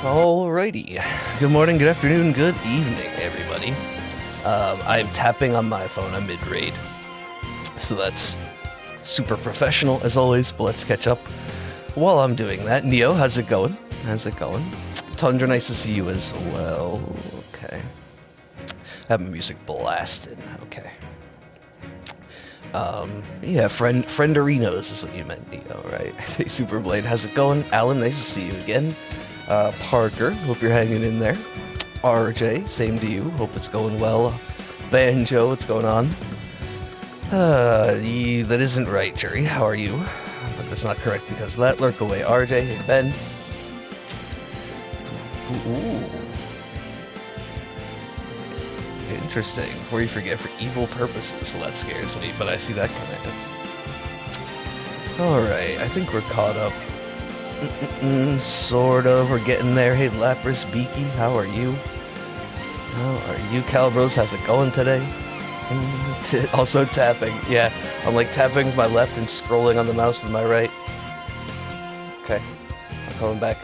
Alrighty. Good morning, good afternoon, good evening, everybody. I'm tapping on my phone. I'm mid-raid. So that's super professional, as always, but let's catch up. While I'm doing that, Neo, how's it going? How's it going? Tundra, nice to see you as well. Okay. I have music blasted. Okay. Yeah, friendarinos is what you meant, Neo, right? Superblade, how's it going? Alan, nice to see you again. Parker, hope you're hanging in there. RJ, same to you, hope it's going well. Banjo, what's going on? That isn't right, Jerry, how are you? But that's not correct because of that. Lurk away, RJ, hey Ben. Ooh. Interesting, before you forget, for evil purposes, so that scares me, but I see that coming. Alright, I think we're caught up. Sort of, we're getting there. Hey Lapras Beaky, how are you? How are you? Calibros, how's it going today? Also tapping, yeah, I'm like tapping with my left and scrolling on the mouse with my right. Okay, I'm coming back.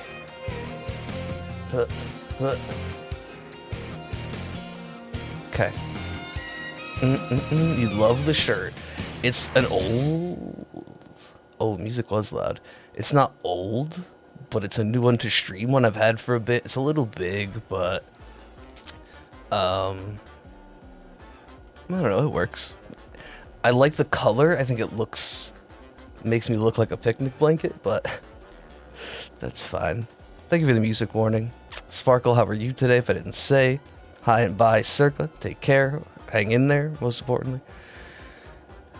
Okay. You love the shirt. It's an old... Oh, music was loud. It's not old, but it's a new one to stream, one I've had for a bit. It's a little big, but... I don't know, it works. I like the color. I think it makes me look like a picnic blanket, but that's fine. Thank you for the music warning. Sparkle, how are you today, if I didn't say? Hi and bye, Circa. Take care. Hang in there, most importantly.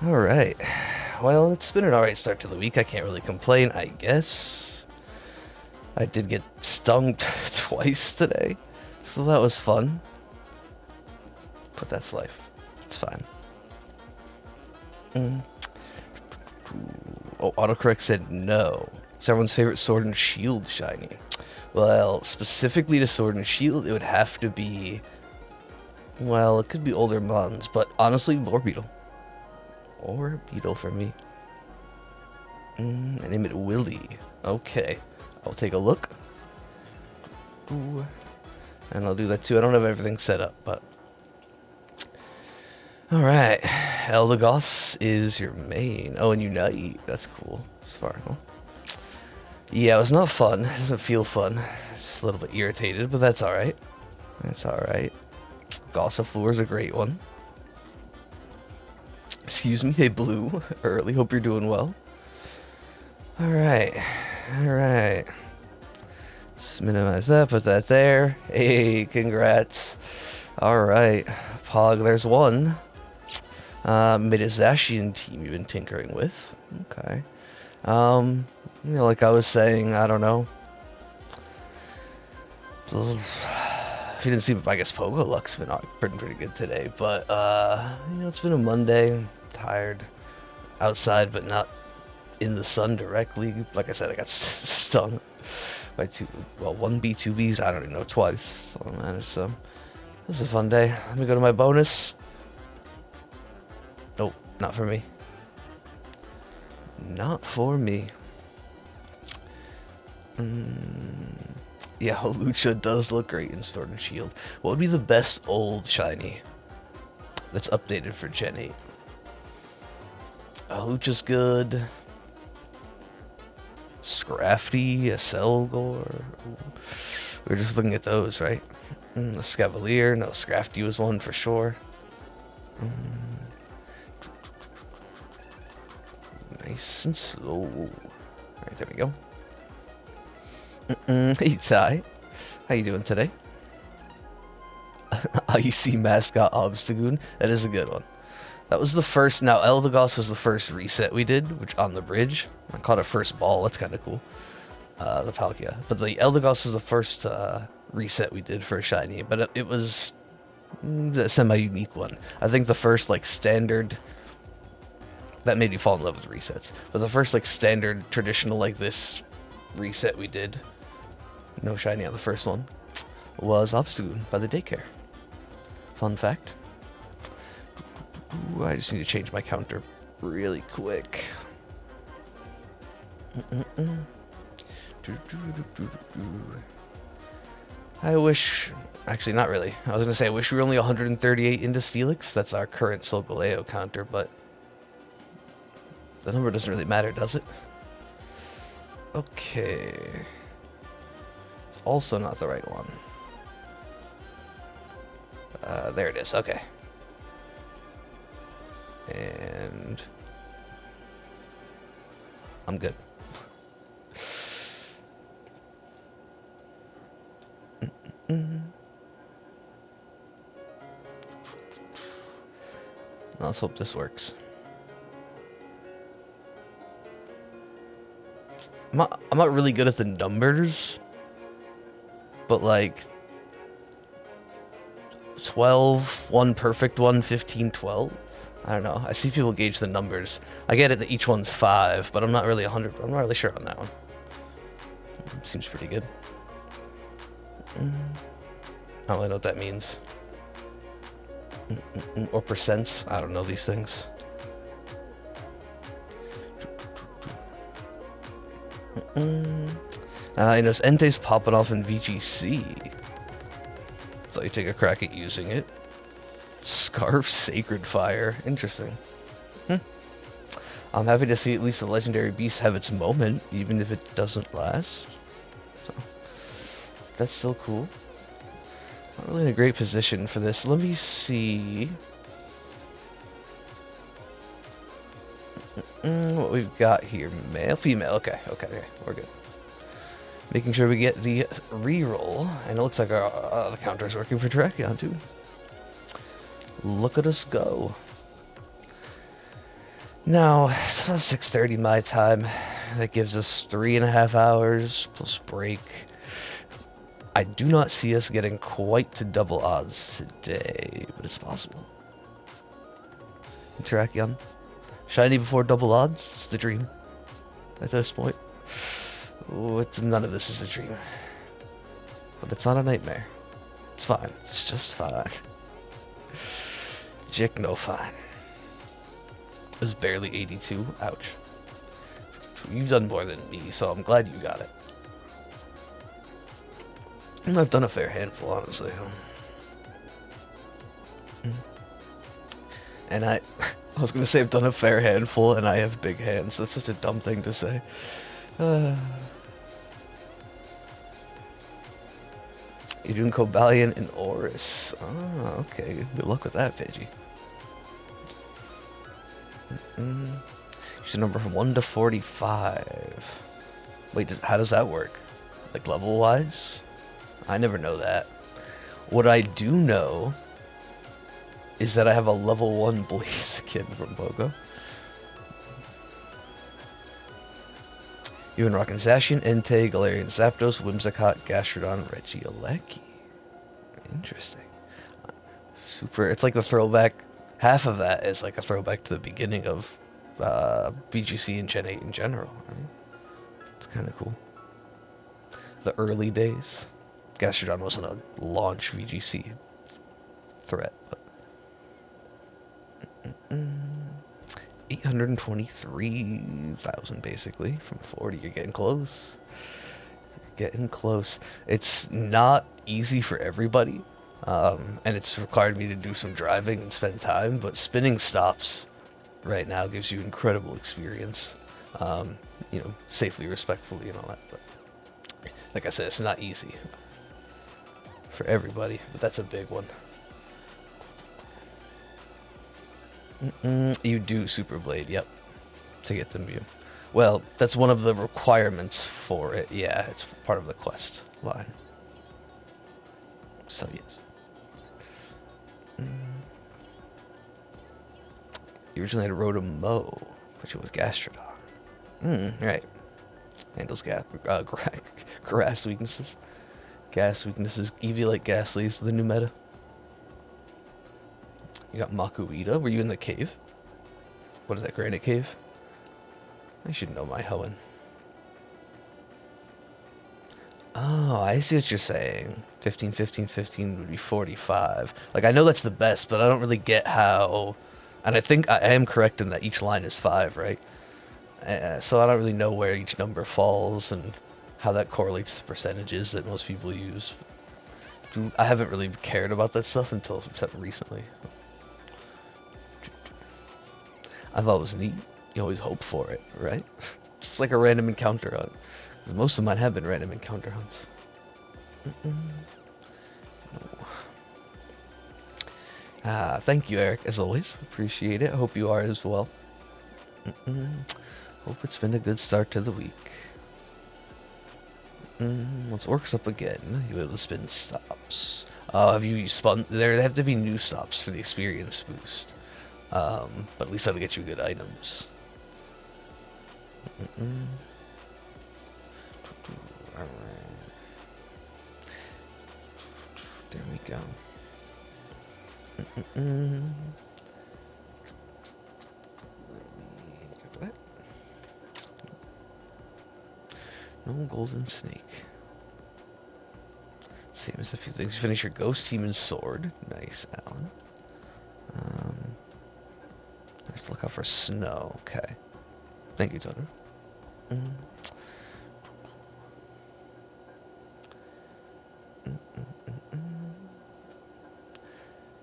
Alright. Well, it's been an alright start to the week. I can't really complain, I guess. I did get stung twice today, so that was fun. But that's life. It's fine. Oh, autocorrect said no. It's everyone's favorite Sword and Shield shiny. Well, specifically to Sword and Shield, it would have to be... Well, it could be older Mons, but honestly, Orbeetle. Orbeetle for me. I name it Willy. Okay. I'll take a look. And I'll do that too. I don't have everything set up, but... Alright. Eldegoss is your main. Oh, and Unite. That's cool. Sparkle. Yeah, it was not fun. It doesn't feel fun. Just a little bit irritated, but that's alright. That's alright. Gossiflore's a great one. Excuse me. Hey, Blue. Early. Hope you're doing well. Alright. Alright. Let's minimize that. Put that there. Hey, congrats. Alright. Pog, there's one. Midazashian team you've been tinkering with. Okay. You know, like I was saying, I don't know. If you didn't see, I guess Pogo Luck's been pretty good today. But, you know, it's been a Monday. I'm tired. Outside, but not in the sun directly. Like I said, I got stung by one bee, two bees. I don't even know, twice. So, man, so this is a fun day. Let me go to my bonus. Nope, not for me. Not for me. Yeah, Holucha does look great in Sword and Shield. What would be the best old shiny that's updated for Gen 8? Holucha's good. Scrafty, a Selgor. We were just looking at those, right? A Scavalier. No, Scrafty was one for sure. Nice and slow. Alright, there we go. Hey Ty, how you doing today? Icy mascot Obstagoon, that is a good one. That was the first. Now Eldegoss was the first reset we did, which on the bridge. I caught it first ball. That's kind of cool. The Palkia, but the Eldegoss was the first reset we did for a shiny. But it was a semi-unique one. I think the first like standard. That made me fall in love with resets. But the first like standard traditional like this reset we did. No shiny on the first one. Was Obstagoon by the daycare. Fun fact. I just need to change my counter really quick. I wish... Actually, not really. I was going to say, I wish we were only 138 into Steelix. That's our current Solgaleo counter, but... the number doesn't really matter, does it? Okay. It's also not the right one. There it is. Okay. And... I'm good. Let's hope this works. I'm not really good at the numbers, but like 12, 1 perfect one, 15, 12. I don't know. I see people gauge the numbers. I get it that each one's 5, but I'm not really 100. I'm not really sure on that one. Seems pretty good. I don't really know what that means. Or percents. I don't know these things. You know, Entei's popping off in VGC. Thought you'd take a crack at using it. Scarf Sacred Fire. Interesting. I'm happy to see at least the legendary beast have its moment, even if it doesn't last. So, that's still cool. Not really in a great position for this. Let me see what we've got here. Male, female. Okay, we're good. Making sure we get the reroll, and it looks like our the counter's working for Terrakion too. Look at us go. Now, it's about 6:30 my time. That gives us 3.5 hours plus break. I do not see us getting quite to double odds today, but it's possible. Terrakion. Shiny before double odds? It's the dream. At this point. None of this is a dream. But it's not a nightmare. It's fine. It's just fine. Jick, no fine. It was barely 82. Ouch. You've done more than me, so I'm glad you got it. I've done a fair handful, honestly. And I was going to say I've done a fair handful, and I have big hands. That's such a dumb thing to say. You're doing Cobalion and Oris. Oh, okay. Good luck with that, Pidgey. You should number from 1 to 45. Wait, how does that work? Like level-wise? I never know that. What I do know is that I have a level 1 Blaziken from Pogo. You've been rocking Zacian, Entei, Galarian Zapdos, Whimsicott, Gastrodon, Regieleki. Interesting. Super. It's like the throwback. Half of that is like a throwback to the beginning of VGC and Gen 8 in general. Right? It's kind of cool. The early days. Gastrodon wasn't a launch VGC threat, but 823,000 basically from 40. You're getting close. You're getting close. It's not easy for everybody, and it's required me to do some driving and spend time, but spinning stops right now gives you incredible experience, you know, safely, respectfully, and all that. But like I said, it's not easy for everybody, but that's a big one. You do Super Blade, yep, to get the Mew. Well, that's one of the requirements for it. Yeah, it's part of the quest line. So yes. You originally had Rotom-Mow, which was Gastrodon. Right. Handles grass weaknesses. Gas weaknesses. Eviolite Ghastly is the new meta. You got Makuhita. Were you in the cave? What is that, Granite Cave? I should know my Hoenn. Oh, I see what you're saying. 15, 15, 15 would be 45. Like, I know that's the best, but I don't really get how... And I think I am correct in that each line is 5, right? So I don't really know where each number falls and how that correlates to percentages that most people use. I haven't really cared about that stuff until recently. I thought it was neat. You always hope for it, right? It's like a random encounter hunt. Most of mine have been random encounter hunts. Thank you, Eric, as always. Appreciate it. I hope you are as well. Hope it's been a good start to the week. Once Orc's up again, you'll be able to spin stops. Have you spun? There have to be new stops for the experience boost. But at least that'll get you good items. Alright. There we go. Let me go back. No golden snake. Same as a few things. You finish your ghost team and sword. Nice, Alan. I have to look out for snow. Okay. Thank you, Toto.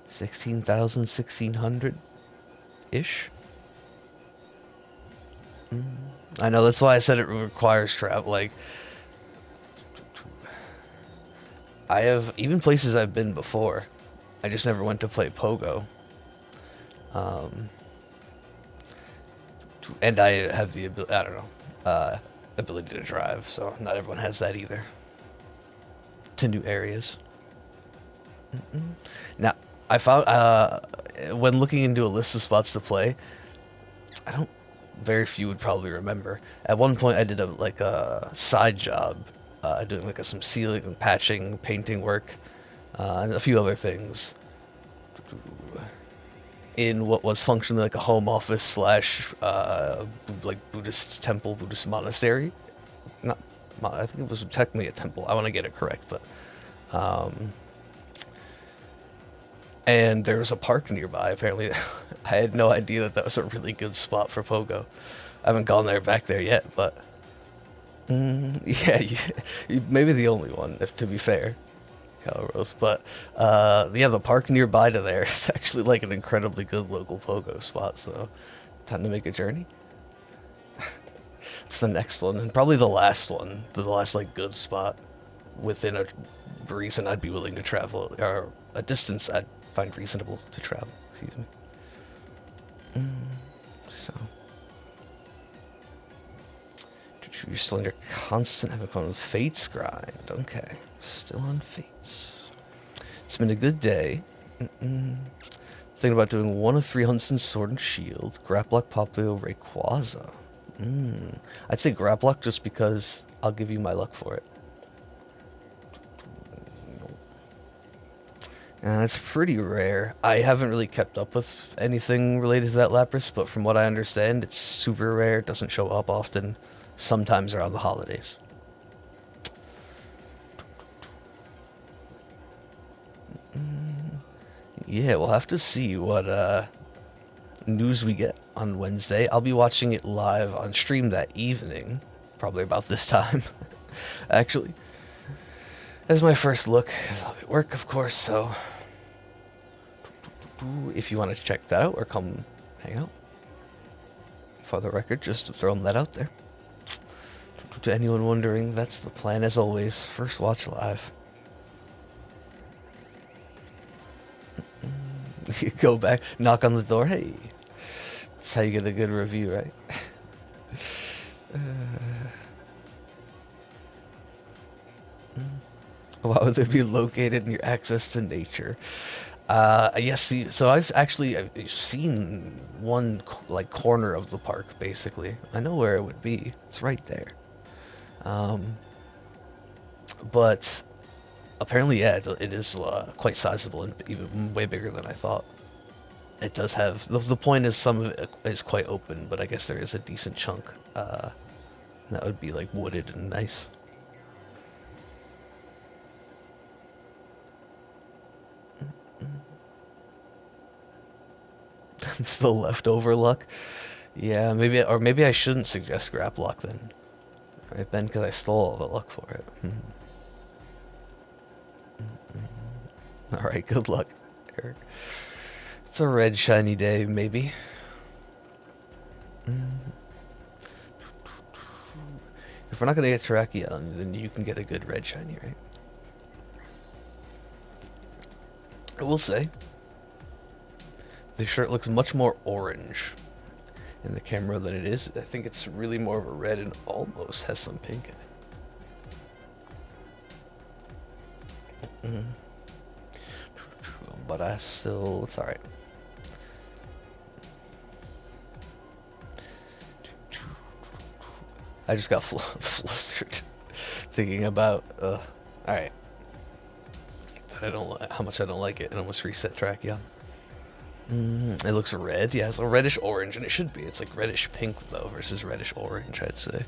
16,000, 1,600-ish. I know, that's why I said it requires travel. Like, I have, even places I've been before, I just never went to play Pogo. And I have the ability, I don't know, ability to drive, so not everyone has that either. To new areas. Now, I found, when looking into a list of spots to play, very few would probably remember. At one point, I did a side job, doing some sealing and patching, painting work, and a few other things in what was functionally like a home office slash Buddhist temple, Buddhist monastery. I think it was technically a temple. I want to get it correct, but and there was a park nearby. Apparently, I had no idea that was a really good spot for Pogo. I haven't gone back there yet, but yeah, you maybe the only one, to be fair, Calrose. But yeah, the park nearby to there is actually like an incredibly good local Pogo spot. So, time to make a journey. It's the next one, and probably the last one, the last good spot within a reason I'd be willing to travel, or a distance I'd find reasonable to travel. Excuse me. So, you're still under constant having with Fate's grind. Okay, still on Fates. It's been a good day. Thinking about doing 1 of 3 hunts in Sword and Shield, Graplock, Poplio, Rayquaza. I'd say Graplock just because I'll give you my luck for it. It's pretty rare. I haven't really kept up with anything related to that Lapras, but from what I understand, it's super rare. It doesn't show up often. Sometimes around the holidays. Yeah, we'll have to see what news we get on Wednesday. I'll be watching it live on stream that evening, probably about this time, actually. As my first look, because I'll be at work, of course, so if you want to check that out or come hang out. For the record, just throwing that out there. To anyone wondering, that's the plan as always. First watch live. You go back, knock on the door. Hey, that's how you get a good review, right? Why would they be located near access to nature? Yes, see, so I've seen one corner of the park, basically. I know where it would be. It's right there. But apparently, yeah, it is quite sizable and even way bigger than I thought. It does have, the point is some of it is quite open, but I guess there is a decent chunk that would be wooded and nice. It's the leftover luck. Yeah, maybe I shouldn't suggest Graplock then. Right, Ben, because I stole all the luck for it. Alright, good luck, Eric. It's a red shiny day, maybe. If we're not going to get Terrakion, then you can get a good red shiny, right? I will say, this shirt looks much more orange in the camera than it is. I think it's really more of a red and almost has some pink in it. But it's alright. I just got flustered thinking about, alright. How much I don't like it, and almost reset Terrakion. It looks red, yeah, it's a reddish orange, and it should be. It's like reddish pink though, versus reddish orange, I'd say.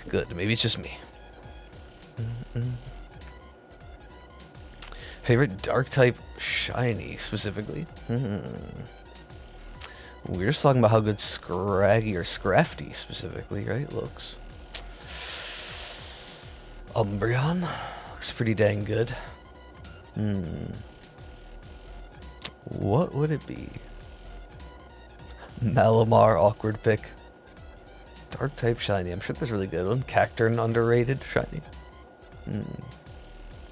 Good, maybe it's just me. Favorite dark type shiny specifically? We're just talking about how good Scraggy or Scrafty specifically, right? Looks. Umbreon looks pretty dang good. What would it be? Malamar, awkward pick. Dark type shiny. I'm sure there's a really good one. Cacturn, underrated shiny.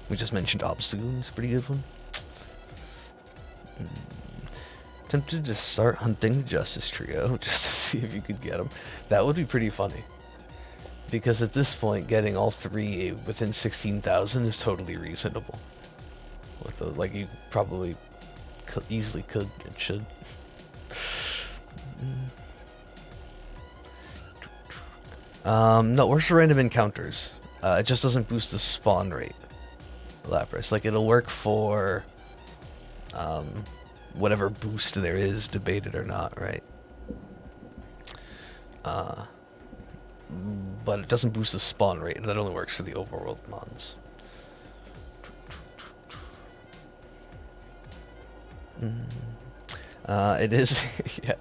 We just mentioned Obstagoon. It's a pretty good one. Tempted to start hunting the Justice Trio just to see if you could get them. That would be pretty funny. Because at this point, getting all three within 16,000 is totally reasonable. With the, like, you probably easily could and should. No, works for random encounters. It just doesn't boost the spawn rate. Lapras. Like, it'll work for whatever boost there is, debated or not, right? But it doesn't boost the spawn rate. That only works for the overworld mons. It is, yeah,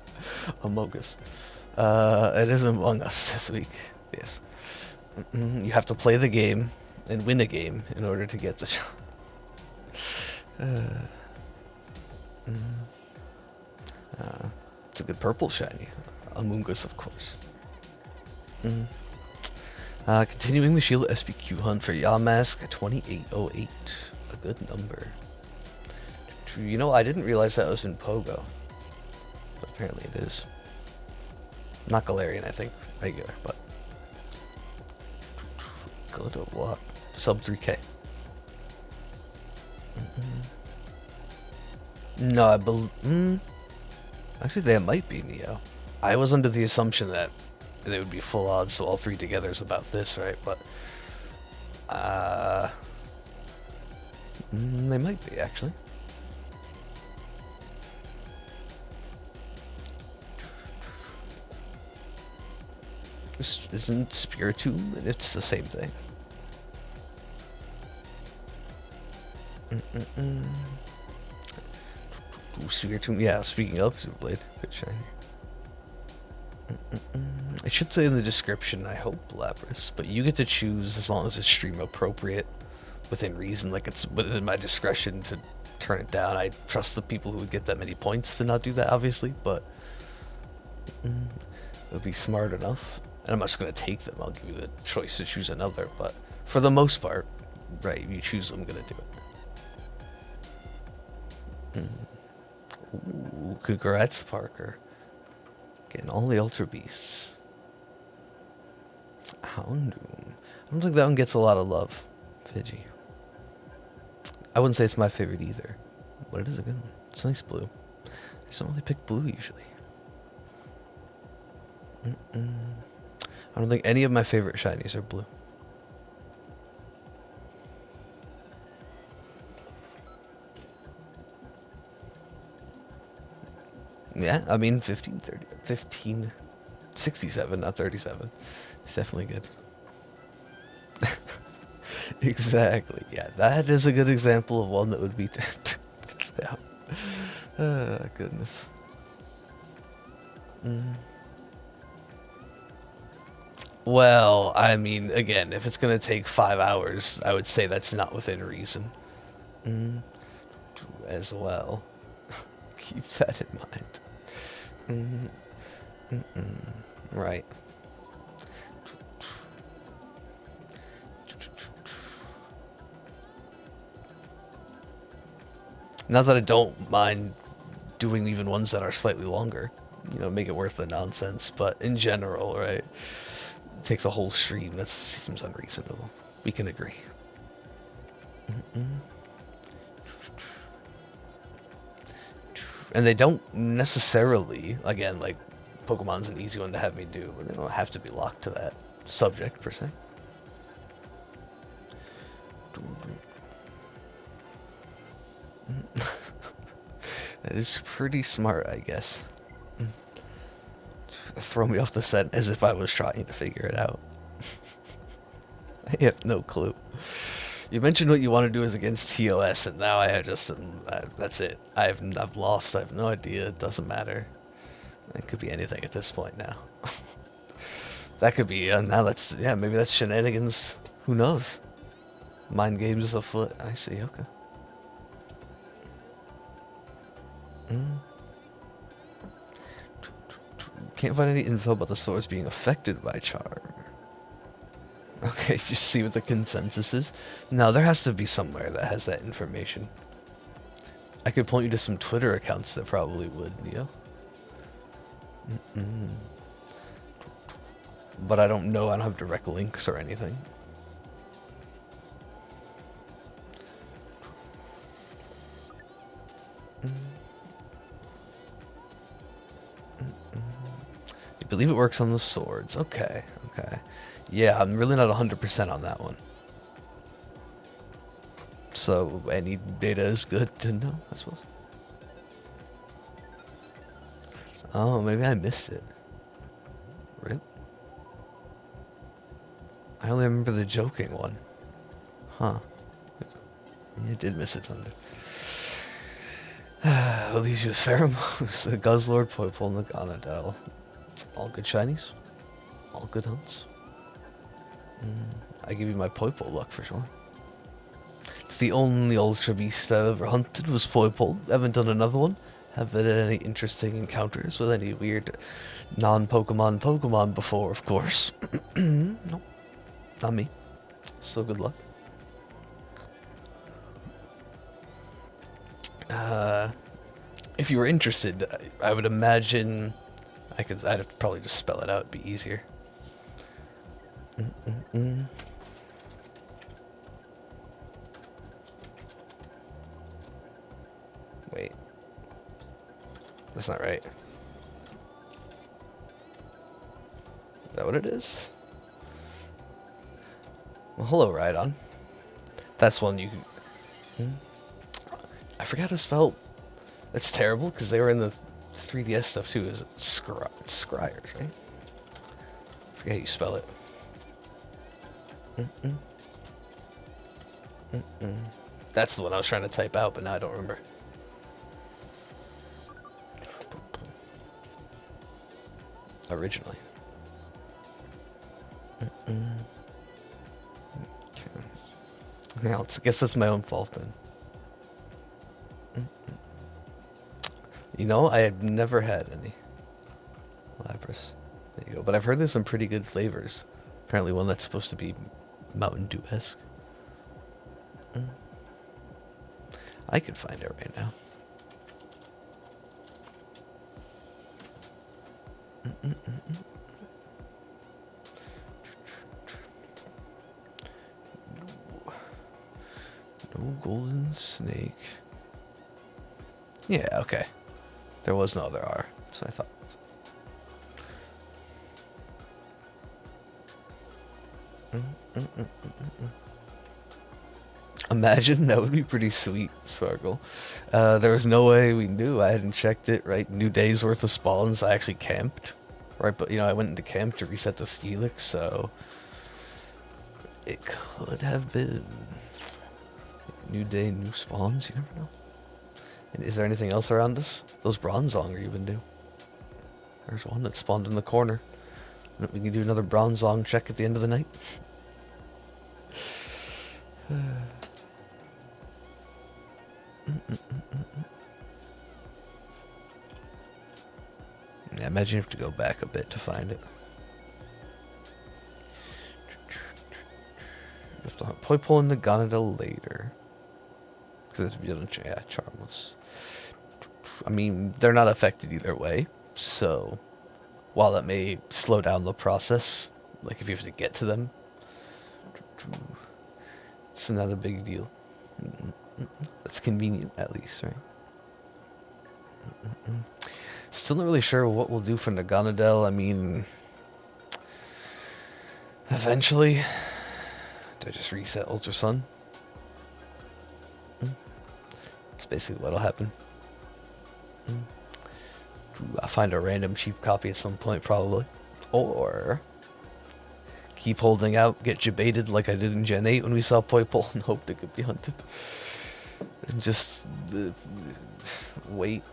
Among Us. It is Among Us this week, yes. You have to play the game and win a game in order to get the it's a good purple shiny. Among Us, of course. Continuing the Shield SPQ hunt for Yamask 2808. A good number. You know, I didn't realize that was in Pogo. But apparently it is. Not Galarian, I think. Regular, but. Go to what? Sub 3K. No, I believe. Actually, they might be Neo. I was under the assumption that they would be full odds, so all three together is about this, right? But. They might be, actually. This isn't Spiritomb, and it's the same thing. Spiritomb, yeah, speaking of Super Blade, good shiny. It should say in the description, I hope, Lapras, but you get to choose as long as it's stream appropriate, within reason, like it's within my discretion to turn it down. I trust the people who would get that many points to not do that, obviously, but it would be smart enough. And I'm not just going to take them, I'll give you the choice to choose another, but for the most part, right, if you choose, I'm going to do it. Ooh, congrats, Parker. Getting all the Ultra Beasts. Houndoom. I don't think that one gets a lot of love, Fidgy. I wouldn't say it's my favorite either, but it is a good one. It's nice blue. I just don't really pick blue usually. I don't think any of my favorite shinies are blue. Yeah, I mean 1567, not 37. It's definitely good. Exactly. Yeah, that is a good example of one that would be yeah. Goodness. Well, I mean, again, if it's gonna take 5 hours, I would say that's not within reason. Mm, as well. Keep that in mind. Right. Not that I don't mind doing even ones that are slightly longer. You know, make it worth the nonsense. But in general, right, it takes a whole stream. That seems unreasonable. We can agree. And they don't necessarily, again, like, Pokemon's an easy one to have me do, but they don't have to be locked to that subject, per se. That is pretty smart, I guess. Throw me off the set as if I was trying to figure it out. I have no clue. You mentioned what you want to do is against TOS, and now I just that's it. I've lost. I have no idea. It doesn't matter. It could be anything at this point now. That could be now. That's maybe that's shenanigans. Who knows? Mind games afoot. I see. Okay. Can't find any info about the swords being affected by charm. Okay, just see what the consensus is. No, there has to be somewhere that has that information. I could point you to some Twitter accounts that probably would, you know? But I don't know, I don't have direct links or anything. You believe it works on the swords. Okay, okay. Yeah, I'm really not 100% on that one. So, any data is good to know, I suppose. Oh, maybe I missed it. Rip. I only remember the joking one. Huh. You did miss it, Thunder. What leaves you with Pheromones, the Guzzlord, Poipole, and the Gonadel. All good shinies. All good hunts. I give you my Poipole luck for sure. It's the only Ultra Beast I've ever hunted was Poipole. Haven't done another one. Haven't had any interesting encounters with any weird non-Pokemon before, of course. Nope. Not me. So good luck. If you were interested, I would imagine I'd have to probably just spell it out, it'd be easier. Wait. That's not right. Is that what it is? Well, hello, Rhydon. That's one you can... I forgot to spell... That's terrible, because they were in the 3DS stuff, too. Is it Scryers, right? I forget how you spell it. That's the one I was trying to type out, but now I don't remember. Originally. Now, I guess that's my own fault then. You know, I have never had any Lapras. There you go. But I've heard there's some pretty good flavors. Apparently one that's supposed to be Mountain Dew-esque. I could find it right now. No golden snake. Yeah, okay. There was no other R, so I thought. Imagine, that would be pretty sweet, Sparkle. There was no way we knew. I hadn't checked it, right? New day's worth of spawns. I actually camped, right? But, you know, I went into camp to reset the Steelix, so it could have been new day, new spawns. You never know. And is there anything else around us? Those Bronzong are even new. There's one that spawned in the corner. We can do another bronze long check at the end of the night. Yeah, imagine you have to go back a bit to find it. You have to hunt Poipole and the Gonadel later. Because it's, yeah, charmless. I mean, they're not affected either way, so while that may slow down the process, like if you have to get to them, it's not a big deal. That's convenient, at least, right? Still not really sure what we'll do for Naganadel. I mean, eventually, do I just reset Ultra Sun? That's basically what'll happen. I'll find a random cheap copy at some point, probably. Or keep holding out, get jebaited like I did in Gen 8 when we saw Poipole and hoped it could be hunted. And just wait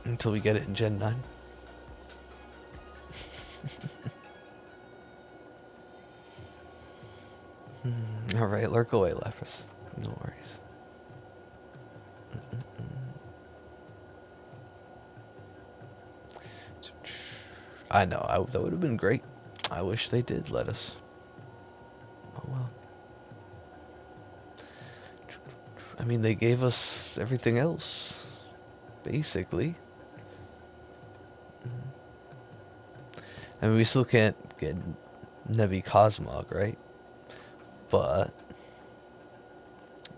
until we get it in Gen 9. Alright, lurk away, Lapras. No worries. I know, that would have been great. I wish they did let us. Oh well. I mean, they gave us everything else, basically. I mean, we still can't get Nebi Cosmog, right? But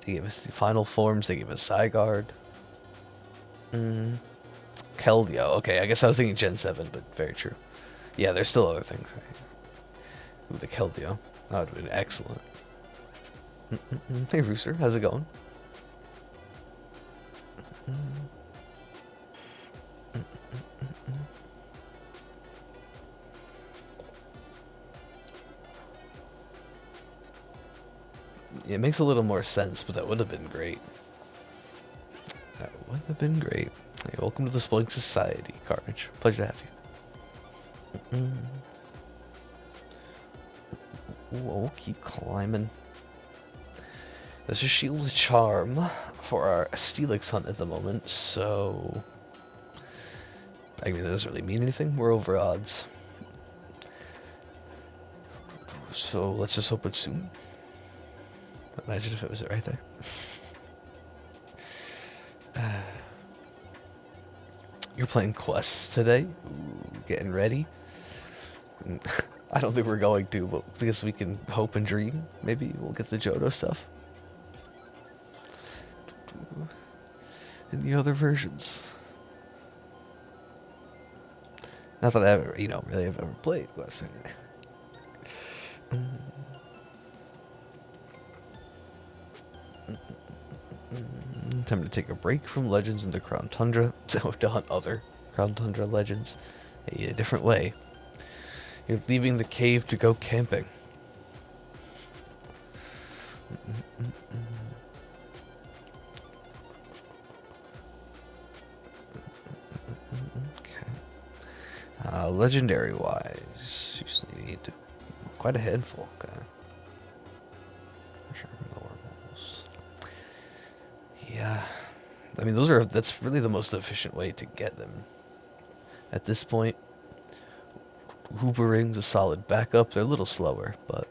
they gave us the final forms, they gave us Zygarde. Keldeo, okay, I guess I was thinking Gen 7, but very true. Yeah, there's still other things, right? Ooh, the Keldeo. That would have been excellent. Hey, Rooster, how's it going? It makes a little more sense, but that would have been great. That would have been great. Hey, welcome to the Spoiling Society, Carnage. Pleasure to have you. Ooh, we'll keep climbing. There's a Shield Charm for our Steelix hunt at the moment, so I mean, that doesn't really mean anything. We're over odds. So let's just hope it's soon. Imagine if it was right there. You're playing quests today? Ooh, getting ready? I don't think we're going to, but because we can hope and dream, maybe we'll get the Johto stuff. And the other versions. Not that I ever, really have ever played quests. Time to take a break from Legends into Crown Tundra to hunt other Crown Tundra Legends a different way. You're leaving the cave to go camping. Okay. Legendary wise, you just need quite a handful. Okay. Yeah, I mean that's really the most efficient way to get them. At this point, Hoovering's a solid backup. They're a little slower, but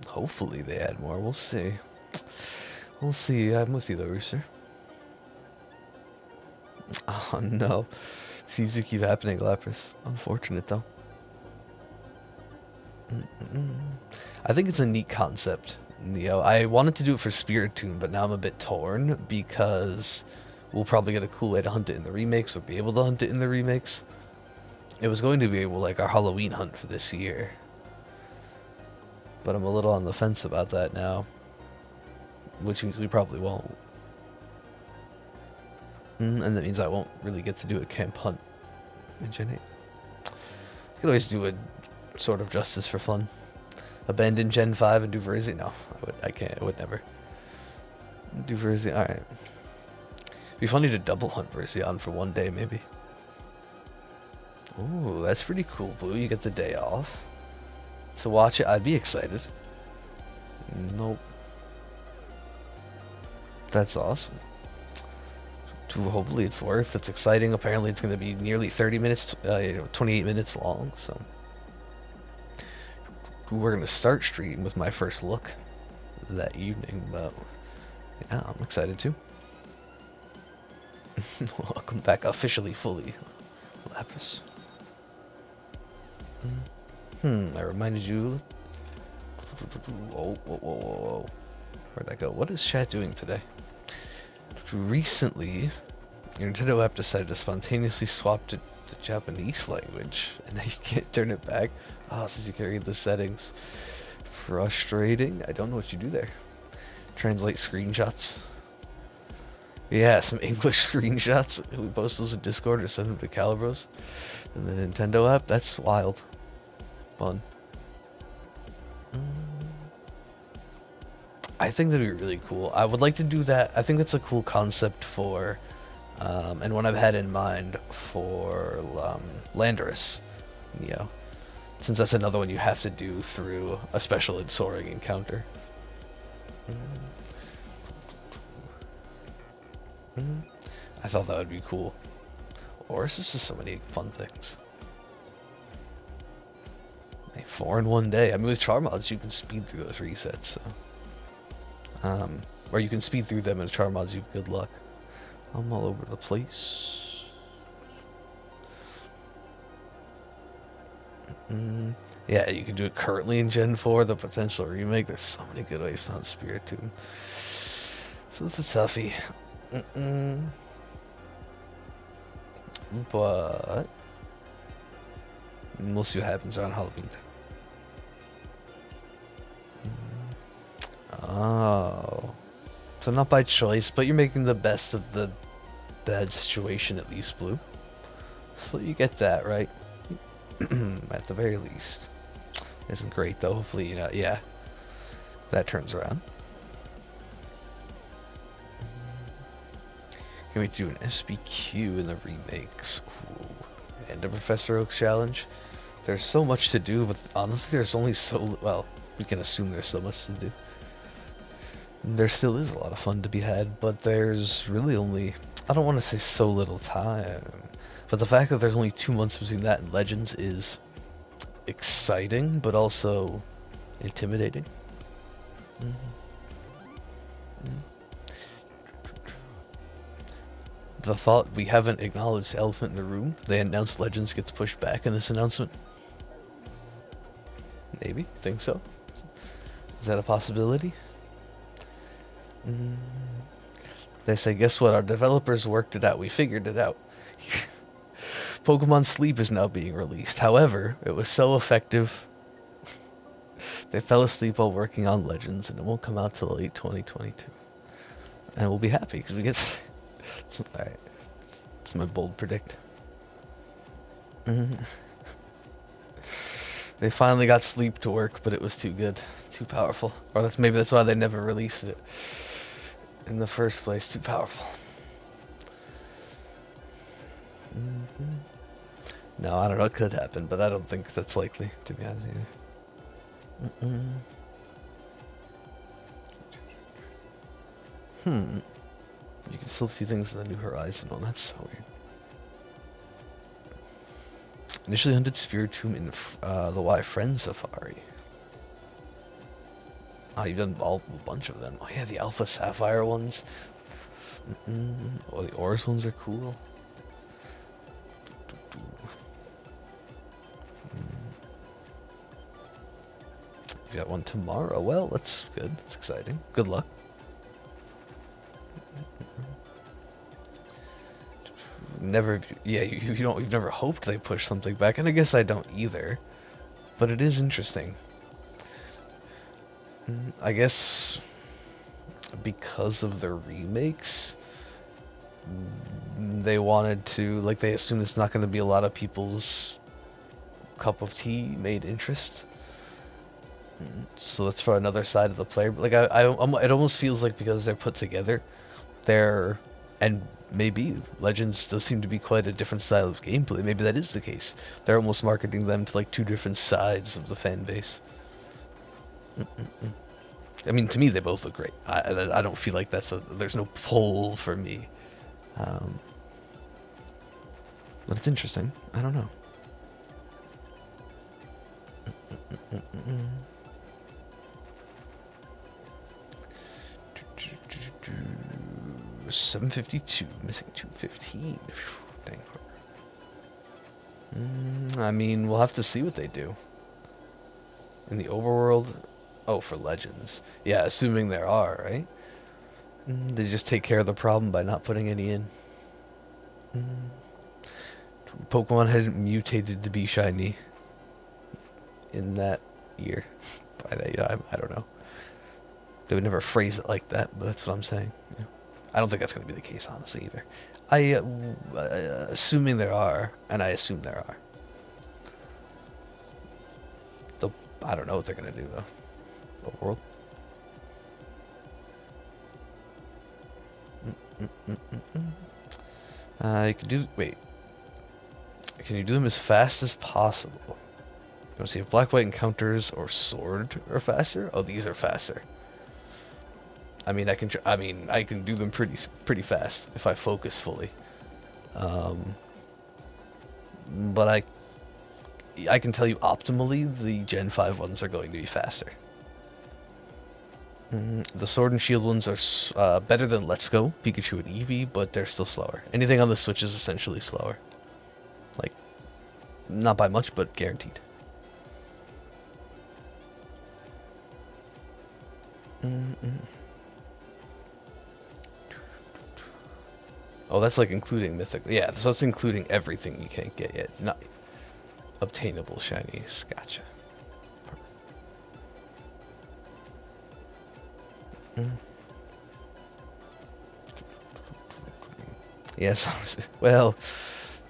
hopefully they add more. We'll see. We'll see. I'm with you though, Rooster. Oh no, seems to keep happening, Lapras. Unfortunate though. I think it's a neat concept, Neo. I wanted to do it for Spiritomb, but now I'm a bit torn because we'll probably get a cool way to hunt it in the remakes. We'll be able to hunt it in the remakes. It was going to be like our Halloween hunt for this year, but I'm a little on the fence about that now, which means we probably won't. And that means I won't really get to do a camp hunt in Gen 8. I could always do a sort of justice for fun. Abandon Gen 5 and do Verzi? No, I can't. I would never. Do Verzi. Alright. Be funny to double hunt Version for one day, maybe. Ooh, that's pretty cool, Blue. You get the day off to watch it. I'd be excited. Nope. That's awesome. Hopefully it's worth. It's exciting. Apparently it's going to be nearly 30 minutes, 28 minutes long. So we're going to start stream with my first look that evening. But yeah, I'm excited too. Welcome back officially, fully, Lapis. I reminded you. Whoa. Where'd that go? What is chat doing today? Recently, your Nintendo app decided to spontaneously swap to the Japanese language, and now you can't turn it back. Since you can't read the settings. Frustrating. I don't know what you do there. Translate screenshots. Yeah, some English screenshots. We post those in Discord or send them to Calibros. And the Nintendo app, that's wild. Fun. I think that'd be really cool. I would like to do that. I think that's a cool concept for, and one I've had in mind for Landorus, since that's another one you have to do through a special and soaring encounter. I thought that would be cool. Or it's just so many fun things. 4 in one day. I mean, with char mods, you can speed through those resets. So. Or you can speed through them, and with char mods, you have good luck. I'm all over the place. Yeah, you can do it currently in Gen 4, the potential remake. There's so many good ways on Spirit Tomb. So it's a toughie. But we'll see what happens on Halloween. Oh. So not by choice, but you're making the best of the bad situation, at least, Blue. So you get that, right? At the very least. Isn't great, though. Hopefully, yeah. That turns around. Can we do an SBQ in the remakes? Ooh. And a Professor Oak challenge? There's so much to do, but honestly, there's only so... Well, we can assume there's so much to do. There still is a lot of fun to be had, but there's really only... I don't want to say so little time. But the fact that there's only 2 months between that and Legends is exciting, but also intimidating. The thought we haven't acknowledged the elephant in the room. They announced Legends gets pushed back in this announcement. Maybe? Think so? Is that a possibility? They say, guess what? Our developers worked it out. We figured it out. Pokemon Sleep is now being released. However, it was so effective. They fell asleep while working on Legends, and it won't come out till late 2022. And we'll be happy because we get... Alright. It's my bold predict. They finally got Sleep to work, but it was too good. Too powerful. Or maybe that's why they never released it in the first place. Too powerful. No, I don't know. It could happen, but I don't think that's likely, to be honest either. You can still see things in the New Horizon. Oh, that's so weird. Initially hunted Spirit Tomb in the Y Friend Safari. Oh, you've done a bunch of them. Oh yeah, the Alpha Sapphire ones. Oh, the Oris ones are cool. You got one tomorrow. Well, that's good. That's exciting. Good luck. Never, yeah, you've never hoped they push something back, and I guess I don't either. But it is interesting. I guess because of the remakes, they wanted to, like, they assume it's not going to be a lot of people's cup of tea made interest. So that's for another side of the player. But like, it almost feels like because they're put together, and maybe Legends does seem to be quite a different style of gameplay. Maybe that is the case. They're almost marketing them to like two different sides of the fan base. I mean, to me, they both look great. I don't feel like there's no pull for me. But it's interesting. I don't know. 752, missing 215. Dang. I mean, we'll have to see what they do. In the overworld? Oh, for Legends. Yeah, assuming there are, right? They just take care of the problem by not putting any in. Pokemon hadn't mutated to be shiny in that year. By that year, I don't know. They would never phrase it like that, but that's what I'm saying. Yeah. I don't think that's going to be the case, honestly, either. Assuming there are, and I assume there are. I don't know what they're going to do, though. Overworld. You can do... Wait. Can you do them as fast as possible? You want to see if black-white encounters or sword are faster? Oh, these are faster. I mean, I can do them pretty fast if I focus fully. But I can tell you optimally the Gen 5 ones are going to be faster. The Sword and Shield ones are better than Let's Go, Pikachu and Eevee, but they're still slower. Anything on the Switch is essentially slower. Like, not by much, but guaranteed. Oh, that's like including Mythic. Yeah, so that's including everything you can't get yet. Not obtainable shinies. Gotcha. Yes, well,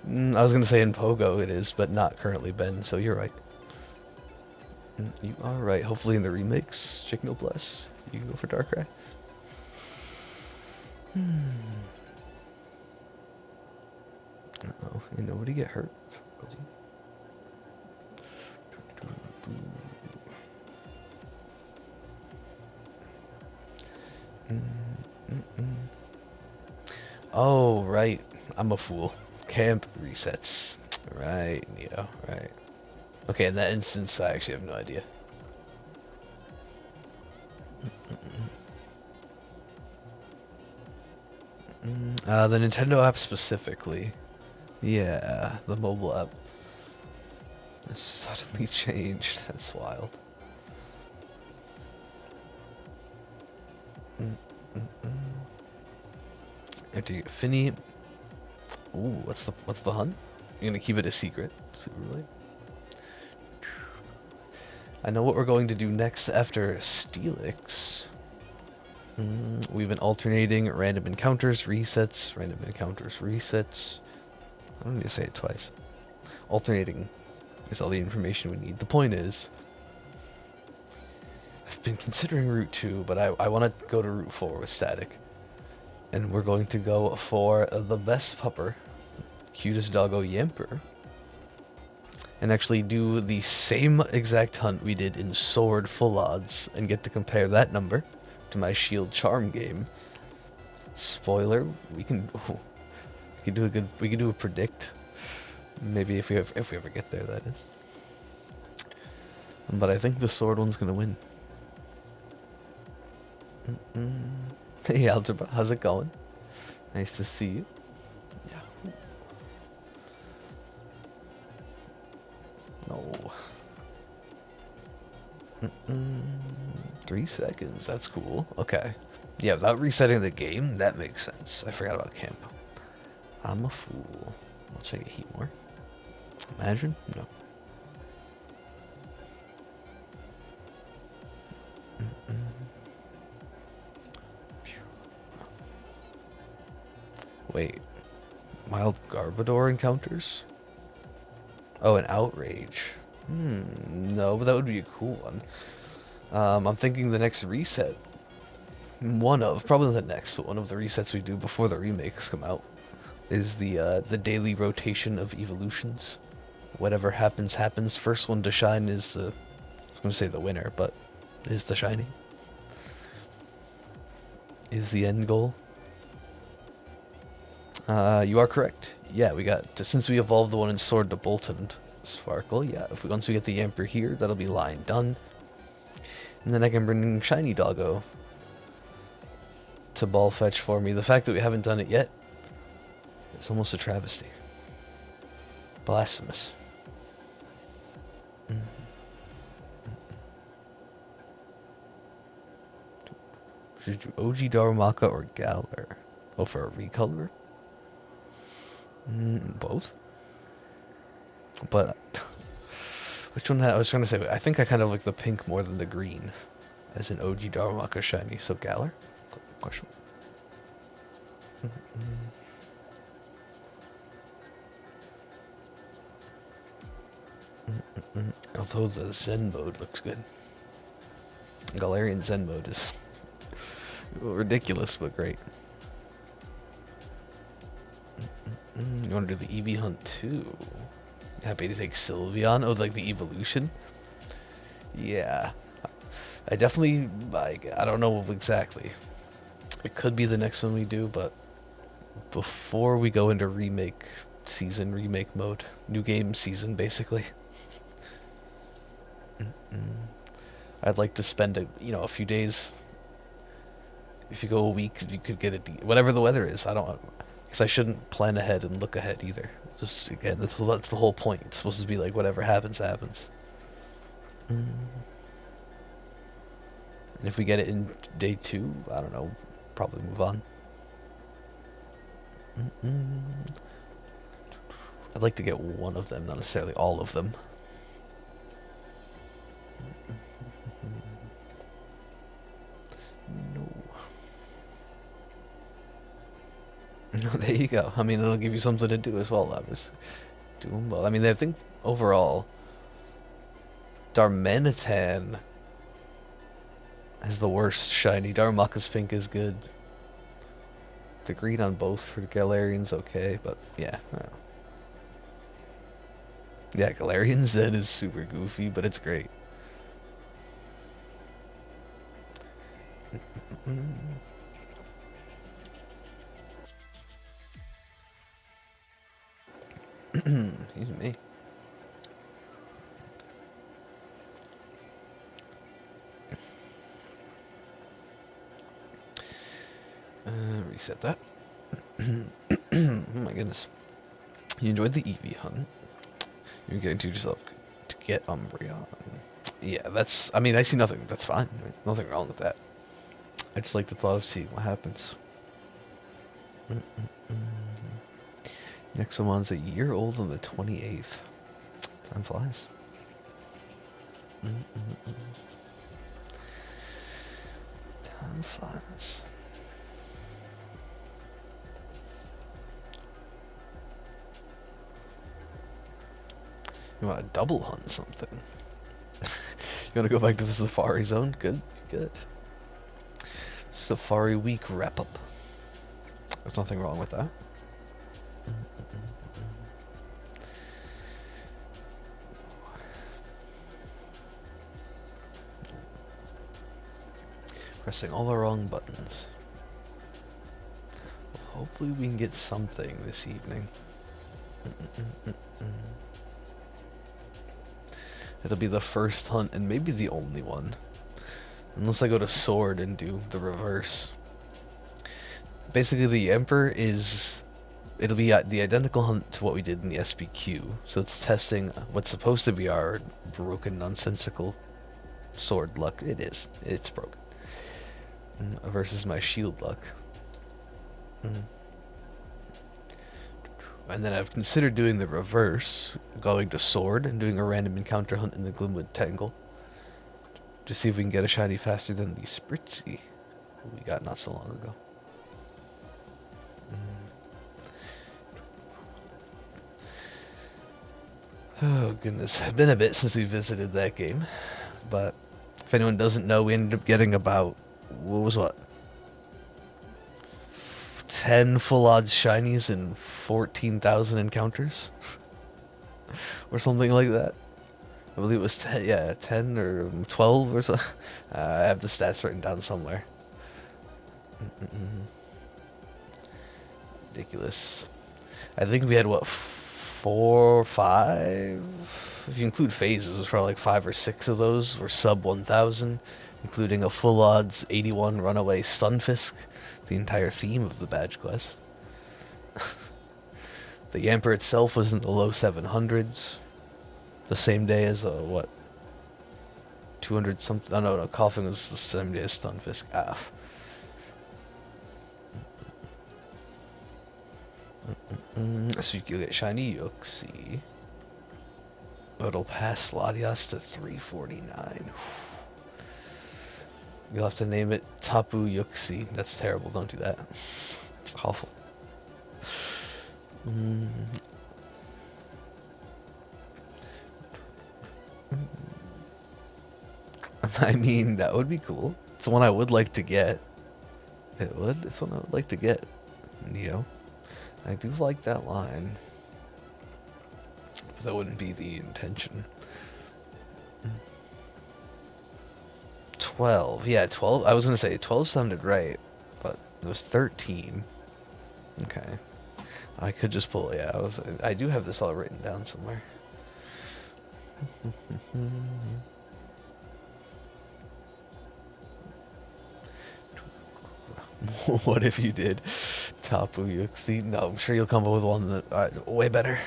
I was going to say in Pogo it is, but not currently been, so you're right. You are right. Hopefully in the remakes, Chick No Bless, you can go for Darkrai. Uh-oh, ain't nobody get hurt. Oh, right. I'm a fool. Camp resets. Right, Neo. Right. Okay, in that instance, I actually have no idea. The Nintendo app specifically. Yeah, the mobile app. It suddenly changed. That's wild. After you get Finny. Ooh, what's the hunt? You're gonna keep it a secret. Super late. I know what we're going to do next after Steelix. We've been alternating random encounters, resets, random encounters, resets. I don't need to say it twice. Alternating is all the information we need. The point is, I've been considering Route 2, but I want to go to Route 4 with Static. And we're going to go for the best pupper, cutest doggo Yamper. And actually do the same exact hunt we did in Sword Full Odds and get to compare that number to my Shield Charm game. Spoiler, we can do a predict. Maybe if we ever get there, that is. But I think the Sword one's gonna win. Hey Algebra, how's it going? Nice to see you. Yeah. No. 3 seconds. That's cool. Okay. Yeah, without resetting the game, that makes sense. I forgot about camp. I'm a fool. I'll check it heat more. Imagine? No. Wait. Mild Garbodor encounters? Oh, an Outrage. No, but that would be a cool one. I'm thinking the next reset. One of, probably the next, but one of the resets we do before the remakes come out is the daily rotation of evolutions. Whatever happens, happens. First one to shine is the, I was going to say the winner, but is the shiny. Is the end goal. You are correct. Yeah, we got, since we evolved the one in Sword to Bolt and Sparkle, yeah, once we get the Emperor here, that'll be line done. And then I can bring Shiny Doggo to ball fetch for me. The fact that we haven't done it yet is almost a travesty. Blasphemous. Should you OG Darumaka or Galar? Oh, for a recolor? Both. But which one? I was trying to say. I think I kind of like the pink more than the green, as an OG Darumaka shiny. So Galar? Question. Although the Zen mode looks good. Galarian Zen mode is ridiculous, but great. You want to do the EV hunt too? Happy to take Sylveon. Oh, like the evolution? Yeah. I definitely, I don't know exactly. It could be the next one we do, but before we go into remake season, remake mode, new game season, basically. I'd like to spend a few days. If you go a week, you could get whatever the weather is. I don't, because I shouldn't plan ahead and look ahead either. Just again, that's the whole point. It's supposed to be like whatever happens, happens. And if we get it in day 2, I don't know, probably move on. I'd like to get one of them, not necessarily all of them. No, there you go. I mean, it'll give you something to do as well. That was doing well. I mean, I think overall, Darmanitan is the worst shiny. Darumaka's pink is good. The green on both for Galarian's okay, but yeah. Yeah, Galarian Zen is super goofy, but it's great. Excuse me. Reset that. Oh my goodness. You enjoyed the EV hunt. You're getting to yourself to get Umbreon. Yeah, I mean, I see nothing. That's fine. Nothing wrong with that. I just like the thought of seeing what happens. Next one's a year old on the 28th. Time flies. Time flies. You want to double hunt something? You want to go back to the Safari Zone? Good, good. Safari Week wrap-up. There's nothing wrong with that. Pressing all the wrong buttons. Well, hopefully we can get something this evening. It'll be the first hunt and maybe the only one. Unless I go to Sword and do the reverse. Basically, the Emperor it'll be the identical hunt to what we did in the SBQ. So it's testing what's supposed to be our broken, nonsensical Sword luck. It is. It's broken. Versus my Shield luck. And then I've considered doing the reverse, going to Sword and doing a random encounter hunt in the Glimwood Tangle. To see if we can get a shiny faster than the Spritzy we got not so long ago. Oh goodness, it's been a bit since we visited that game. But if anyone doesn't know, we ended up getting about, what? 10 full odds shinies and 14,000 encounters. Or something like that. I believe it was 10, yeah, 10 or 12 or so. I have the stats written down somewhere. Ridiculous. I think we had, what, 4, 5? If you include phases, it was probably like 5 or 6 of those were sub 1,000, including a full odds 81 runaway Stunfisk, the entire theme of the badge quest. The Yamper itself was in the low 700s. The same day as, what? 200 something? Oh, no, Coughing was the same day as Stunfisk. Ah. So you can get shiny Yuxi. But it'll pass Latias to 349. You'll have to name it Tapu Yuxi. That's terrible. Don't do that. It's awful. I mean, that would be cool. It's one I would like to get. It would? It's one I would like to get. Neo. I do like that line. But that wouldn't be the intention. 12. Yeah, 12. I was going to say 12 sounded right, but it was 13. Okay. I could just pull, yeah, I do have this all written down somewhere. What if you did Tapu Yuxi? No, I'm sure you'll come up with one that way better.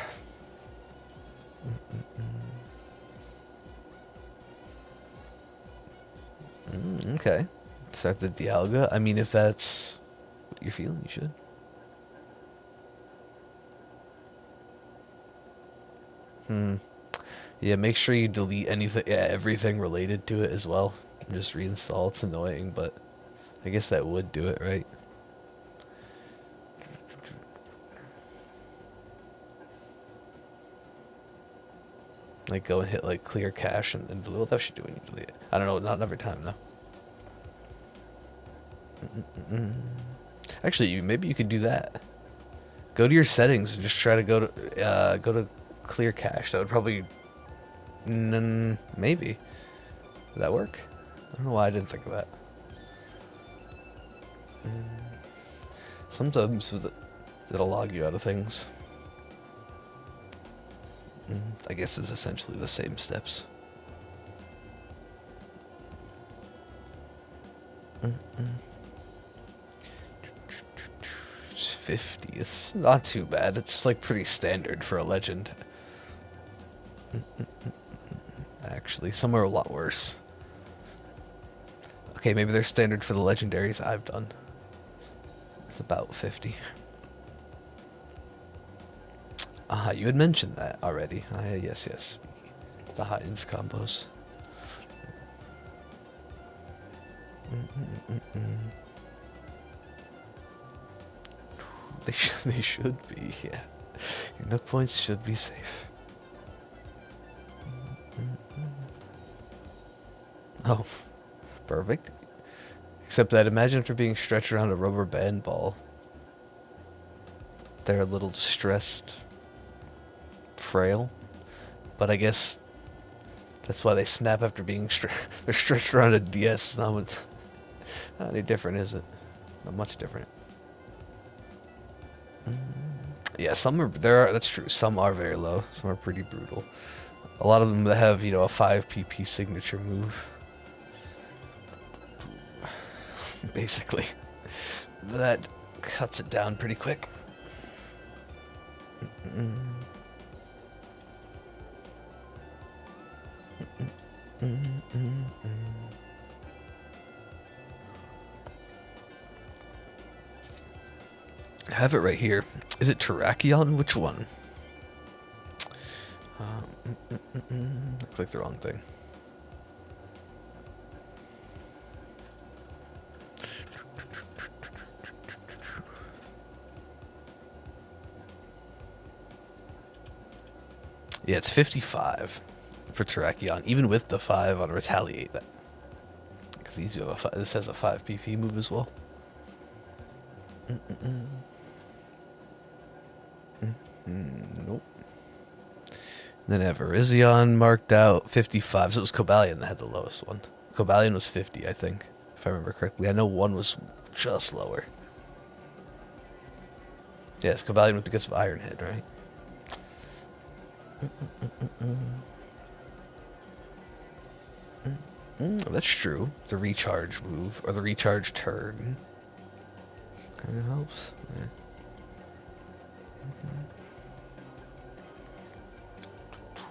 Okay. Start the Dialga. I mean, if that's what you're feeling, you should. Yeah, make sure you delete anything, everything related to it as well. Just reinstall. It's annoying, but I guess that would do it, right? Like, go and hit, like, clear cache and delete. What that should do when you delete it? I don't know, not every time, though. Actually, maybe you could do that. Go to your settings and just try to go to clear cache. That would probably... maybe. Would that work? I don't know why I didn't think of that. Sometimes it'll log you out of things. I guess it's essentially the same steps. 50. It's not too bad. It's like pretty standard for a legend. Actually, some are a lot worse. Okay, maybe they're standard for the legendaries I've done. It's about 50. You had mentioned that already. Yes. The Heinz combos. They should be, yeah. Your nook points should be safe. Oh, perfect. Except that imagine after being stretched around a rubber band ball. They're a little stressed, frail, but I guess that's why they snap after being they're stretched around a DS. Not any different, is it? Not much different. Yeah, some are that's true. Some are very low. Some are pretty brutal. A lot of them that have, a 5 PP signature move. Basically, that cuts it down pretty quick. I have it right here. Is it Terrakion? Which one? I clicked the wrong thing. Yeah, it's 55 for Terrakion, even with the 5 on Retaliate. Because this has a 5 PP move as well. Nope. Then Everizion marked out 55. So it was Cobalion that had the lowest one. Cobalion was 50, I think, if I remember correctly. I know one was just lower. Yes, Cobalion was because of Ironhead, right? That's true. The recharge move, or the recharge turn. Kind of helps. Yeah.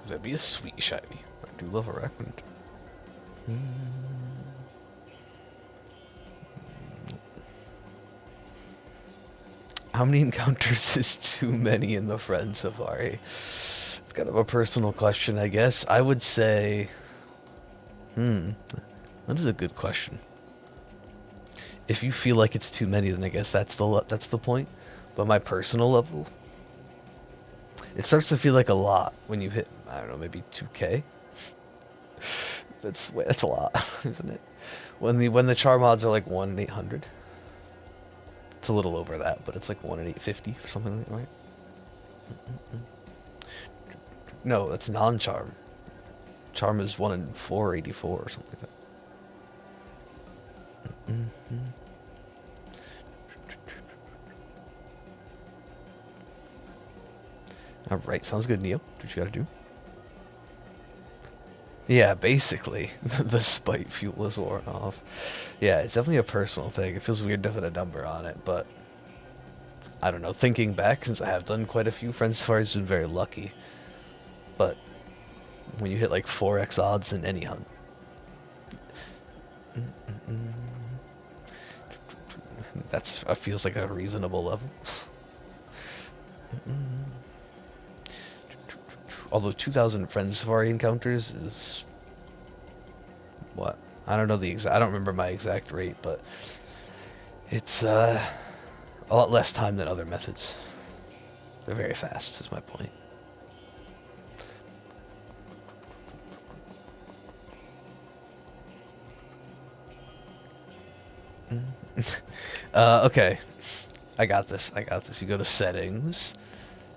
That'd be a sweet shiny. I do love a Rackman. How many encounters is too many in the Friend Safari? It's kind of a personal question, I guess. I would say... that is a good question. If you feel like it's too many, then I guess that's the point. But my personal level... It starts to feel like a lot when you hit, I don't know, maybe 2K. That's a lot, isn't it? When the char mods are like 1 in 800. It's a little over that, but it's like 1 in 850 or something like that, right? No, that's non-charm. Charm is 1 in 484 or something like that. Alright, sounds good, Neo. What you gotta do? Yeah, basically, the spite fuel is worn off. Yeah, it's definitely a personal thing. It feels weird to put a number on it, but I don't know. Thinking back, since I have done quite a few Friend Safaris, I've been very lucky. But when you hit like 4x odds in any hunt, that feels like a reasonable level. Although 2,000 Friend Safari encounters is what? I don't know I don't remember my exact rate, but it's a lot less time than other methods. They're very fast, is my point. Okay. I got this. You go to settings.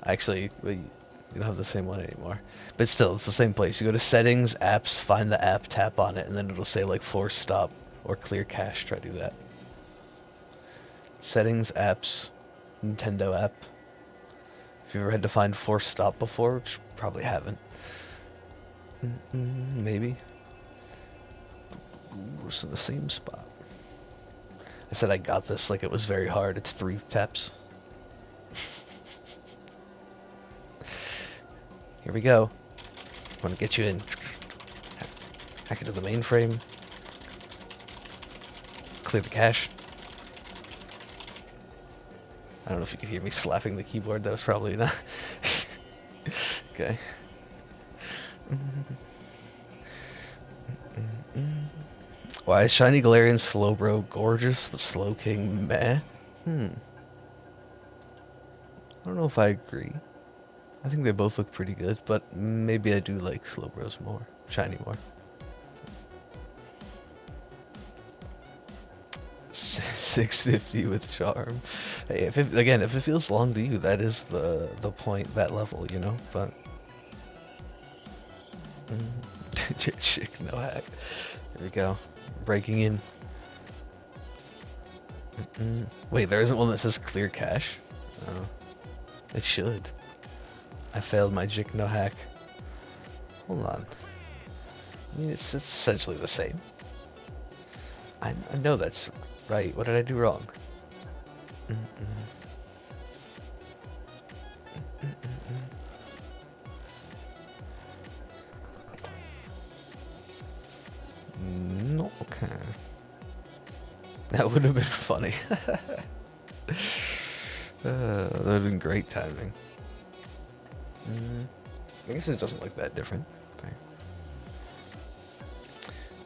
Actually, wait, you don't have the same one anymore. But still, it's the same place. You go to settings, apps, find the app, tap on it, and then it'll say like force stop or clear cache. Try to do that. Settings, apps, Nintendo app. If you ever had to find force stop before, which you probably haven't. Maybe. It's in the same spot. I said I got this like it was very hard. It's 3 taps. Here we go. I'm gonna get you in. Hack into the mainframe. Clear the cache. I don't know if you could hear me slapping the keyboard. That was probably not. Okay. Why is Shiny Galarian Slowbro gorgeous, but Slowking meh? I don't know if I agree. I think they both look pretty good, but maybe I do like Slowbros more. Shiny more. 650 with charm. Hey, if it feels long to you, that is the point, that level, you know. But chick no hack. There we go. Breaking in. Wait, there isn't one that says clear cache. Oh, it should. I failed my Jick no hack. Hold on. I mean, it's essentially the same. I know that's right. What did I do wrong? No, okay. That would have been funny. That would have been great timing. I guess it doesn't look that different.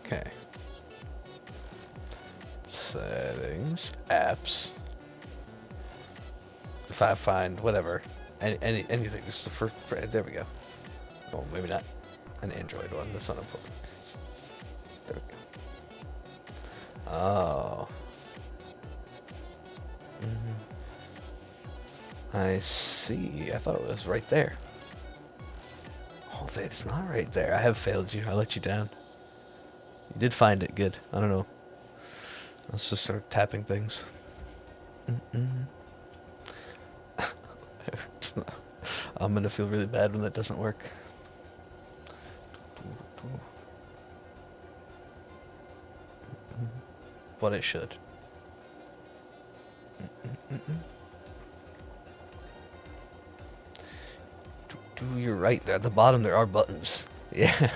Okay. Settings, apps. If I find whatever, anything, just the first. There we go. Oh, maybe not an Android one. That's not important. There we go. Oh. I see. I thought it was right there. Oh, it's not right there. I have failed you. I let you down. You did find it. Good. I don't know. Let's just start tapping things. I'm gonna feel really bad when that doesn't work. But it should. You're right there. At the bottom there are buttons. Yeah,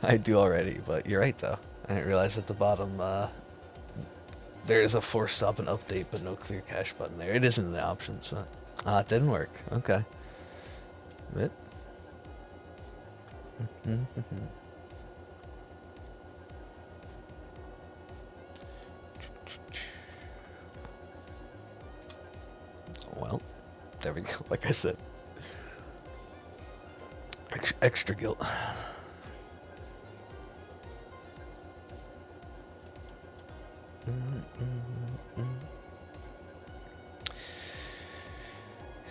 I do already, but you're right though. I didn't realize at the bottom there is a force stop and update, but no clear cache button there. It isn't in the options, but it didn't work. Okay. Bit. Well, there we go. Like I said, extra guilt.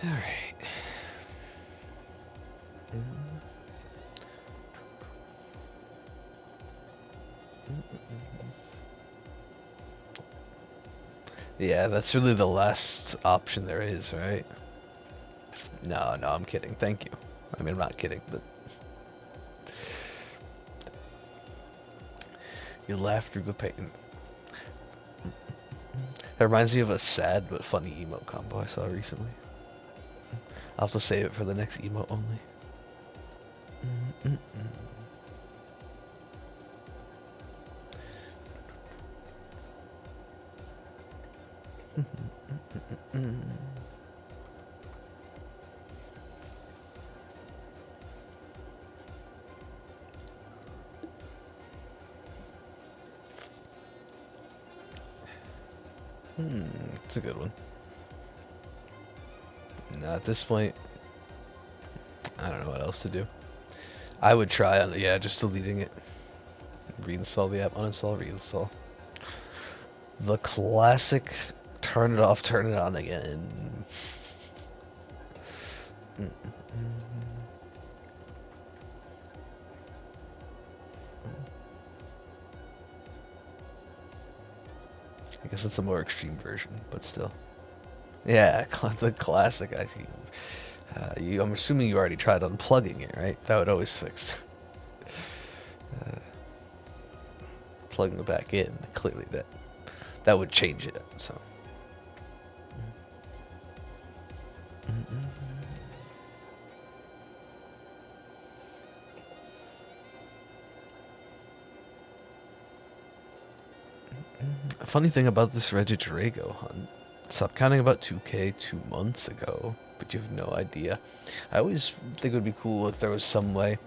All right. Yeah, that's really the last option there is, right? No, I'm kidding. Thank you. I mean, I'm not kidding, but you laugh through the pain. That reminds me of a sad but funny emote combo I saw recently. I'll have to save it for the next emote only. It's a good one. No, at this point, I don't know what else to do. I would try on, yeah, just deleting it. Reinstall the app, uninstall, reinstall. The classic turn it off, turn it on again. I guess it's a more extreme version, but still. Yeah, the classic. I see. I'm assuming you already tried unplugging it, right? That would always fix. Plugging it back in, clearly that would change it. So. A funny thing about this Regidrago hunt, stopped counting about 2K 2 months ago, but you have no idea. I always think it would be cool if there was some way,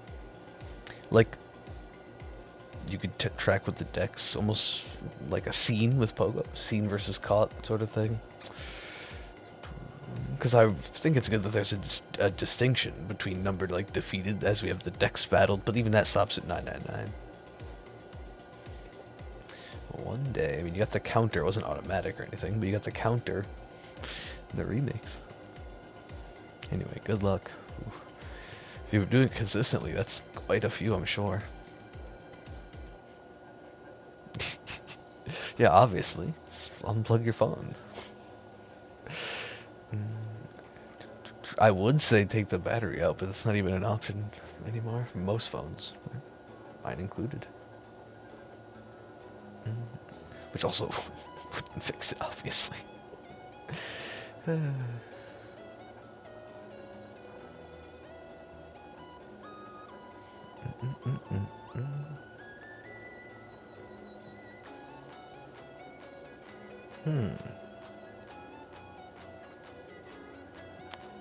like, you could track with the decks, almost like a scene with Pogo, scene versus caught sort of thing. Because I think it's good that there's a distinction between numbered, like, defeated, as we have the decks battled, but even that stops at 999. One day, I mean, you got the counter. It wasn't automatic or anything, but you got the counter in the remakes. Anyway, good luck. Oof. If you do it consistently, that's quite a few, I'm sure. Yeah, obviously. Just unplug your phone. I would say take the battery out, but it's not even an option anymore for most phones, mine included. Which also wouldn't fix it, obviously.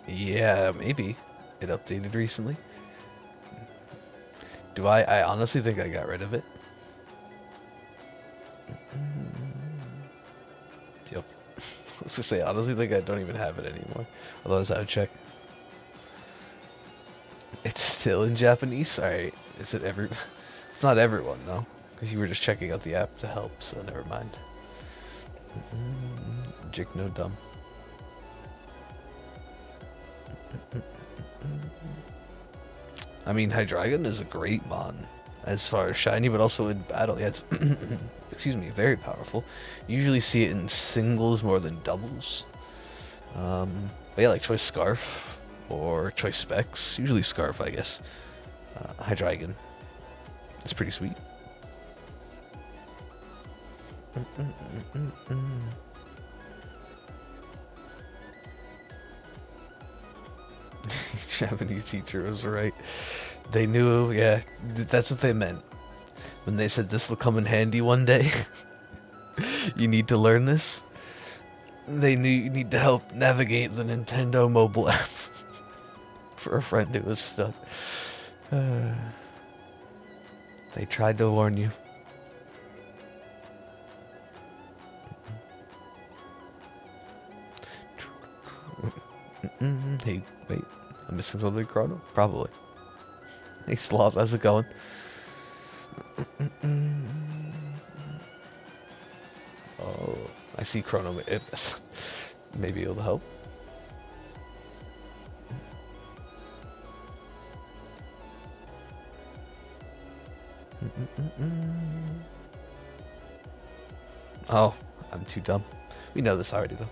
Yeah, maybe. It updated recently. I honestly think I got rid of it. Yep. I was gonna say, honestly think I don't even have it anymore. Otherwise I would check. It's still in Japanese? Alright. Is it It's not everyone, though. Because you were just checking out the app to help, so never mind. Jig no dumb. I mean, Hydreigon is a great mon as far as shiny, but also in battle. Yeah, it's excuse me, very powerful. You usually see it in singles more than doubles. But yeah, like Choice Scarf or Choice Specs. Usually Scarf, I guess. Hydreigon. It's pretty sweet. Japanese teacher was right. They knew, yeah, that's what they meant. When they said this will come in handy one day. You need to learn this. They knew you need to help navigate the Nintendo mobile app. For a friend who was stuck. They tried to warn you. Hey, wait. I'm missing something, Chrono? Probably. Hey, Sloth, how's it going? Oh, I see Chrono. Maybe it'll help. Oh, I'm too dumb. We know this already, though.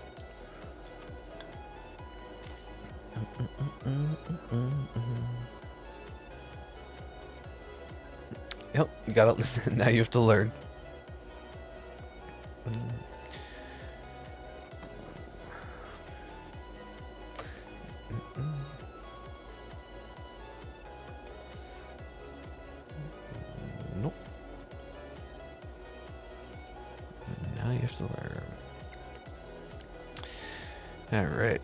Yep, you gotta. Now you have to learn. Nope. Now you have to learn. All right.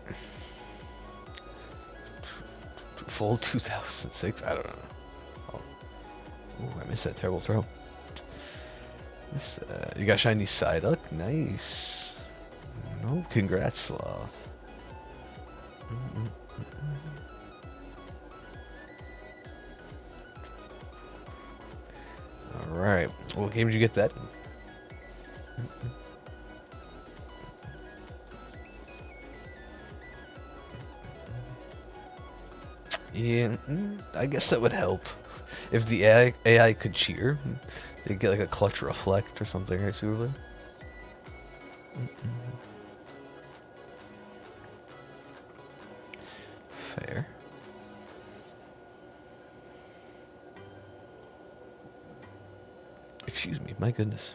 Full 2006. I don't know. Oh. Ooh, I missed that terrible throw. This, you got shiny Psyduck. Nice. No, congrats, Sloth. All right. What game did you get that in? Yeah, I guess that would help. If the AI could cheer, they'd get like a clutch reflect or something, right, Superboy? Fair. Excuse me, my goodness.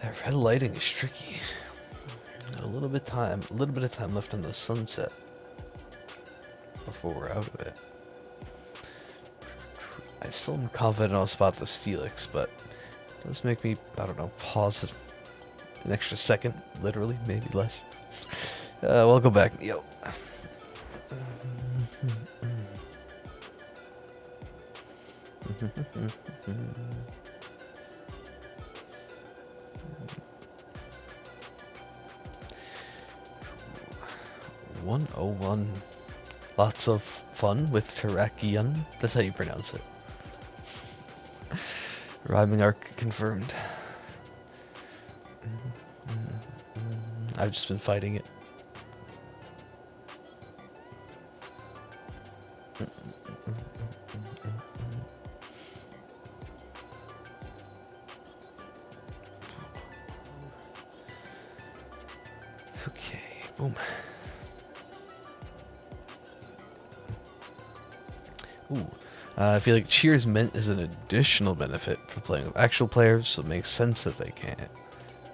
That red lighting is tricky. A little bit of time left on the sunset before we're out of it. I still am confident I'll spot the Steelix, but it does make me, I don't know, pause an extra second, literally, maybe less. Welcome back, yo. $101. Lots of fun with Terrakion. That's how you pronounce it. Rhyming arc confirmed. I've just been fighting it. Okay, boom. Ooh. I feel like Cheers Mint is an additional benefit for playing with actual players, so it makes sense that they can't.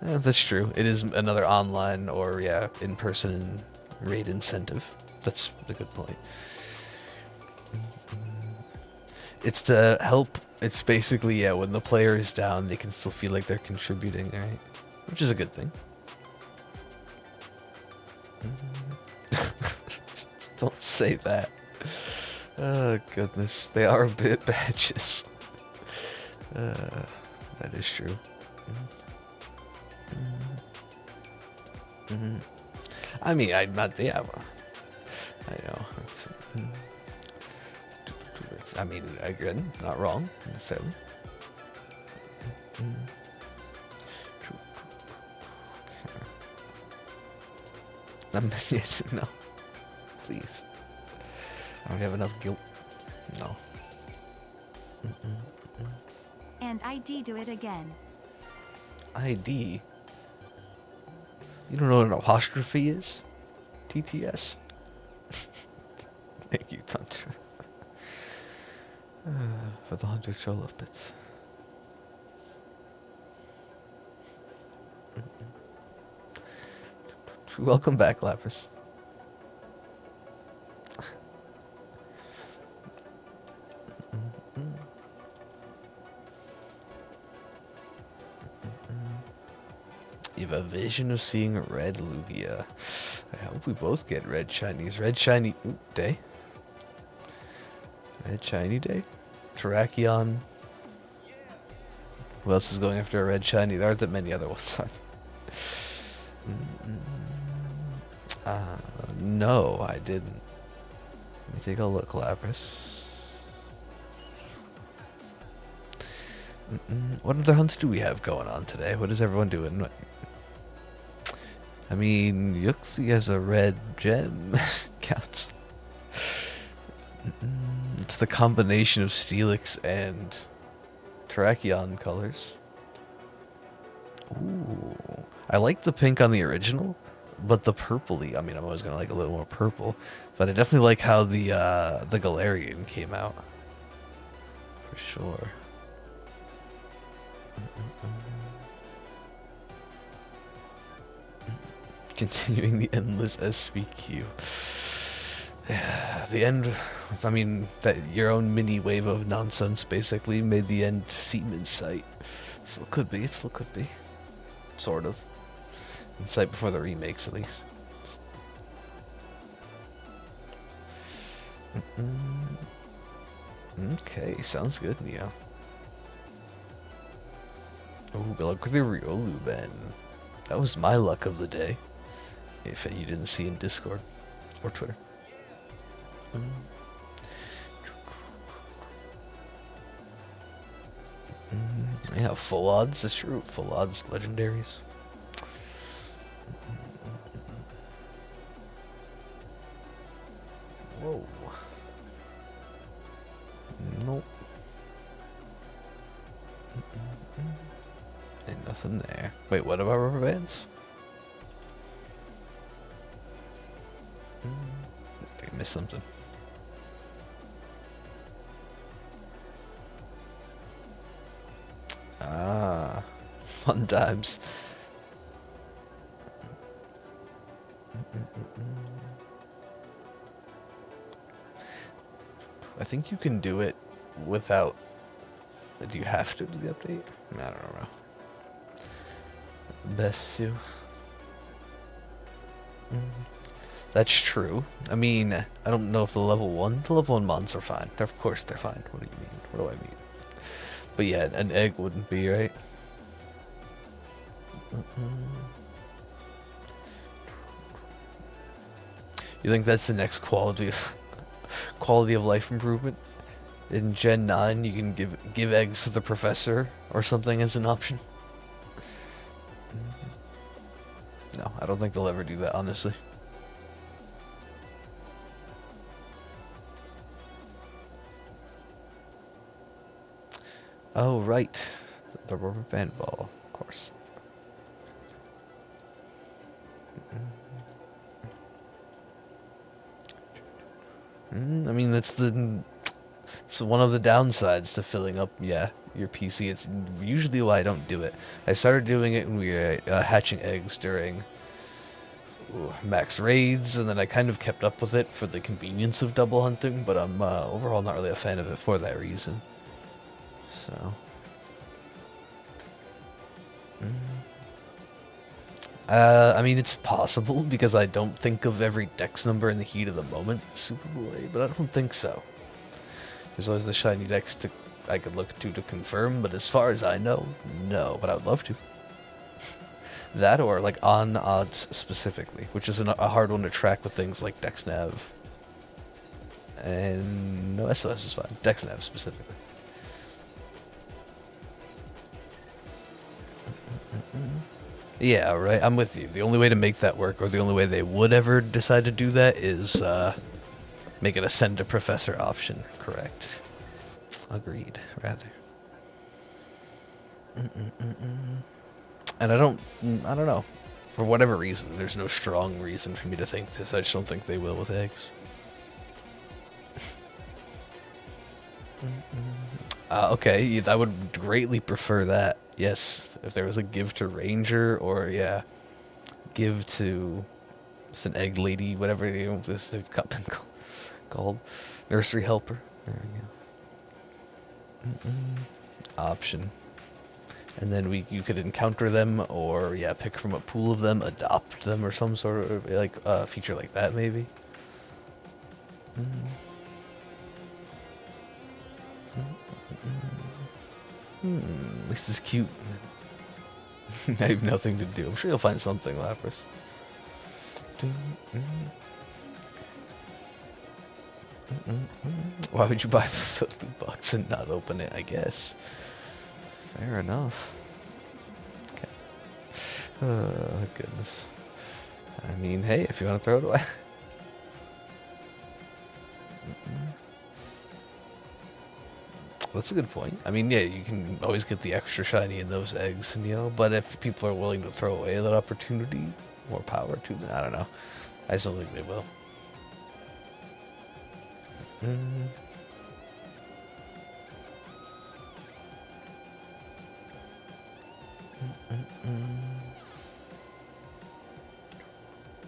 That's true. It is another online or, yeah, in-person raid incentive. That's a good point. It's to help. It's basically, yeah, when the player is down, they can still feel like they're contributing, right? Which is a good thing. Don't say that. Oh, goodness. They are bit badges. That is true. I mean, I'm not, yeah, I know. I mean, again, not wrong, necessarily. No, please. I don't have enough guilt. No. And ID do it again. ID? You don't know what an apostrophe is? TTS? Thank you, Tantra. For the 100 show love bits. Welcome back, Lapis. You have a vision of seeing a red Lugia. I hope we both get red shinies. Red shiny day. Red shiny day. Terrakion. Who else is going after a red shiny? There aren't that many other ones. No, I didn't. Let me take a look, Lapras. What other hunts do we have going on today? What is everyone doing? I mean, Yuxi has a red gem. Counts. It's the combination of Steelix and Terrakion colors. Ooh. I like the pink on the original, but the purpley, I mean, I'm always going to like a little more purple, but I definitely like how the Galarian came out. For sure. Continuing the endless SPQ. Yeah, the end, I mean, that your own mini wave of nonsense basically made the end seem in sight. It still could be, it still could be. Sort of. In sight before the remakes, at least. Okay, sounds good, Neo. Oh, good luck with your Riolu, Ben. That was my luck of the day. If you didn't see in Discord or Twitter. Yeah, full odds, that's true. Full odds, legendaries. Whoa. Nope. Ain't nothing there. Wait, what about rubber bands? I think I missed something. Ah, fun times. I think you can do it without. Do you have to do the update? I don't know. Best to. That's true. I mean, I don't know if the level 1 mons are fine. Of course they're fine. What do you mean? What do I mean? But yeah, an egg wouldn't be, right? You think that's the next quality of life improvement? In Gen 9, you can give eggs to the professor or something as an option. No, I don't think they'll ever do that, honestly. Oh, right. The rubber band ball, of course. I mean, it's one of the downsides to filling up, yeah, your PC. It's usually why I don't do it. I started doing it when we were hatching eggs during max raids, and then I kind of kept up with it for the convenience of double hunting, but I'm overall not really a fan of it for that reason. So, I mean, it's possible because I don't think of every dex number in the heat of the moment, Superboy, but I don't think so. There's always the shiny dex I could look to confirm, but as far as I know, no. But I would love to. That or like on odds specifically, which is a hard one to track with things like DexNav. And no, SOS is fine. DexNav specifically. Yeah, right. I'm with you. The only way to make that work, or the only way they would ever decide to do that, is make it a send to professor option. Correct. Agreed. Rather. And I don't know. For whatever reason, there's no strong reason for me to think this. I just don't think they will with eggs. Okay, I would greatly prefer that. Yes, if there was a give to ranger, or yeah, give to it's an egg lady, whatever this they've been called, nursery helper. There we go. Option, and then you could encounter them, or yeah, pick from a pool of them, adopt them, or some sort of like feature like that maybe. At least it's cute. I have nothing to do. I'm sure you'll find something, Lapras. Why would you buy the loot box and not open it, I guess? Fair enough. Okay. Oh, goodness. I mean, hey, if you want to throw it away. That's a good point. I mean, yeah, you can always get the extra shiny in those eggs, you know, but if people are willing to throw away that opportunity, more power to them. I don't know. I just don't think they will.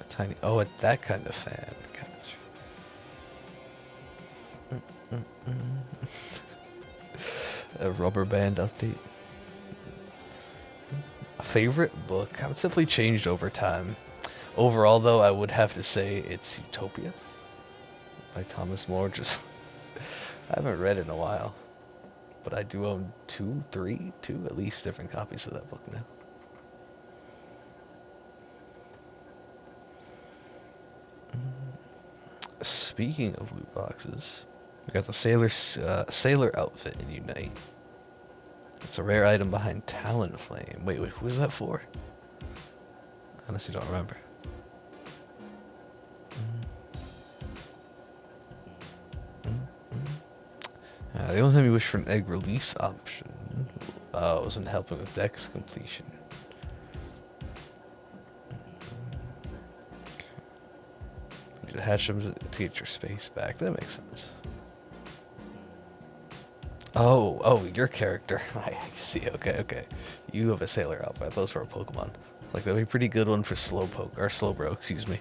A tiny, that kind of fan. Gotcha. A rubber band update. A favorite book? It's definitely changed over time. Overall, though, I would have to say it's Utopia by Thomas More. Just I haven't read it in a while, but I do own two at least different copies of that book now. Speaking of loot boxes, we got the sailor outfit in Unite. It's a rare item behind Talonflame. Wait, who is that for? Honestly, don't remember. The only time you wish for an egg release option wasn't helping with Dex completion. You need to hatch them to get your space back. That makes sense. Oh, your character. I see. Okay. You have a sailor outfit. Those were a Pokemon. Like that'd be a pretty good one for Slowbro, excuse me.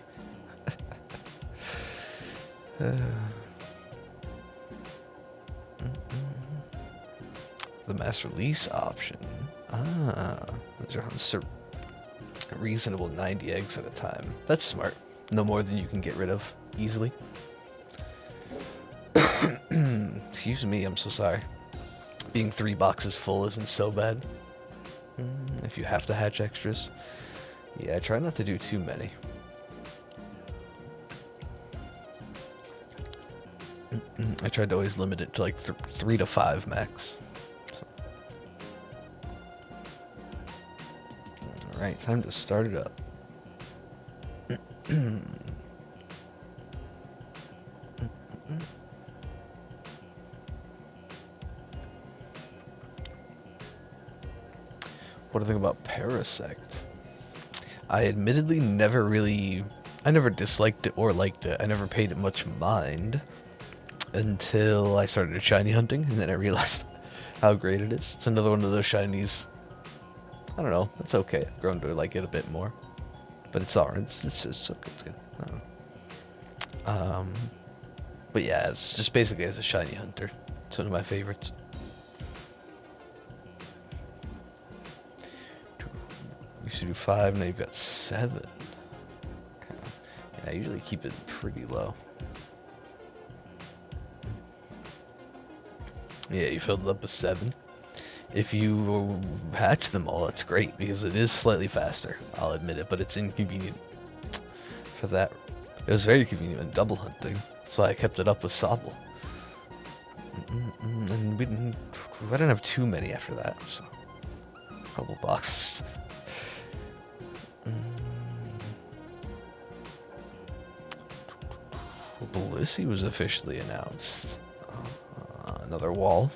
The mass release option. Those are on a reasonable 90 eggs at a time. That's smart. No more than you can get rid of easily. Excuse me, I'm so sorry. Being 3 boxes full isn't so bad. If you have to hatch extras. Yeah, I try not to do too many. I tried to always limit it to like 3 to 5 max. So. Alright, time to start it up. What do I think about Parasect? I admittedly I never disliked it or liked it. I never paid it much mind until I started shiny hunting, and then I realized how great it is. It's another one of those shinies. I don't know. It's okay. I've grown to like it a bit more, but it's alright. It's okay. It's good. I don't know. But yeah, it's just basically as a shiny hunter. It's one of my favorites. We should do 5, now you've got 7. Okay. And I usually keep it pretty low. Yeah, you filled it up with 7. If you hatch them all, that's great, because it is slightly faster, I'll admit it, but it's inconvenient for that. It was very convenient in double hunting, so I kept it up with Sobble. And I didn't have too many after that, so a couple boxes. Blissey was officially announced. Another wall,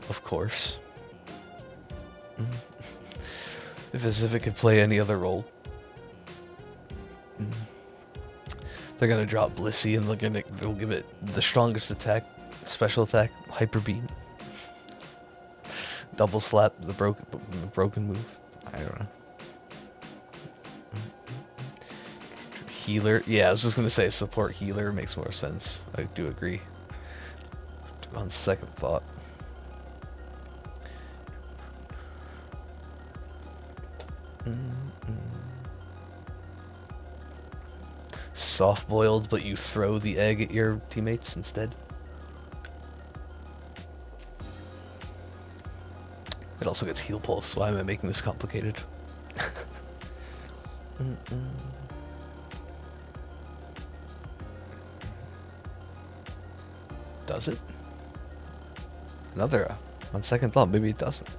of course. As if it could play any other role. They're gonna drop Blissey and they'll give it the strongest attack, special attack, Hyper Beam. Double slap, the broken move. I don't know. Healer. Yeah, I was just gonna say support healer makes more sense. I do agree. On second thought. Soft boiled, but you throw the egg at your teammates instead. It also gets heal pulse. Why am I making this complicated? Does it? Another, on second thought, maybe it doesn't.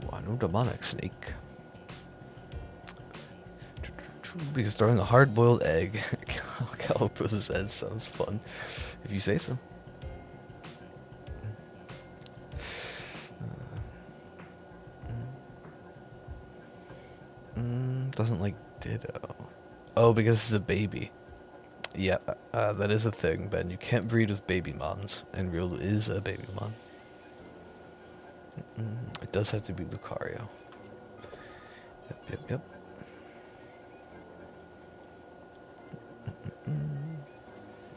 Ooh, I know demonic snake. Because throwing a hard-boiled egg Calipos' head sounds fun, if you say so. Doesn't like Ditto. Oh, because it's a baby. Yeah, that is a thing, Ben. You can't breed with baby mons, and Riolu is a baby mon. It does have to be Lucario. Yep.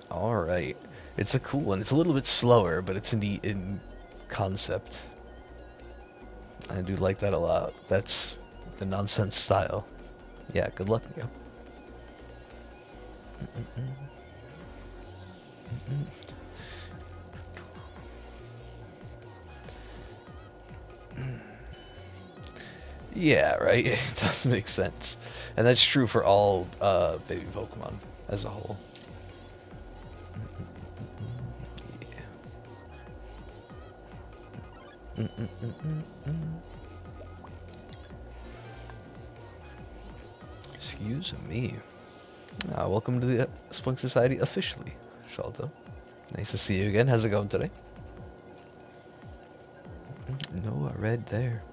Alright. It's a cool one. It's a little bit slower, but it's neat in concept. I do like that a lot. That's the nonsense style. Yeah, good luck, yo. Yeah, right? It does make sense. And that's true for all baby Pokemon as a whole. Yeah. Excuse me. Welcome to the Spunk Society officially, Shalto. Nice to see you again. How's it going today? No red there.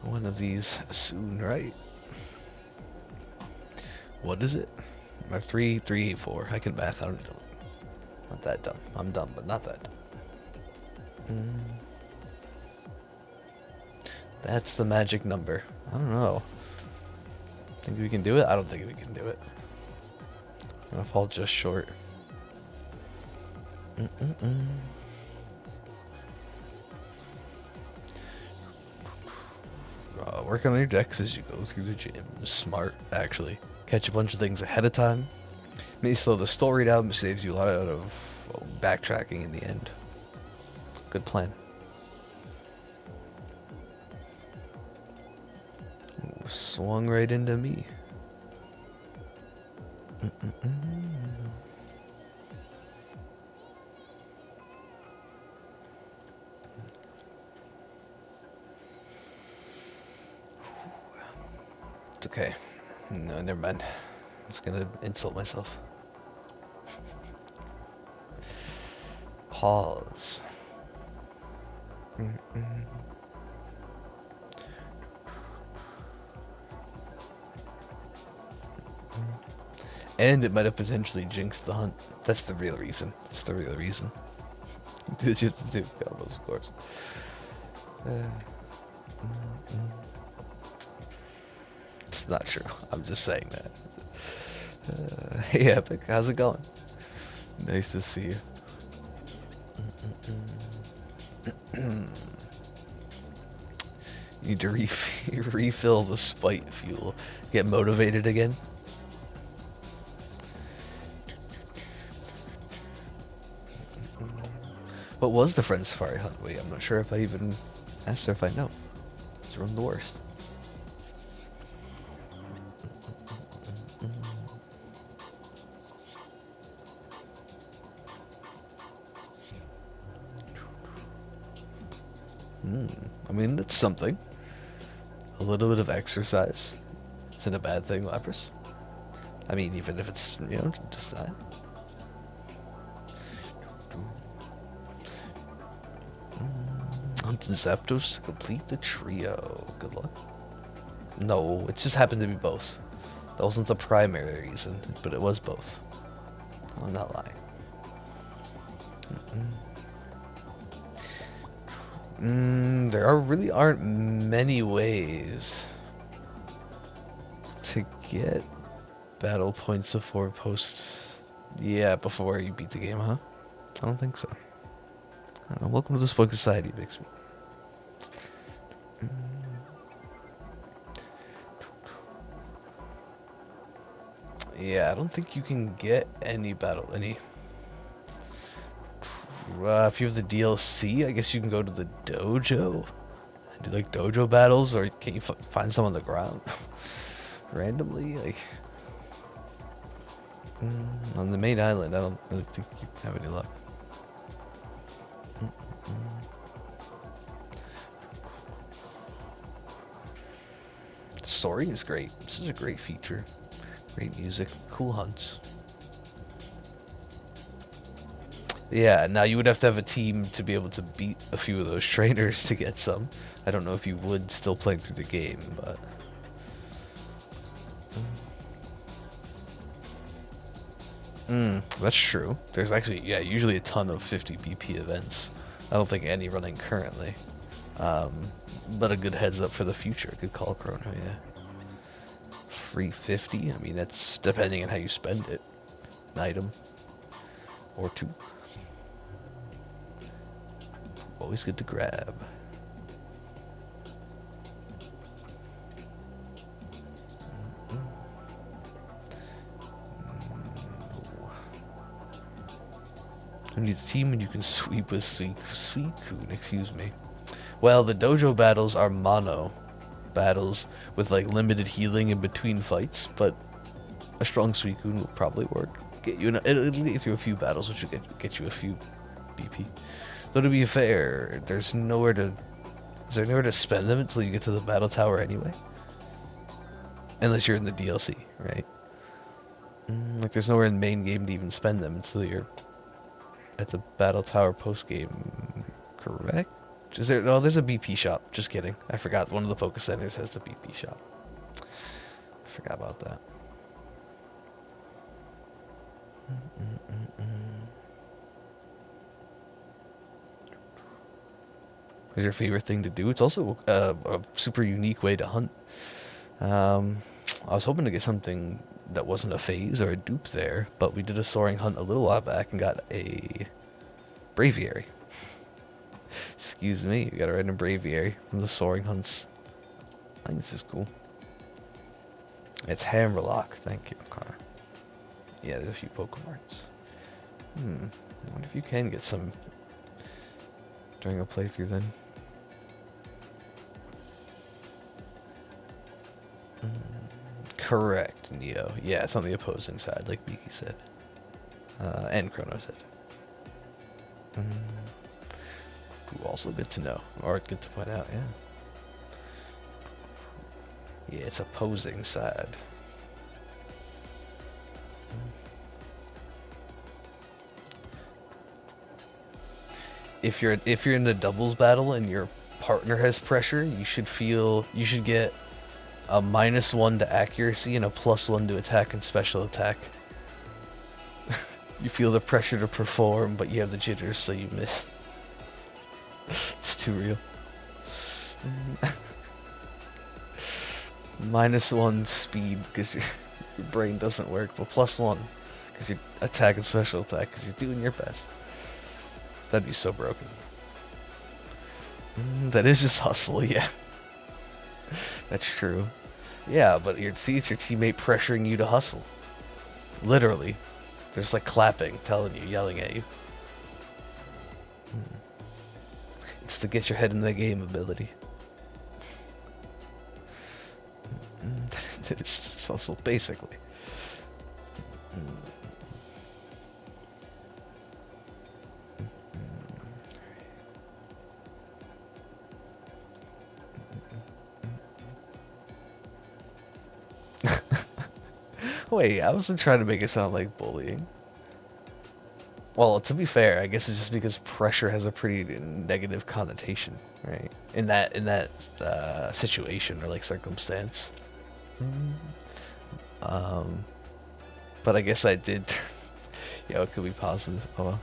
One of these soon, right? What is it? 384. I can math. I don't know. Not that dumb. I'm dumb, but not that dumb. That's the magic number. I don't know. Think we can do it? I don't think we can do it. I'm gonna fall just short. Work on your decks as you go through the gym. Smart, actually. Catch a bunch of things ahead of time. May slow the story down, but saves you a lot out of backtracking in the end. Good plan. Ooh, swung right into me. It's okay. No, never mind. I'm just gonna insult myself. Pause. And it might have potentially jinxed the hunt. That's the real reason. That's the real reason. Did you have to do combos, of course. It's not true. I'm just saying that. Hey, Epic, how's it going? Nice to see you. You need to refill the spite fuel. Get motivated again. What was the Friend Safari hunt? Wait, I'm not sure if I even asked her if I know. It's from the worst. I mean, it's something. A little bit of exercise. Isn't a bad thing, Lapras. I mean, even if it's, just that. Hunt Zapdos to complete the trio. Good luck. No, it just happened to be both. That wasn't the primary reason, but it was both. I'm not lying. Really aren't many ways to get battle points before before you beat the game, huh? I don't think so. I don't know. Welcome to the Spoke Society, Bixby. Yeah, I don't think you can get any if you have the DLC, I guess you can go to the dojo and do like dojo battles, or can you find some on the ground randomly? Like on the main island, I don't really think you have any luck. Story is great. This is a great feature. Great music, cool hunts. Yeah, now you would have to have a team to be able to beat a few of those trainers to get some. I don't know if you would still playing through the game, but... that's true. There's actually, usually a ton of 50 BP events. I don't think any running currently. But a good heads up for the future. Good call, Chrono, yeah. Free 50? I mean, that's depending on how you spend it. An item. Or two. Always good to grab. You need a team and you can sweep with Suicune, excuse me. Well, the dojo battles are mono battles with like limited healing in between fights, but a strong Suicune will probably work. It'll get you a few battles, which will get you a few BP. Though to be fair, is there nowhere to spend them until you get to the battle tower anyway? Unless you're in the DLC, right? Like there's nowhere in the main game to even spend them until you're at the battle tower post game, correct? Is there? No, there's a BP shop. Just kidding. I forgot. One of the Poké Centers has the BP shop. I forgot about that. What's your favorite thing to do? It's also a super unique way to hunt. I was hoping to get something that wasn't a phase or a dupe there, but we did a soaring hunt a little while back and got a Braviary. Excuse me, we got a random Braviary from the soaring hunts. I think this is cool. It's Hammerlock, thank you, Connor. Yeah, there's a few Pokemarts. I wonder if you can get some during a playthrough then. Correct, Neo. Yeah, it's on the opposing side, like Miki said. And Chrono said. Also good to know, or good to point out, yeah. Yeah, it's opposing side. If you're in a doubles battle and your partner has pressure, you should get a -1 to accuracy and a +1 to attack and special attack. You feel the pressure to perform, but you have the jitters, so you miss. It's too real. -1 speed because your brain doesn't work, but +1 because you attack and special attack because you're doing your best. That'd be so broken. That is just hustle, yeah. That's true. Yeah, but it's your teammate pressuring you to hustle. Literally. They're just like clapping, telling you, yelling at you. It's the get your head in the game ability. It's just hustle, basically. Wait, I wasn't trying to make it sound like bullying. Well, to be fair, I guess it's just because pressure has a pretty negative connotation, right? In that situation or like circumstance. But I guess I did. Yeah, it could be positive. Oh well.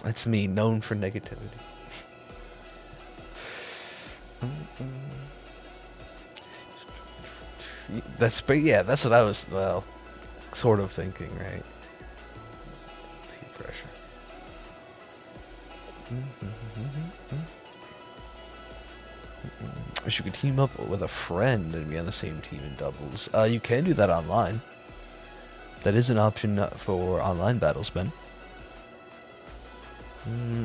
That's me, known for negativity. That's what I was, well, sort of thinking, right? Peer pressure. Wish you could team up with a friend and be on the same team in doubles. You can do that online. That is an option for online battles, Ben.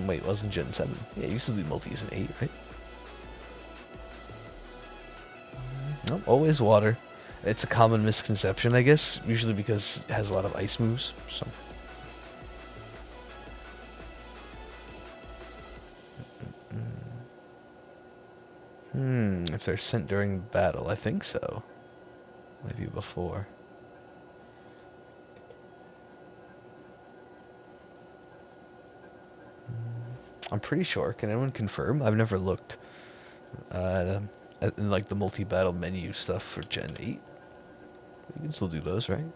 Wait, wasn't Gen 7? Yeah, you used to do multis in 8, right? Nope, always water. It's a common misconception, I guess, usually because it has a lot of ice moves, so. If they're sent during battle, I think so. Maybe before. I'm pretty sure. Can anyone confirm? I've never looked in like the multi-battle menu stuff for Gen 8. You can still do those, right?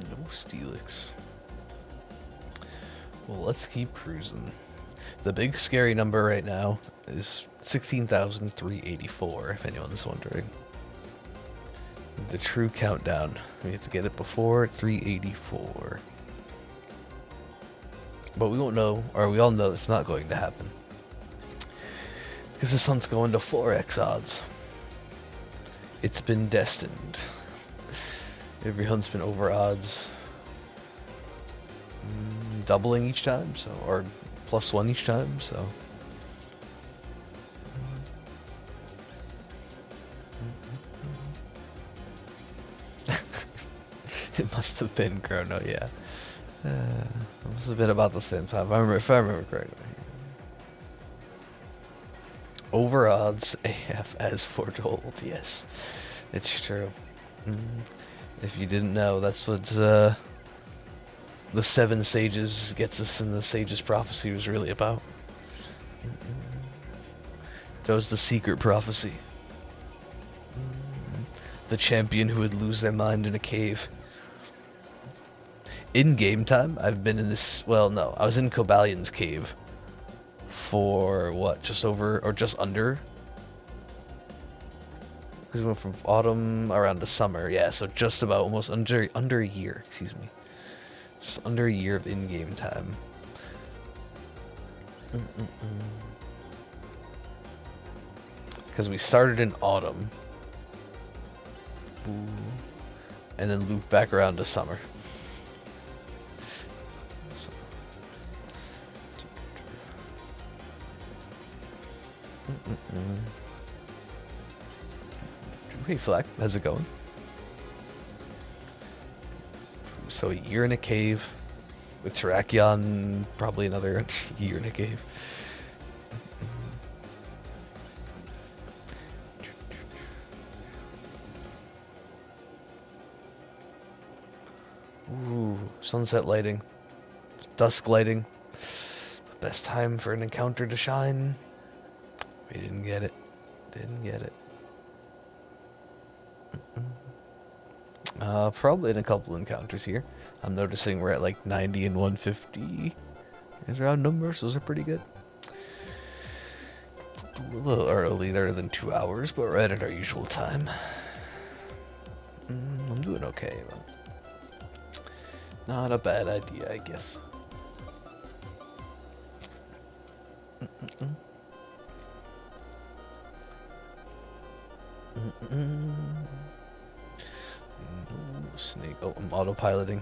No Steelix. Well, let's keep cruising. The big scary number right now is 16,384, if anyone's wondering. The true countdown. We have to get it before 384. But we won't know, or we all know it's not going to happen. Because the sun's going to 4x odds. It's been destined. Every hunt's been over odds. Doubling each time, so, or +1 each time, so. It must have been Chrono, yeah. It must have been about the same time, if I remember correctly. Over odds AF as foretold, yes. It's true. If you didn't know, that's what the 7 sages gets us in the sage's prophecy was really about. That was the secret prophecy. The champion who would lose their mind in a cave. In game time, I've been in this, well, no, I was in Cobalion's cave for what, just over or just under? Because we went from autumn around to summer, yeah, so just about almost under a year, excuse me. Just under a year of in-game time. Because we started in autumn. And then looped back around to summer. Hey Flack, how's it going? So a year in a cave with Terrakion, probably another year in a cave. Ooh, sunset lighting, dusk lighting. Best time for an encounter to shine. We didn't get it. Didn't get it. Probably in a couple encounters here. I'm noticing we're at like 90 and 150. These round numbers, those are pretty good. A little earlier than 2 hours, but right at our usual time. I'm doing okay, but not a bad idea, I guess. Snake. Oh, I'm autopiloting.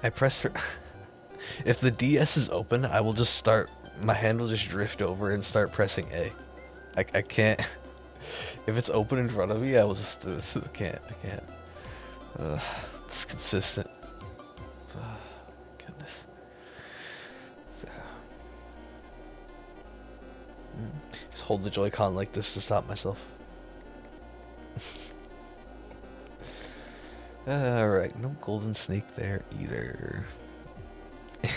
I press her. If the DS is open, I will just start. My hand will just drift over and start pressing A. I can't. If it's open in front of me, I will just do this. I can't. It's consistent. Goodness. Just hold the Joy-Con like this to stop myself. Alright, no golden snake there either.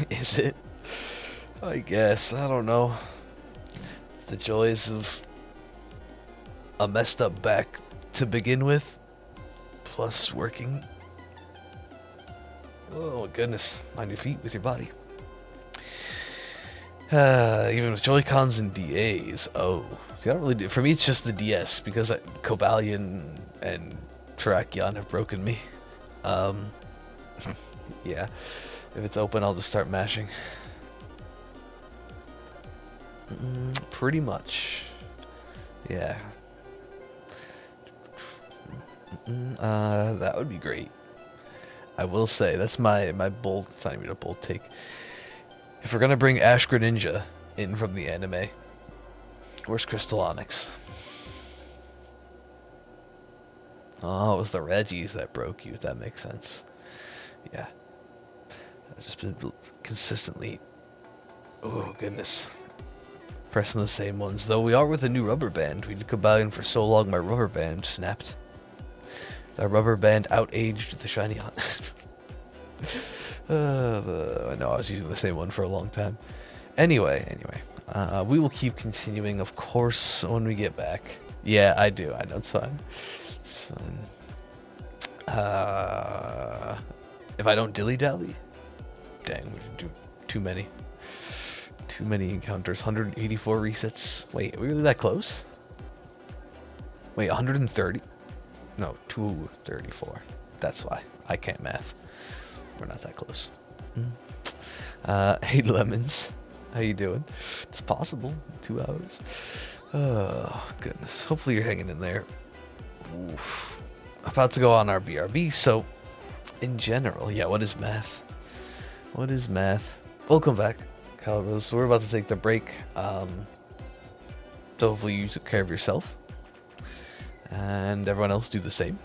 Is it? I guess. I don't know. The joys of a messed up back to begin with, plus working. Oh goodness, on your feet with your body. Even with Joy-Cons and DAs. Oh, see, I don't really do. For me, it's just the DS because Cobalion and Terrakion have broken me. Yeah. If it's open, I'll just start mashing. Pretty much. Yeah. That would be great. I will say, that's my bold, it's not even a bold take. If we're gonna bring Ash Greninja in from the anime, where's Crystal Onyx? Oh, it was the Reggies that broke you. That makes sense. Yeah. I've just been consistently... Oh, goodness. Pressing the same ones. Though we are with a new rubber band. We did Cobalion for so long, my rubber band snapped. The rubber band out-aged the shiny hunt. I know I was using the same one for a long time. Anyway. We will keep continuing, of course, when we get back. Yeah, I do. I know, it's fine. It's fine. If I don't dilly-dally? Dang, we did do too many. Too many encounters. 184 resets. Wait, are we really that close? Wait, 130? No, 234. That's why. I can't math. We're not that close. Hey, Lemons. How you doing? It's possible. 2 hours. Oh, goodness. Hopefully you're hanging in there. Oof. About to go on our BRB, so in general, yeah, what is math? What is math? Welcome back, Calibros. So we're about to take the break. So hopefully you took care of yourself. And everyone else do the same.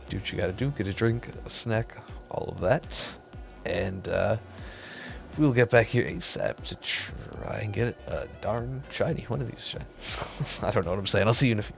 Do what you gotta do. Get a drink, a snack, all of that. And we'll get back here ASAP to try and get it darn shiny. One of these shiny. I don't know what I'm saying. I'll see you in a few.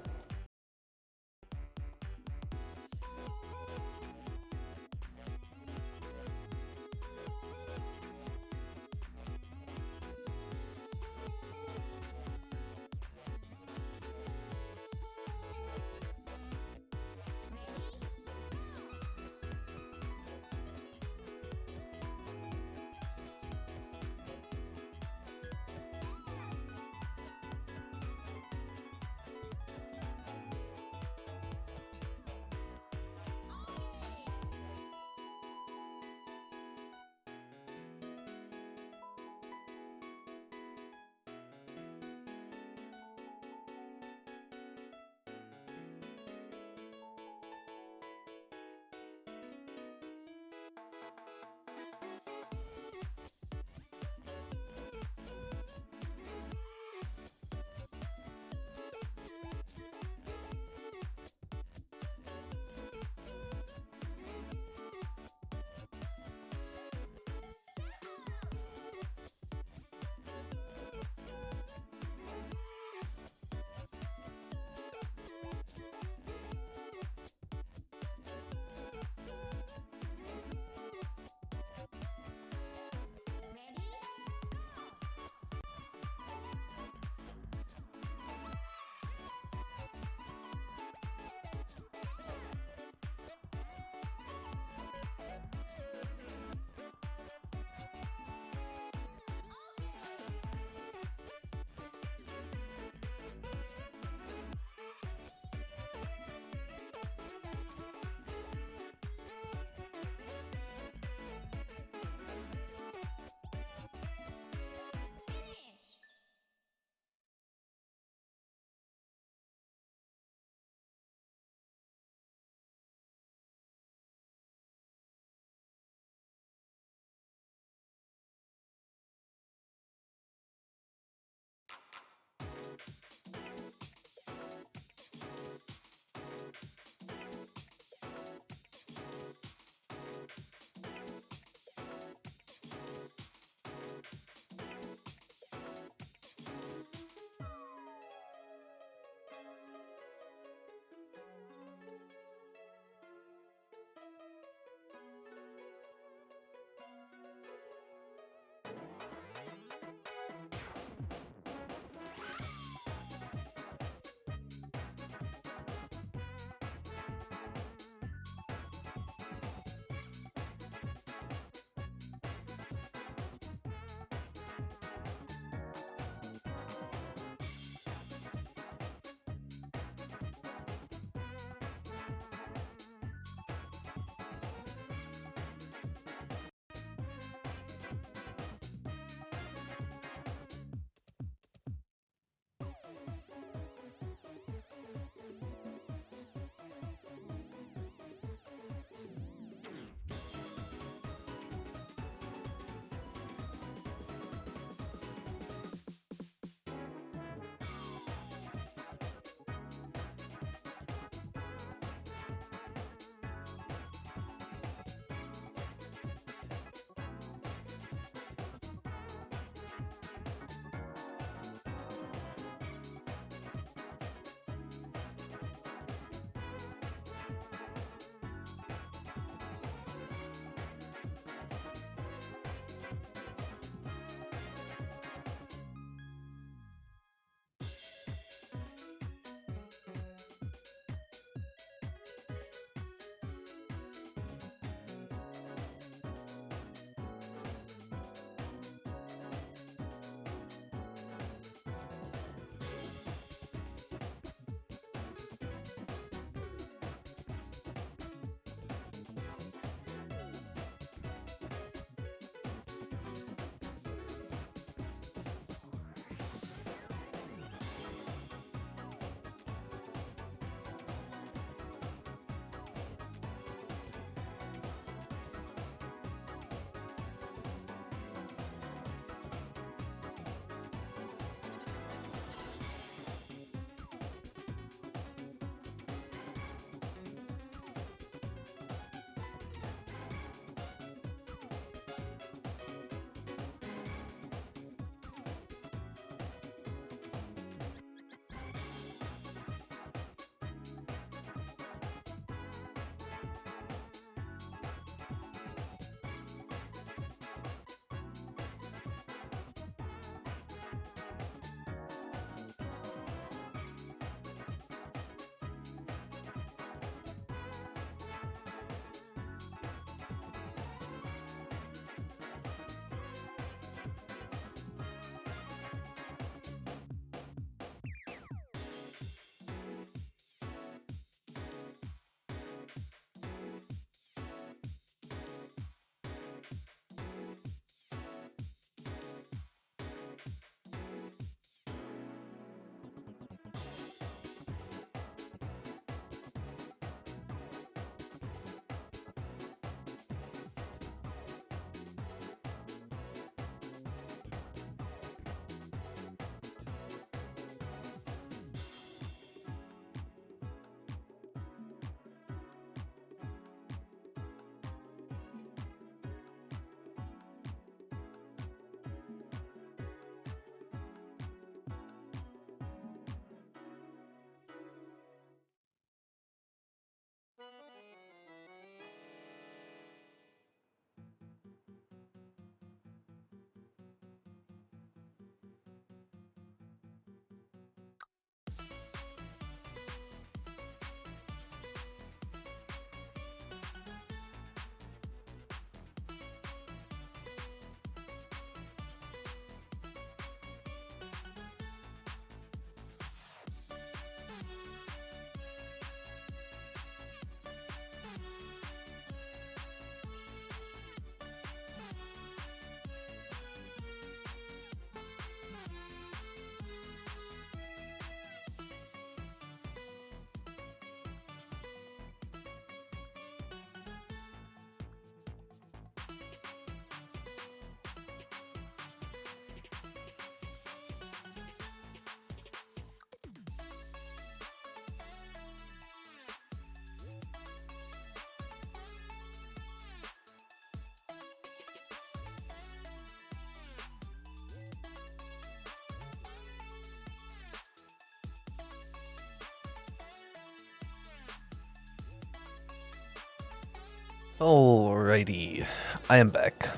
Alrighty, I am back.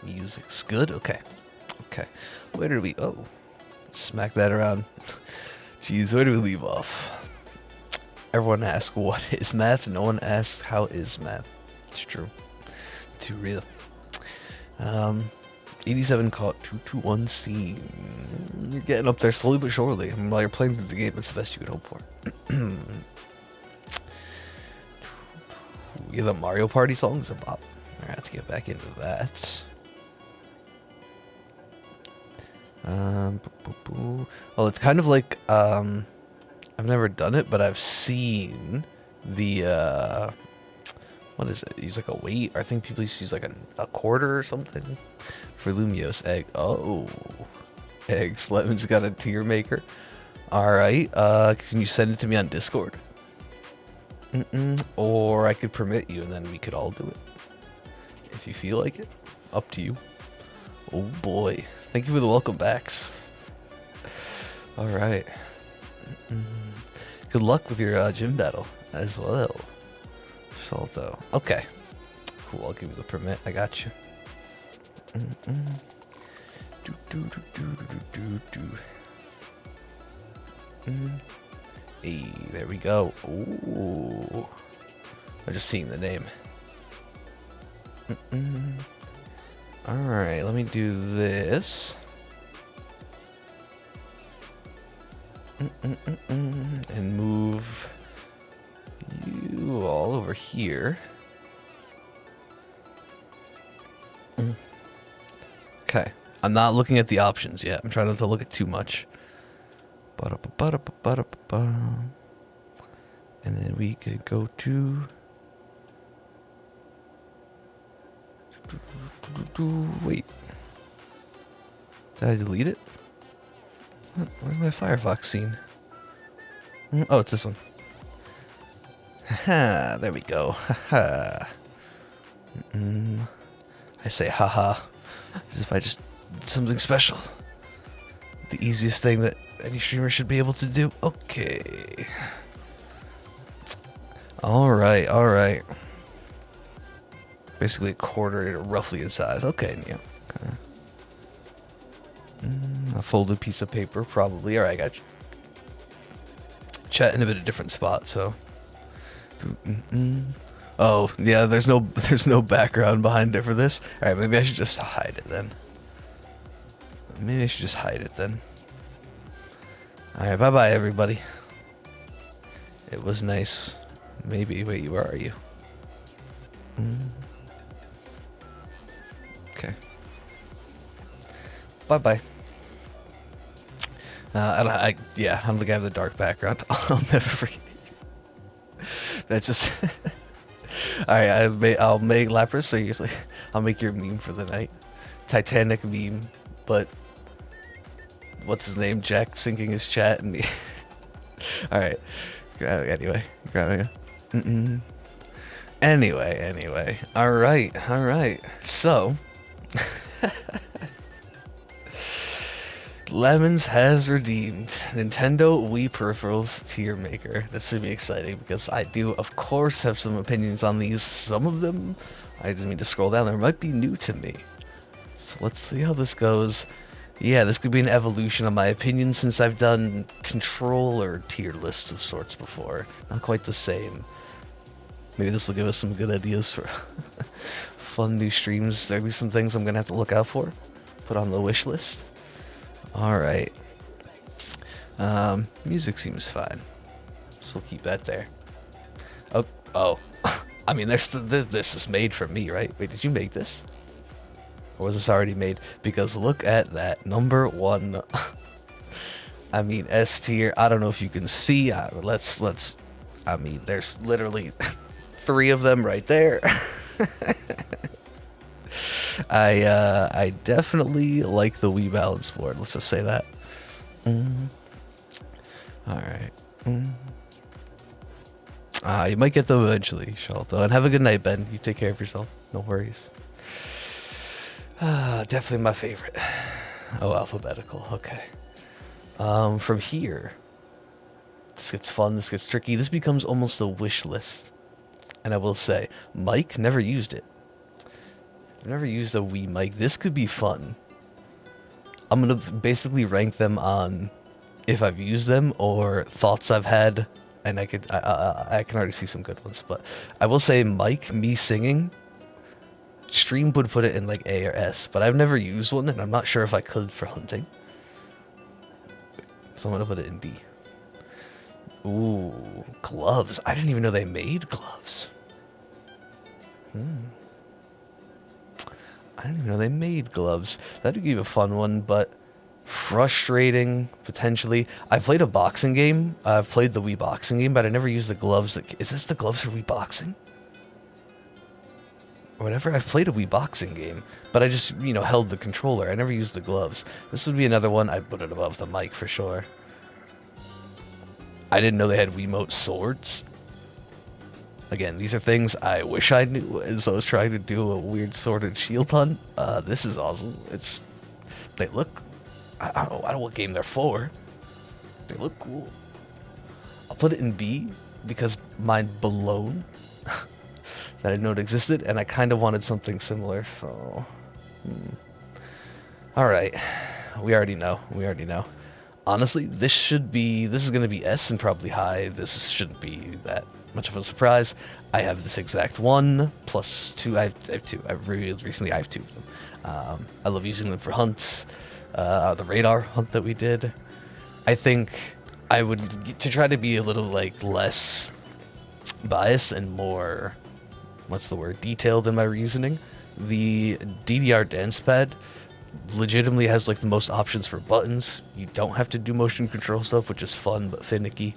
Music's good. Okay, okay. Where did we? Oh, smack that around. Jeez, where do we leave off? Everyone asks what is math. No one asks how is math. It's true. Too real. 87 caught 221 scene. You're getting up there slowly but surely. I mean, while you're playing through the game, it's the best you could hope for. Yeah, the Mario Party song is a bop. Alright, let's get back into that. Well, it's kind of like, I've never done it, but I've seen the, what is it? Use like a weight. I think people used to use like a quarter or something for Lumiose egg. Oh, eggs. Lemon's got a tier maker. Alright, can you send it to me on Discord? Or I could permit you and then we could all do it. If you feel like it. Up to you. Oh boy. Thank you for the welcome backs. Alright. Good luck with your gym battle as well. Salto. Okay. Cool, I'll give you the permit. I got you. Hey, there we go. Ooh. I'm just seeing the name. Alright, let me do this. And move you all over here. Okay. I'm not looking at the options yet. I'm trying not to look at too much. And then we could go to... Wait. Did I delete it? Where's my Firefox scene? Oh, it's this one. Haha, there we go. Haha. I say haha as if I just did something special. The easiest thing that any streamer should be able to do. Okay. Alright, alright. Basically a quarter, roughly in size. Okay, yeah. Okay. A folded piece of paper, probably. Alright, I got you. Chat in a bit of a different spot, so. Oh, yeah, there's no background behind it for this. Alright, maybe I should just hide it then. Alright, bye-bye, everybody. It was nice. Maybe. Wait, where are you? Okay. Bye-bye. I don't think I have the dark background. I'll never forget. That's just... Alright, I'll make Lapras, seriously. I'll make your meme for the night. Titanic meme, but... What's his name? Jack sinking his chat and me. Alright. Anyway. Anyway. Alright. So... Lemons has redeemed Nintendo Wii Peripherals tier maker. This should be exciting because I do, of course, have some opinions on these. Some of them, I didn't mean to scroll down there, might be new to me. So let's see how this goes. Yeah, this could be an evolution of my opinion since I've done controller tier lists of sorts before. Not quite the same. Maybe this will give us some good ideas for fun new streams. There are at least some things I'm going to have to look out for. Put on the wish list. Alright. Music seems fine. So we'll keep that there. Oh. I mean, this is made for me, right? Wait, did you make this? Or was this already made? Because look at that. Number 1. I mean, S tier. I don't know if you can see. Let's. I mean, there's literally 3 of them right there. I definitely like the Wii balance board. Let's just say that. Alright. You might get them eventually, Shalto. And have a good night, Ben. You take care of yourself. No worries. Definitely my favorite. Oh, alphabetical. Okay. From here, this gets fun. This gets tricky. This becomes almost a wish list. And I will say, mic, never used it. I've never used a Wii mic. This could be fun. I'm going to basically rank them on if I've used them or thoughts I've had. And I can already see some good ones. But I will say mic, me singing, stream would put it in like A or S. But I've never used one, and I'm not sure if I could for hunting. So I'm going to put it in D. Ooh, gloves. I didn't even know they made gloves. I didn't even know they made gloves. That'd be a fun one, but frustrating, potentially. I played a boxing game. I've played the Wii boxing game, but I never used the gloves. Is this the gloves for Wii boxing? Or whatever. I've played a Wii boxing game, but I just, held the controller. I never used the gloves. This would be another one. I'd put it above the mic for sure. I didn't know they had Wiimote swords. Again, these are things I wish I knew as I was trying to do a weird sword and shield hunt. This is awesome. They look, I don't know what game they're for. They look cool. I'll put it in B because mine blown. That I didn't know it existed, and I kind of wanted something similar, so... Alright. We already know. Honestly, this is going to be S and probably high. This shouldn't be that much of a surprise. I have this exact one, plus two. I have two. I've reviewed recently. I have two of them. I love using them for hunts. The radar hunt that we did. I think I would, to try to be a little, less biased and more, detailed in my reasoning. The DDR dance pad legitimately has the most options for buttons. You don't have to do motion control stuff, which is fun but finicky.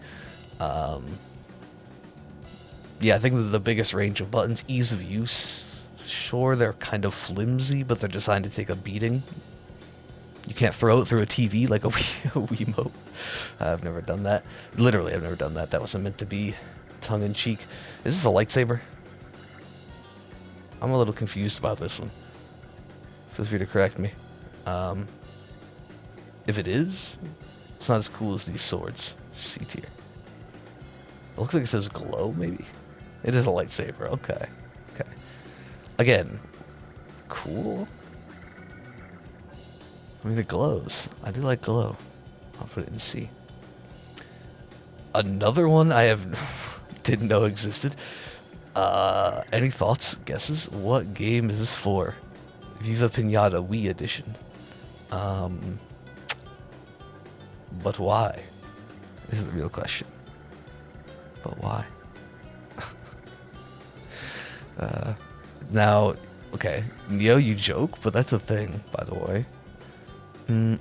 Yeah, I think the biggest range of buttons, ease of use. Sure, they're kind of flimsy, but they're designed to take a beating. You can't throw it through a TV like a Wiimote. I've never done that. Literally, I've never done that. That wasn't meant to be tongue-in-cheek. Is this a lightsaber? I'm a little confused about this one. Feel free to correct me. If it is, it's not as cool as these swords. C tier. It looks like it says glow, maybe? It is a lightsaber. Okay. Again, cool. I mean, it glows. I do like glow. I'll put it in C. Another one I didn't know existed. Any thoughts, guesses? What game is this for? Viva Pinata Wii Edition. But why? This is the real question. But why? Now, okay, Neo, you joke, but that's a thing, by the way.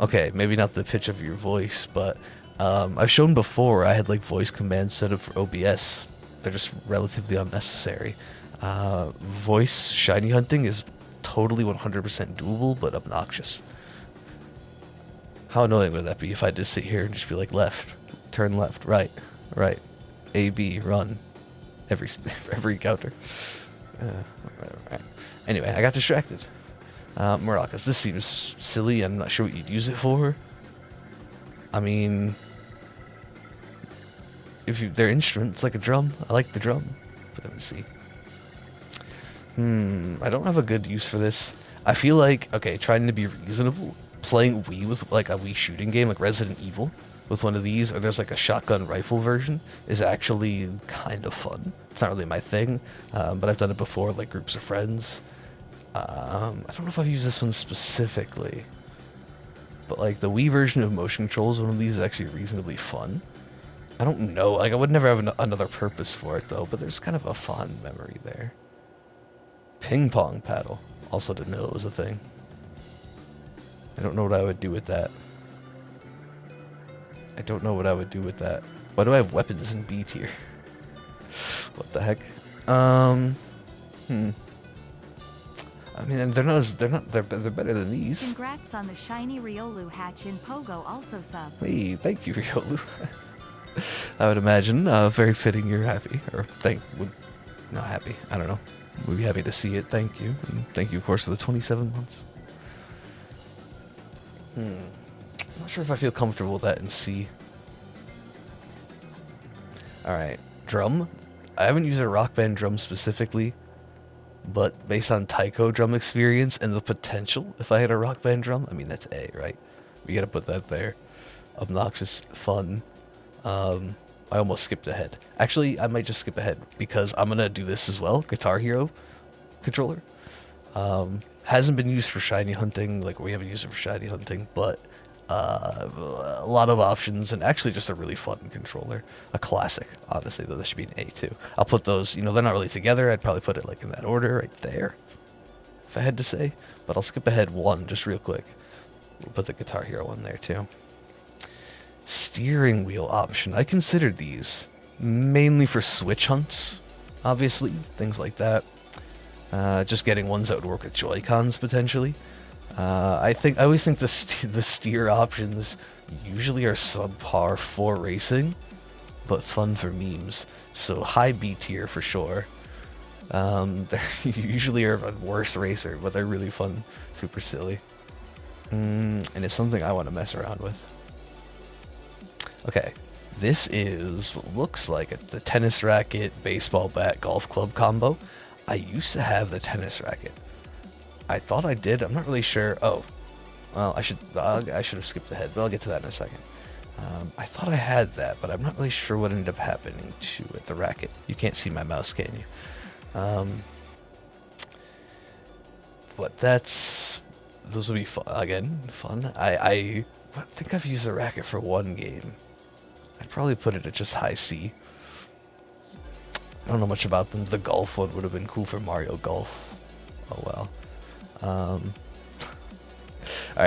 Okay, maybe not the pitch of your voice, but I've shown before I had voice commands set up for OBS. They're just relatively unnecessary. Voice shiny hunting is totally 100% doable, but obnoxious. How annoying would that be if I just sit here and just be like, left, turn left, right, A, B, run, every counter. Right. Anyway, I got distracted. Maracas, this seems silly. I'm not sure what you'd use it for. I mean, they're instruments, like a drum. I like the drum. Put them in C. I don't have a good use for this. I feel like, okay, trying to be reasonable, playing Wii with a Wii shooting game like Resident Evil with one of these, or there's a shotgun rifle version, is actually kind of fun. It's not really my thing, but I've done it before, groups of friends. I don't know if I've used this one specifically, but the Wii version of motion controls, one of these is actually reasonably fun. I don't know, I would never have another purpose for it though, but there's kind of a fond memory there. Ping pong paddle, also didn't know it was a thing. I don't know what I would do with that. Why do I have weapons in B tier? What the heck? I mean, they're better than these. Congrats on the shiny Riolu hatch in Pogo also sub. Hey, thank you, Riolu. I would imagine, very fitting you're happy. Not happy, I don't know. We'd be happy to see it, thank you. And thank you, of course, for the 27 months. I'm not sure if I feel comfortable with that in C. Alright, drum. I haven't used a Rock Band drum specifically, but based on taiko drum experience and the potential, if I had a Rock Band drum, I mean, that's A, right? We gotta put that there. Obnoxious, fun. I almost skipped ahead. Actually, I might just skip ahead because I'm gonna do this as well. Guitar Hero controller. Hasn't been used for shiny hunting, like we haven't used it for shiny hunting, but a lot of options and actually just a really fun controller. A classic, honestly, though this should be an A too. I'll put those, they're not really together. I'd probably put it like in that order right there, if I had to say. But I'll skip ahead one just real quick. We'll put the Guitar Hero one there too. Steering wheel option. I considered these mainly for Switch hunts, obviously, things like that. Just getting ones that would work with Joy-Cons potentially. I always think the steer options usually are subpar for racing, but fun for memes. So high B tier for sure. They usually are a worse racer, but they're really fun, super silly, and it's something I want to mess around with. Okay, this is what looks like the tennis racket, baseball bat, golf club combo. I used to have the tennis racket. I thought I did. I'm not really sure. Oh, well, I should have skipped ahead, but I'll get to that in a second. I thought I had that, but I'm not really sure what ended up happening to it. The racket. You can't see my mouse, can you? But those will be fun. Again, fun. I think I've used the racket for one game. I'd probably put it at just high C. I don't know much about them. The golf one would have been cool for Mario Golf. Oh well. Alright,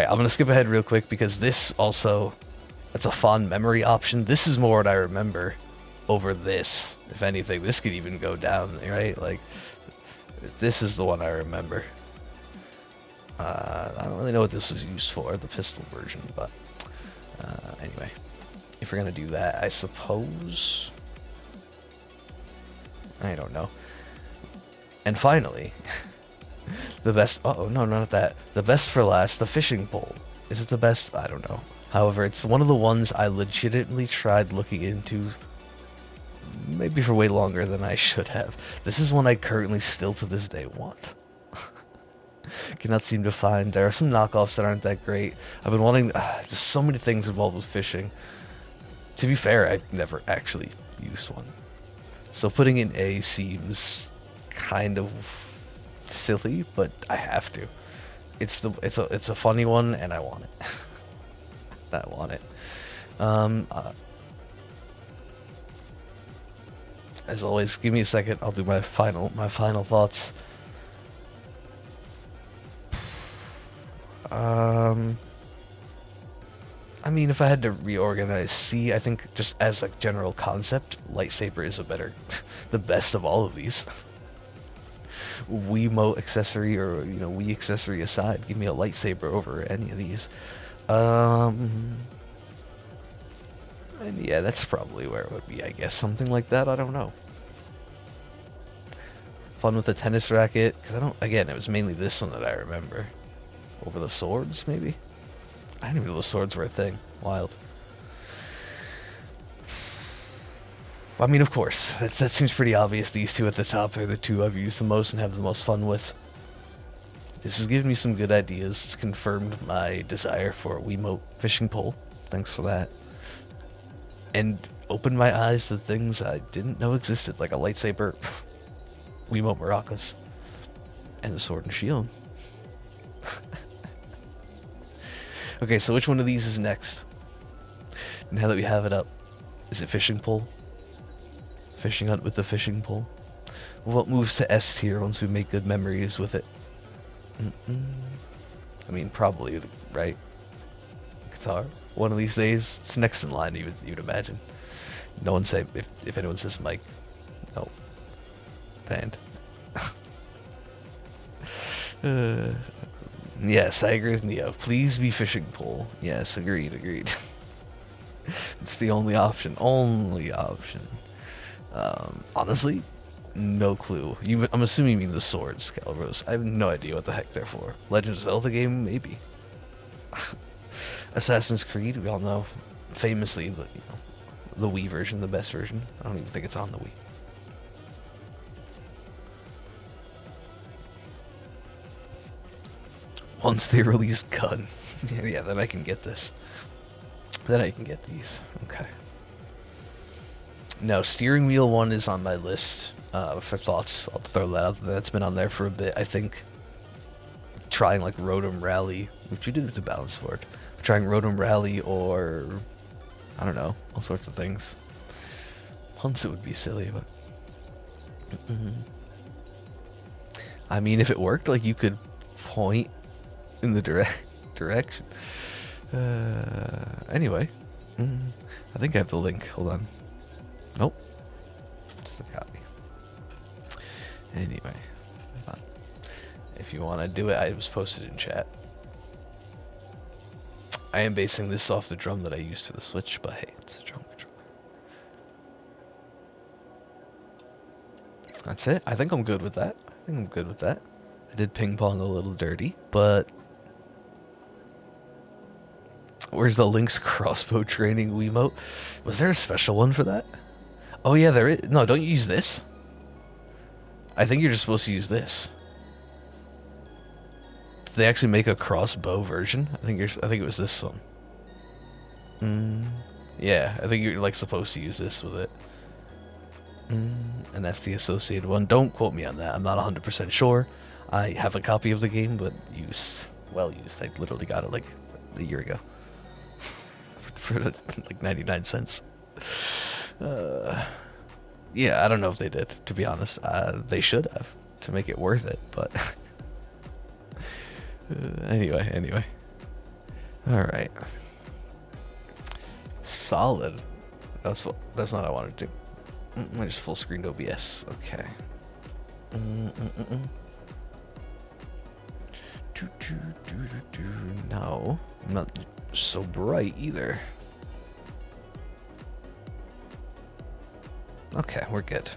I'm going to skip ahead real quick because this also, that's a fond memory option. This is more what I remember over this. If anything, this could even go down, right? Like, this is the one I remember. I don't really know what this was used for, the pistol version, but anyway. If we're going to do that, I suppose... I don't know. And finally, the best... Oh, no, not that. The best for last, the fishing pole. Is it the best? I don't know. However, it's one of the ones I legitimately tried looking into maybe for way longer than I should have. This is one I currently still to this day want. Cannot seem to find. There are some knockoffs that aren't that great. I've been wanting... just so many things involved with fishing. To be fair, I've never actually used one. So putting in A seems kind of silly, but I have to. It's a funny one, and I want it. I want it. As always, give me a second. I'll do my final thoughts. I mean, if I had to reorganize C, I think just as a general concept, lightsaber is the best of all of these. Wiimote accessory or, Wii accessory aside, give me a lightsaber over any of these. And yeah, that's probably where it would be, I guess. Something like that, I don't know. Fun with the tennis racket, because again, it was mainly this one that I remember. Over the swords, maybe? I didn't even know the swords were a thing. Wild. I mean, of course, that seems pretty obvious. These two at the top are the two I've used the most and have the most fun with. This has given me some good ideas. It's confirmed my desire for a Wiimote fishing pole. Thanks for that. And opened my eyes to things I didn't know existed, like a lightsaber, Wiimote maracas, and the sword and shield. Okay, so which one of these is next? Now that we have it up, is it fishing pole? Fishing hunt with the fishing pole? What moves to S tier once we make good memories with it? I mean, probably, right? Guitar? One of these days? It's next in line, you'd imagine. No one say, if anyone says mic. No. Band. Yes, I agree with Neo. Please be fishing pole. Yes, agreed. It's the only option. Honestly, no clue. I'm assuming you mean the swords, Calibros. I have no idea what the heck they're for. Legend of Zelda game? Maybe. Assassin's Creed, we all know. Famously, the Wii version, the best version. I don't even think it's on the Wii. Once they release gun. Yeah, then I can get this. Then I can get these. Okay. No, steering wheel one is on my list for thoughts. I'll throw that out there. That's been on there for a bit. I think trying like Rotom Rally, which you did with the balance board. Trying Rotom Rally or I don't know, all sorts of things. Once it would be silly, but I mean, if it worked, like you could point in the direction. Anyway, I think I have the link. Hold on. Nope. It's the copy. Anyway, if you want to do it, I was posted in chat. I am basing this off the drum that I used for the Switch, but hey, it's a drum controller. That's it. I think I'm good with that. I did ping pong a little dirty, but where's the Link's crossbow training Wiimote? Was there a special one for that? Oh yeah, there is. No, don't use this. I think you're just supposed to use this. Did they actually make a crossbow version? I think it was this one. Yeah, I think you're like supposed to use this with it. And that's the associated one. Don't quote me on that. I'm not 100% sure. I have a copy of the game, but well used. I literally got it like a year ago for like 99 cents. Yeah, I don't know if they did, to be honest. They should have to make it worth it, but anyway. All right. Solid. That's not what I wanted to do. I just full screened OBS. Okay. No, I'm not so bright either. Okay, we're good.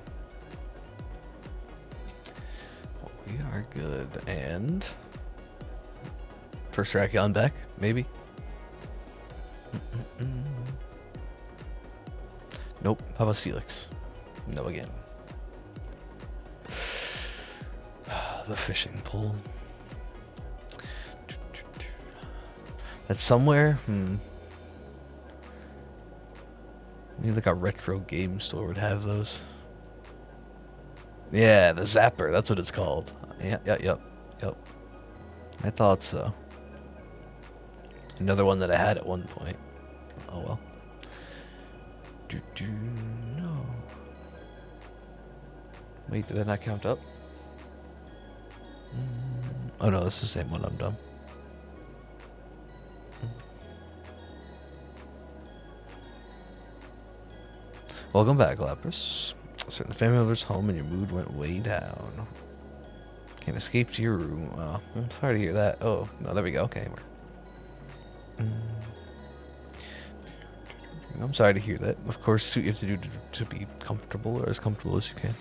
We are good. And first Racky on deck, maybe. Nope. How about Celix? No again. The fishing pole. That's somewhere. Maybe like a retro game store would have those. Yeah, the Zapper. That's what it's called. Yep. I thought so. Another one that I had at one point. Oh well. No. Wait, did that not count up? Oh no, that's the same one. I'm dumb. Welcome back, Lapras. Certain family members home and your mood went way down. Can't escape to your room. Oh, I'm sorry to hear that. Oh, no, there we go. Okay. I'm sorry to hear that. Of course, you have to do to be comfortable, or as comfortable as you can.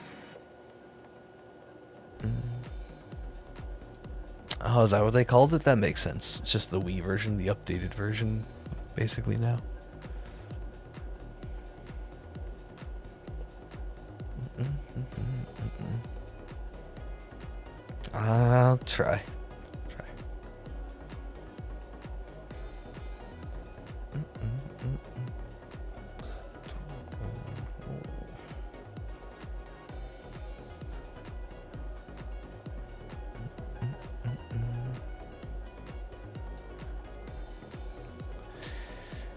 Oh, is that what they called it? That makes sense. It's just the Wii version, the updated version, basically now. I'll try.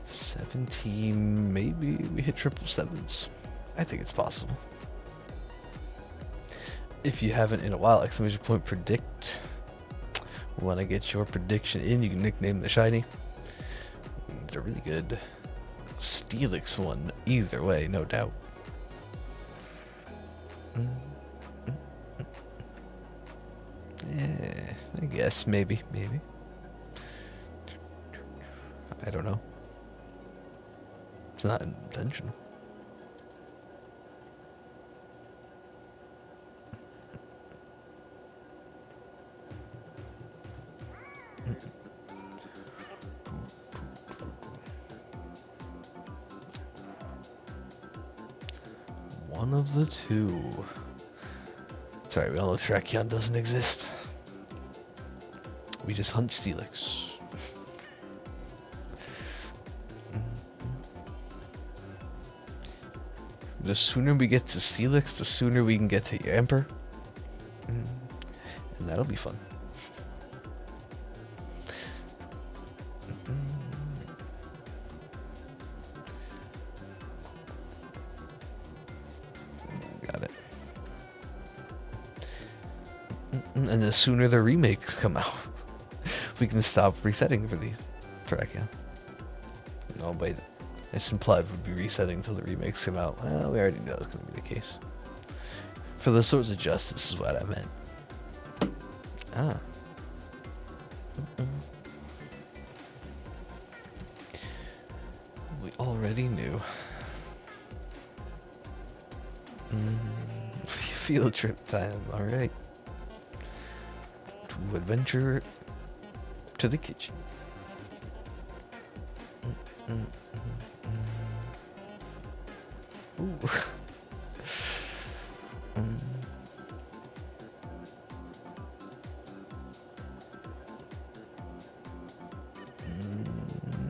17, maybe we hit 777s. I think it's possible. If you haven't in a while, exclamation point predict. When I get your prediction in, you can nickname the shiny. They're really good. Steelix one, either way, no doubt. Yeah, I guess, maybe. I don't know. It's not intentional. One of the two. Sorry, we all know Tracheon doesn't exist. We just hunt Steelix. The sooner we get to Steelix, the sooner we can get to your Emperor. And that'll be fun. Got it. And the sooner the remakes come out, we can stop resetting for these track, yeah. No, wait. It's implied we'd be resetting until the remakes come out. Well, we already know it's going to be the case. For the Swords of Justice is what I meant. Ah. We already knew. Field trip time, alright. To adventure to the kitchen. Ooh.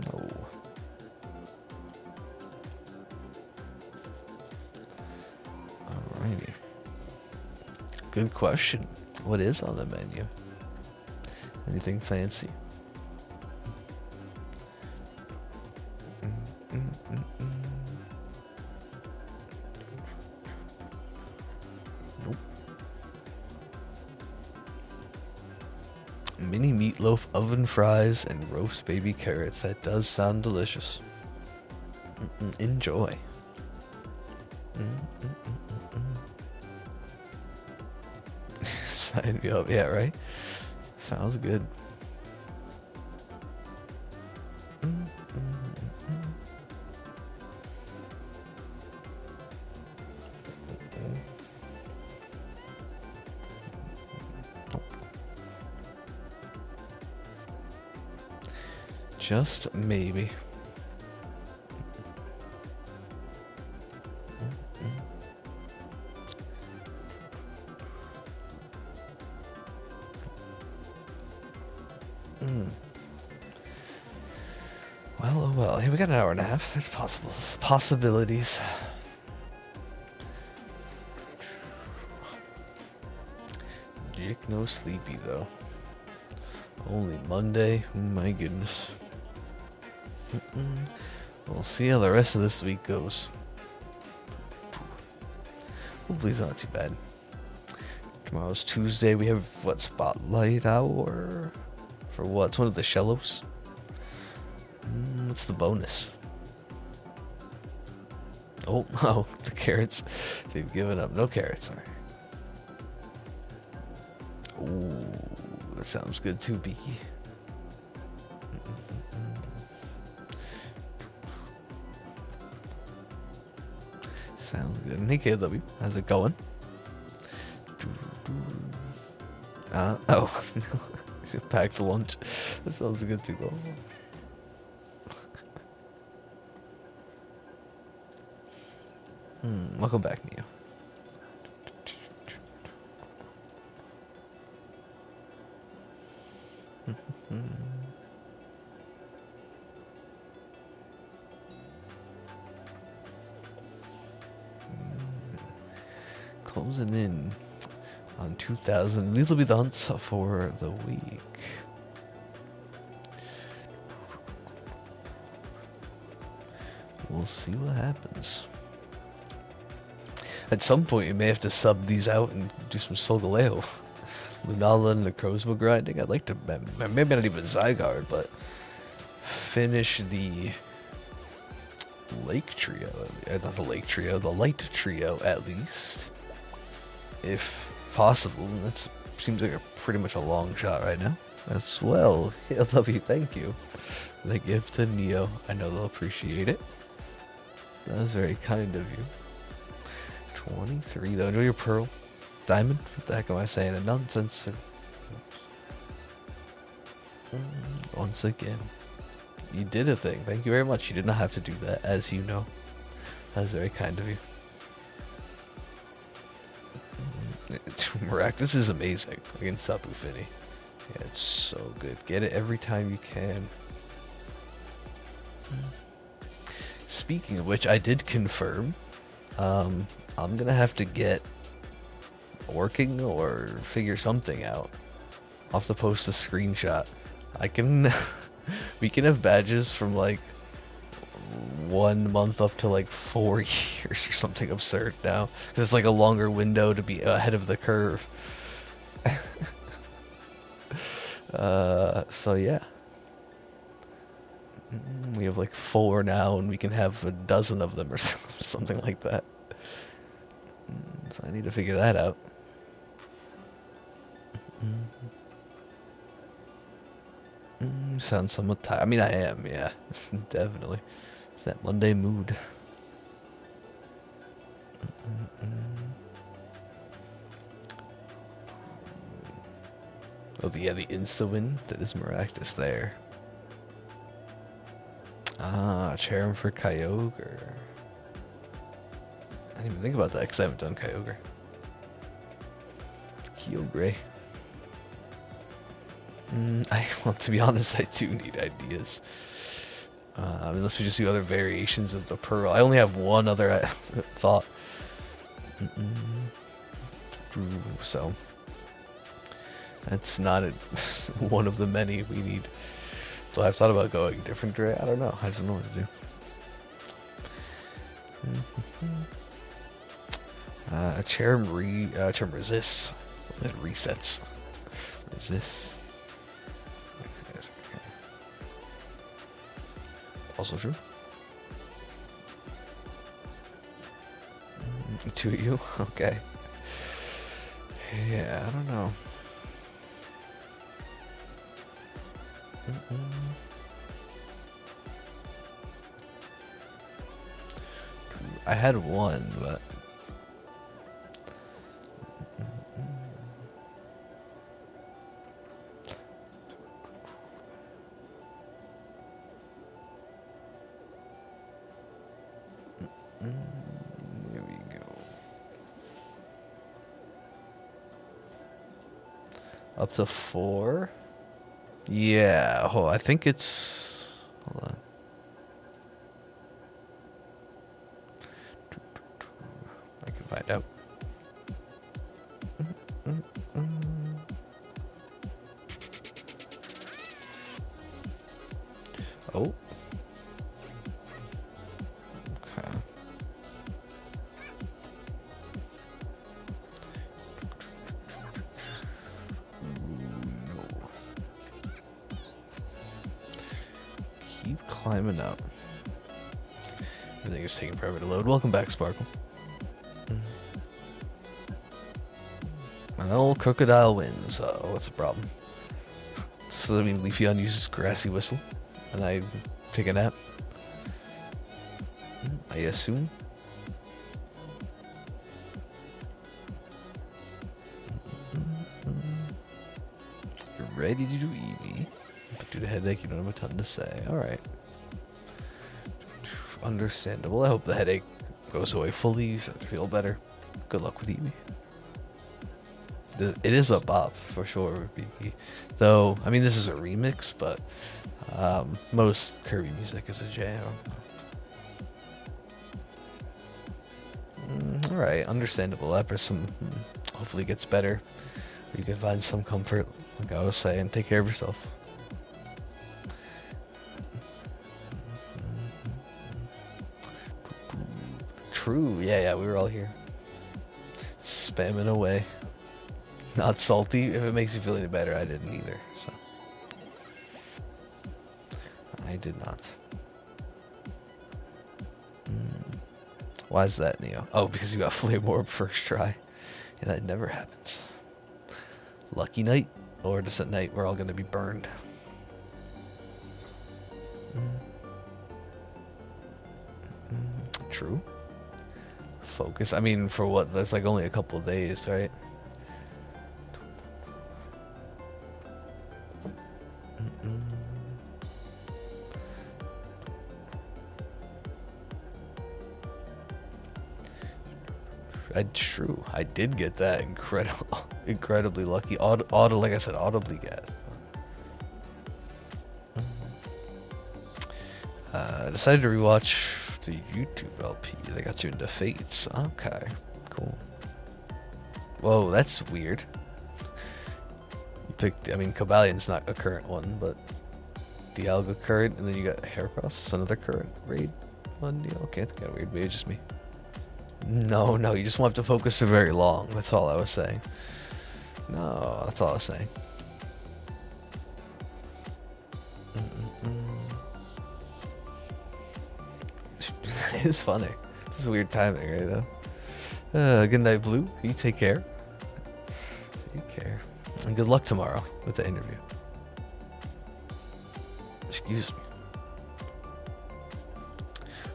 No. Alrighty. Good question. What is on the menu? Anything fancy? Nope. Mini meatloaf, oven fries, and roast baby carrots. That does sound delicious. Enjoy. Sign me up. Yeah, right? Sounds good. Just maybe. Well, oh well. Hey, we got an hour and a half. There's possibilities. Dick no sleepy though. Only Monday. Oh my goodness. We'll see how the rest of this week goes. Hopefully it's not too bad. Tomorrow's Tuesday. We have what, spotlight hour? For what? It's one of the shallows. What's the bonus? Oh, the carrots. They've given up. No carrots. Alright. Ooh, that sounds good too, Beaky. Sounds good. And hey, KW, how's it going? Oh, he's a packed lunch. That sounds good to go. Welcome back, Neo. Closing in on 2,000. These will be the hunts for the week. We'll see what happens. At some point, you may have to sub these out and do some Solgaleo. Lunala and the Crowsbow grinding. I'd like to, maybe not even Zygarde, but finish the Lake Trio. Not the Lake Trio, the Light Trio at least. If possible. That seems like pretty much a long shot right now. As well. Yeah, love you, thank you. The gift to Neo. I know they'll appreciate it. That was very kind of you. 23 though. Enjoy your pearl. Diamond? What the heck am I saying? A nonsense. Once again. You did a thing. Thank you very much. You did not have to do that, as you know. That was very kind of you. Maractus is amazing against Sapu Fini. Yeah, it's so good. Get it every time you can. Speaking of which, I did confirm. I'm gonna have to get working or figure something out. I'll have to post a screenshot. I can we can have badges from like 1 month up to like 4 years or something absurd now, because it's like a longer window to be ahead of the curve. So yeah, we have like 4 now, and we can have a dozen of them or something like that. So I need to figure that out. Sounds somewhat tired. I mean, I am, yeah, definitely. It's that Monday mood. Oh, yeah, the insta-win. That is miraculous there. Ah, Chair for Kyogre. I didn't even think about that because I haven't done Kyogre. Kyogre. Well, to be honest, I do need ideas. Unless we just do other variations of the Pearl. I only have one other thought. So that's not one of the many we need. So I've thought about going different direction. I don't know. I just don't know what to do. Charm resists. It resets. Resist. Also true. 2 of you? Okay. Yeah, I don't know. I had one, but here we go. Up to 4. Yeah. Oh, I think it's. Hold on. I can find out. Oh. Okay. Keep climbing up. Everything is taking forever to load. Welcome back, Sparkle. An old crocodile wins. What's the problem? So, I mean, Leafeon uses grassy whistle, and I take a nap. I assume. You're ready to do Eevee, but due to headache, you don't have a ton to say. All right. Understandable. I hope the headache goes away fully. You start to feel better. Good luck with Eevee. It is a bop for sure, though. I mean, this is a remix, but most Kirby music is a jam. All right, understandable. Epperson hopefully gets better. You can find some comfort, like I was saying. Take care of yourself. True. Yeah, we were all here, spamming away. Not salty. If it makes you feel any better, I didn't either. So I did not. Why is that, Neo? Oh, because you got Flame Orb first try. Yeah, that never happens. Lucky night, or just at night we're all going to be burned. True. Focus. I mean, for what? That's like only a couple of days, right? True. I did get that. Incredible. incredibly lucky. Auto, like I said, audibly guessed. Decided to rewatch the YouTube LP. They got you into Fates. Okay, cool. Whoa, that's weird. You picked, I mean, Cabalion's not a current one, but Dialga current, and then you got Heracross, another current raid one. Yeah, okay, that's kind of weird. Maybe it's just me. No, you just won't have to focus for very long. That's all I was saying. No, that's all I was saying. It's funny. This is weird timing, right, though? Good night, Blue. You take care. Take care. And good luck tomorrow with the interview. Excuse me.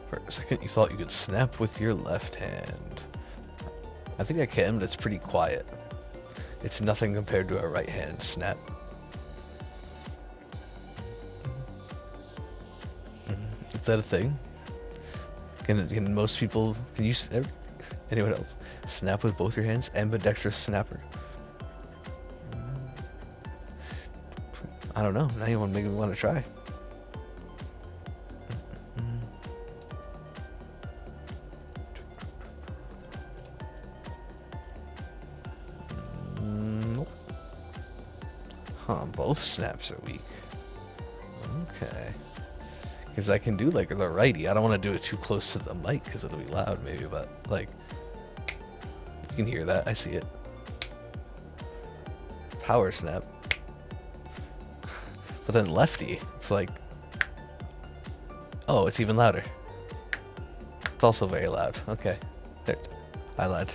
For a second, you thought you could snap with your left hand. I think I can, but it's pretty quiet. It's nothing compared to a right hand snap. Is that a thing? Can most people, can you, anyone else, snap with both your hands? Ambidextrous snapper. I don't know. Now you want to make me want to try. Nope. Huh, both snaps are weak. Okay. Because I can do like the righty. I don't want to do it too close to the mic because it'll be loud maybe, but like, you can hear that. I see it. Power snap. But then lefty, it's like, oh, it's even louder. It's also very loud. Okay. There. I lied.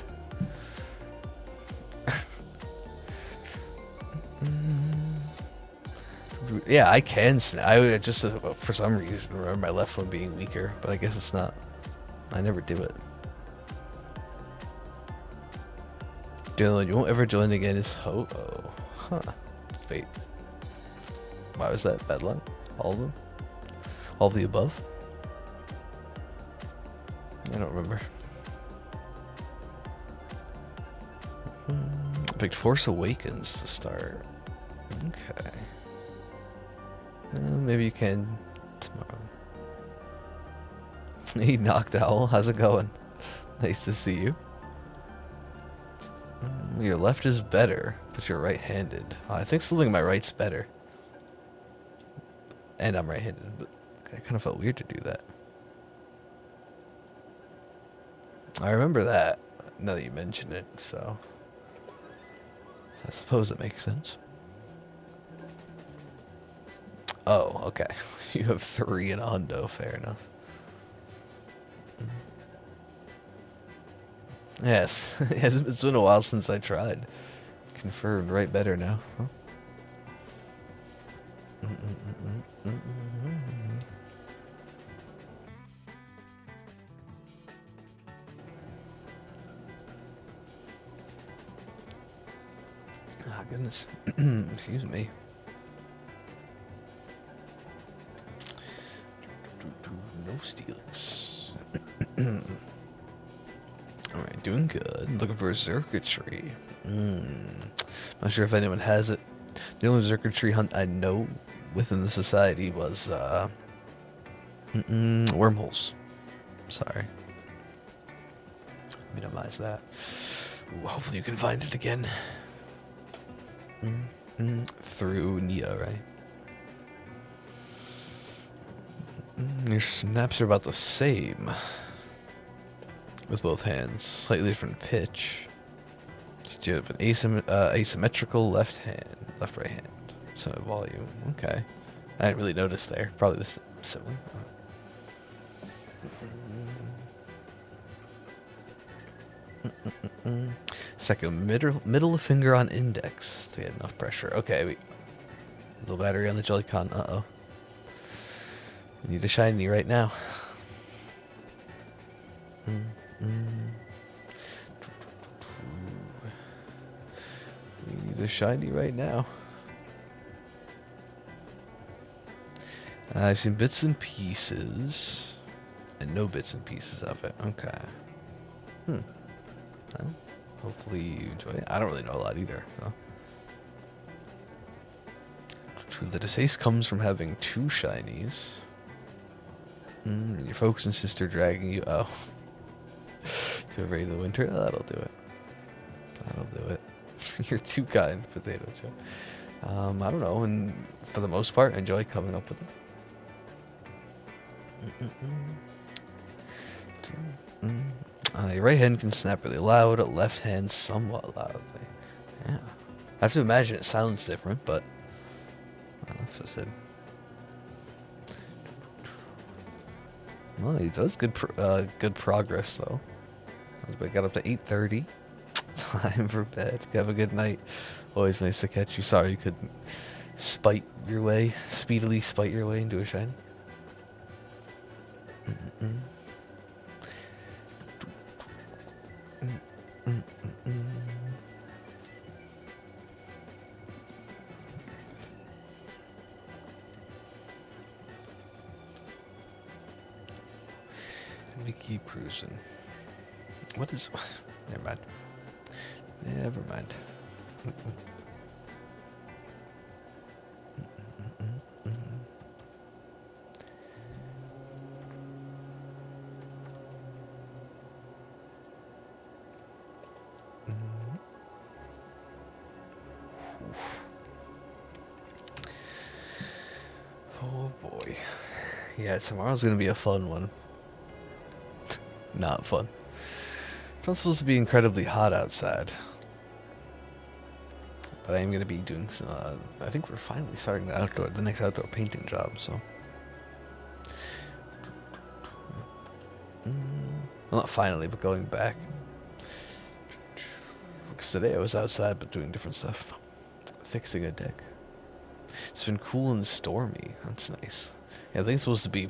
Yeah, I can snap. I just, for some reason, remember my left one being weaker, but I guess it's not. I never do it. Dylan, you won't ever join again is Ho-Oh. Huh. Wait. Why was that? Bad luck? All of them? All of the above? I don't remember. I picked Force Awakens to start. Okay. Maybe you can tomorrow. Hey, Knocked Owl, how's it going? Nice to see you. Your left is better, but you're right-handed. I think something my right's better. And I'm right-handed, but I kind of felt weird to do that. I remember that, now that you mention it, so I suppose it makes sense. Oh, okay. You have 3 in a hundo, fair enough. Yes, it's been a while since I tried. Confirmed, right better now. Huh? Ah, goodness. Excuse me. No Steelix. Alright, doing good. Looking for a circuitry. Not sure if anyone has it. The only circuitry hunt I know within the society was wormholes. Sorry. Minimize that. Ooh, hopefully you can find it again. Through Nia, right? Your snaps are about the same with both hands. Slightly different pitch. So you have an asymmetrical left right hand. Similar volume. Okay. I didn't really notice there. Probably this similar. Second middle finger on index to get enough pressure. Okay, low battery on the Joy-Con. Uh-oh. We need a shiny right now. We need a shiny right now. I've seen bits and pieces, and no bits and pieces of it. Okay. Well, Hopefully you enjoy it. I don't really know a lot either. So. The distaste comes from having 2 shinies. Your folks and sister dragging you. Oh. To evade the winter. Oh, that'll do it. That'll do it. You're too kind, Potato Chip. I don't know, and for the most part, I enjoy coming up with them. Your right hand can snap really loud, left hand somewhat loudly. Yeah. I have to imagine it sounds different, but that's just it. Well, he does good progress, though. I got up to 8:30. Time for bed. Have a good night. Always nice to catch you. Sorry you couldn't speedily spite your way into a shiny. And we keep cruising. What is... Never mind. Never mind. Oh boy. Yeah, tomorrow's gonna be a fun one. Not fun. It's not supposed to be incredibly hot outside. But I am going to be doing some, I think we're finally starting the next outdoor painting job, so. Well, not finally, but going back. Because today I was outside, but doing different stuff. Fixing a deck. It's been cool and stormy. That's nice. Yeah, I think it's supposed to be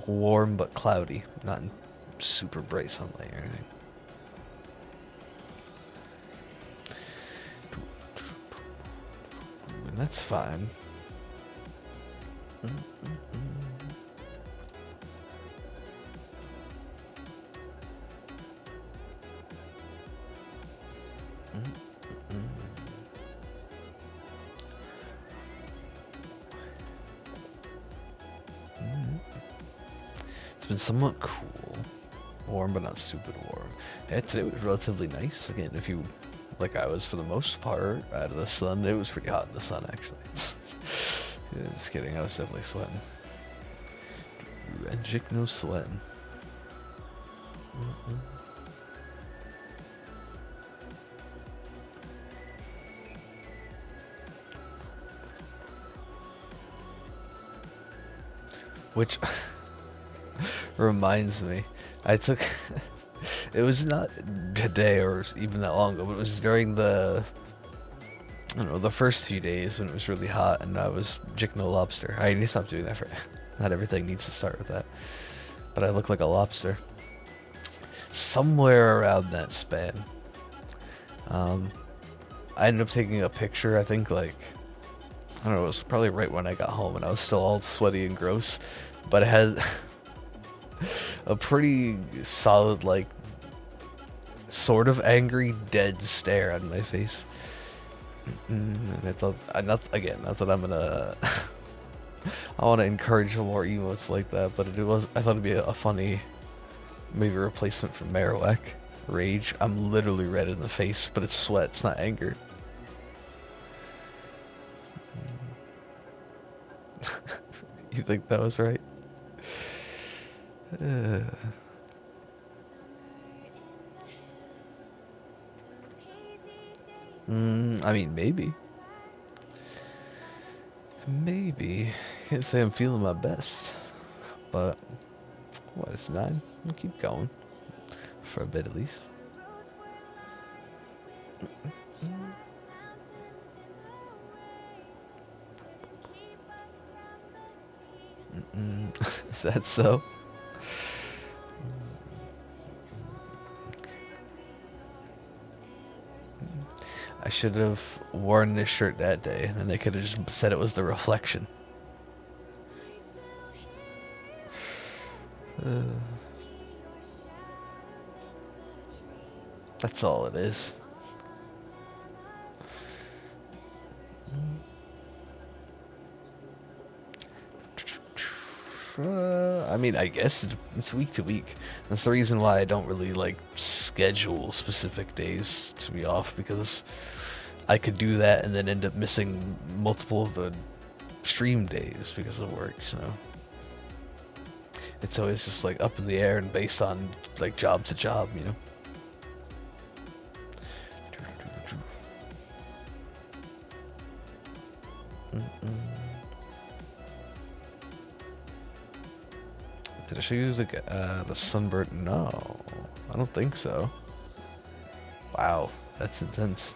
warm but cloudy, not in super bright sunlight or anything. And that's fine. It's been somewhat cool. Warm, but not stupid warm. Yeah, today was relatively nice. Again, if you, like I was for the most part, out of the sun, it was pretty hot in the sun, actually. Yeah, just kidding, I was definitely sweating. And no sweating. Which reminds me, I took it was not today or even that long ago, but it was during the, I don't know, the first few days when it was really hot and I was no lobster. I need to stop doing that. Not everything needs to start with that. But I look like a lobster. Somewhere around that span. I ended up taking a picture, I think like, I don't know, it was probably right when I got home and I was still all sweaty and gross. But it had a pretty solid, like, sort of angry, dead stare on my face. And I thought, not that I'm gonna, I want to encourage more emotes like that, but I thought it'd be a funny, maybe replacement for Marowak. Rage. I'm literally red in the face, but it's sweat, it's not anger. You think that was right? I mean, maybe. Maybe. Can't say I'm feeling my best. But, what, it's 9? We'll keep going. For a bit at least. Is that so? I should have worn this shirt that day, and then they could have just said it was the reflection. That's all it is. I mean, I guess it's week to week. That's the reason why I don't really like schedule specific days to be off, because I could do that and then end up missing multiple of the stream days because of work. So it's always just like up in the air and based on like job to job, you know. Did I show you the sunburnt? No, I don't think so. Wow, that's intense.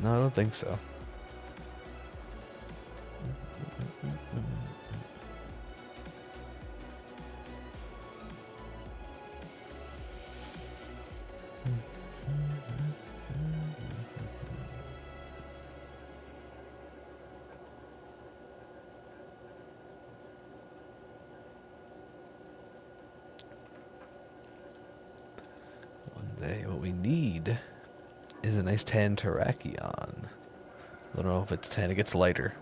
No, I don't think so. What we need is a nice tan Terrakion. I don't know if it's tan, it gets lighter.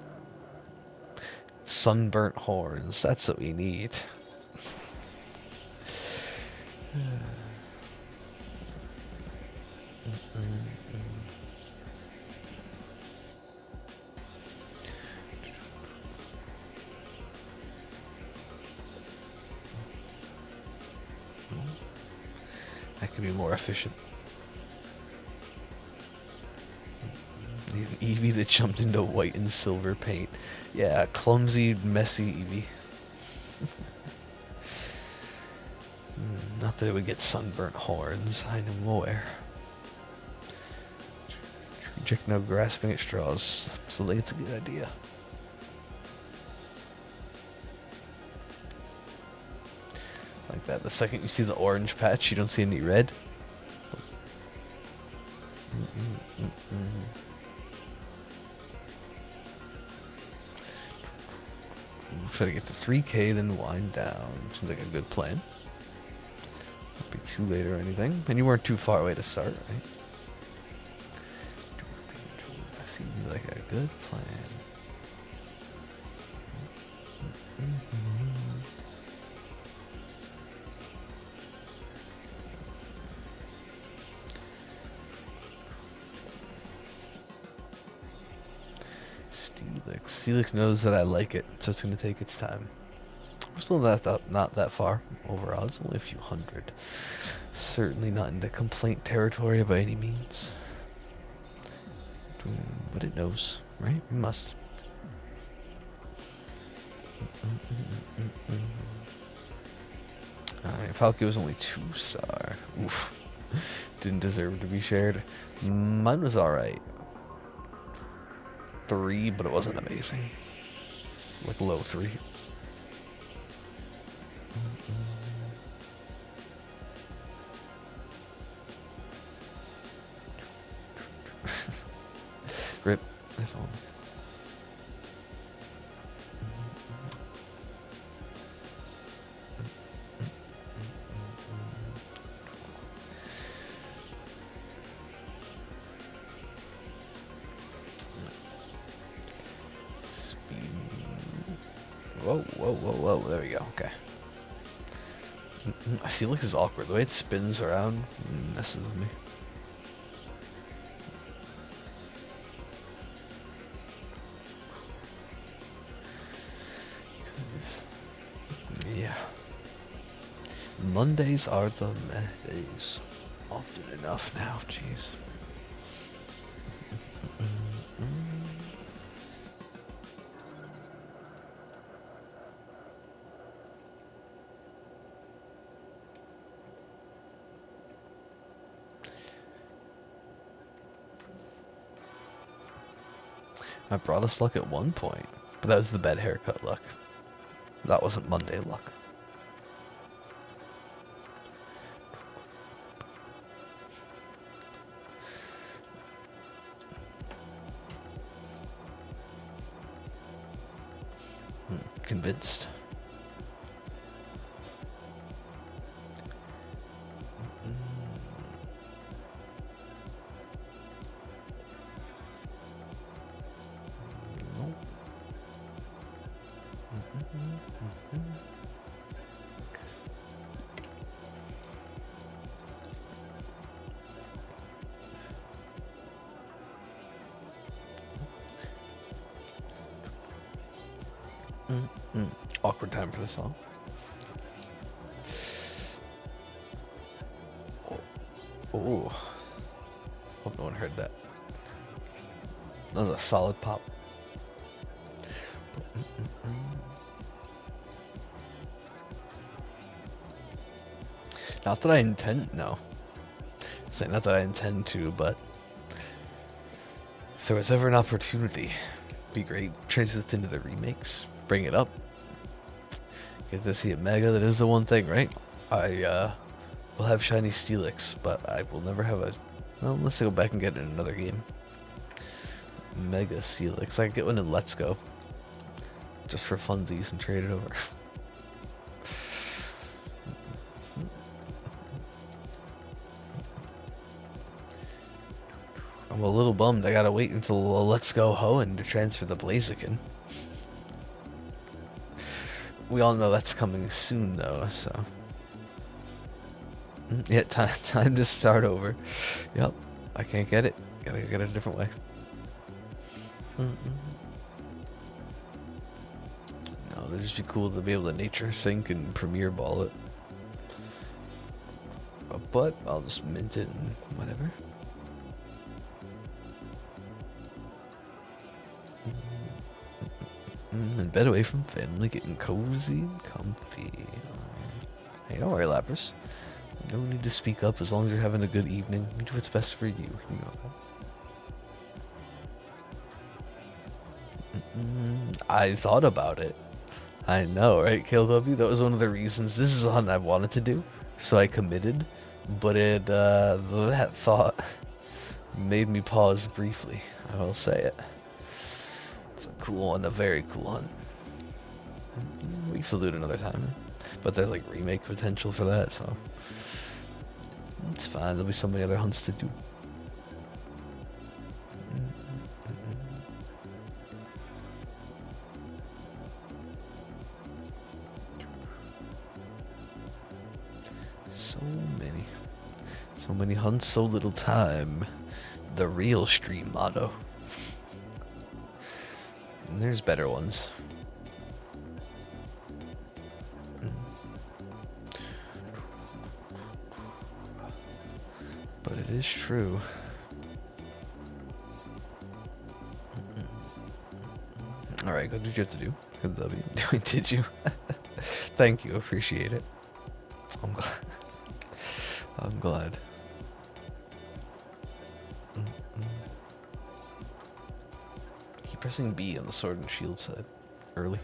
Sunburnt horns, that's what we need. That could be more efficient. Need an Eevee that jumped into white and silver paint. Yeah, clumsy, messy Eevee. Not that it would get sunburnt horns, I am aware. Reject no grasping at straws. Still think it's a good idea. Like that. The second you see the orange patch, you don't see any red. Try to get to 3K, then wind down. Seems like a good plan. Won't be too late or anything. And you weren't too far away to start, right? Seems like a good plan. Steelix knows that I like it, so it's going to take its time. We're still not that far overall. It's only a few hundred. Certainly not into complaint territory by any means. But it knows, right? It must. Alright, Palkia was only 2-star. Oof. Didn't deserve to be shared. Mine was alright. 3, but it wasn't amazing. Like low 3. Rip. iPhone. Whoa, there we go, okay. I see, look, is awkward. The way it spins around messes with me. Yeah. Mondays are the days. Often enough now, jeez. I brought us luck at one point, but that was the bad haircut luck. That wasn't Monday luck. Convinced. Awkward time for the song. Oh, hope no one heard that. That was a solid pop. Not that I intend, no. Say not that I intend to, but if there was ever an opportunity, it'd be great. Transit into the remakes, bring it up. Get to see a Mega. That is the one thing, right? I will have shiny Steelix, but I will never have a. Well, let's go back and get it in another game. Mega Steelix. I can get one in Let's Go, just for funsies, and trade it over. I'm a little bummed. I gotta wait until Let's Go Hoenn to transfer the Blaziken. We all know that's coming soon, though, so. Yeah, time to start over. Yep, I can't get it. Gotta get it a different way. No, it'd just be cool to be able to nature sync and premiere ball it. But I'll just mint it and whatever. And bed away from family, getting cozy and comfy. Hey, don't worry, Lapras. No need to speak up as long as you're having a good evening. You do what's best for you. You know that. I thought about it. I know, right, KLW? That was one of the reasons. This is a hunt I wanted to do, so I committed. But that thought made me pause briefly. I will say it. It's a cool one, a very cool hunt. We can still do it another time. But there's like remake potential for that, so it's fine. There'll be so many other hunts to do. So many hunts, so little time. The real stream motto. And there's better ones. But it is true. Alright, go do what you have to do. Good W. Did you? Thank you, appreciate it. I'm glad. I'm glad. Keep pressing B on the sword and shield side. Early.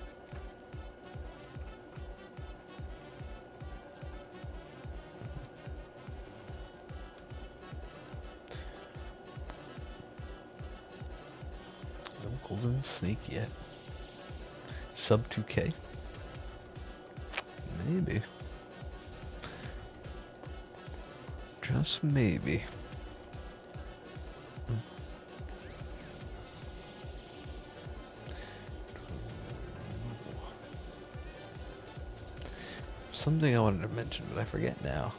No golden snake yet. Sub 2K? Maybe. Just maybe. Something I wanted to mention, but I forget now.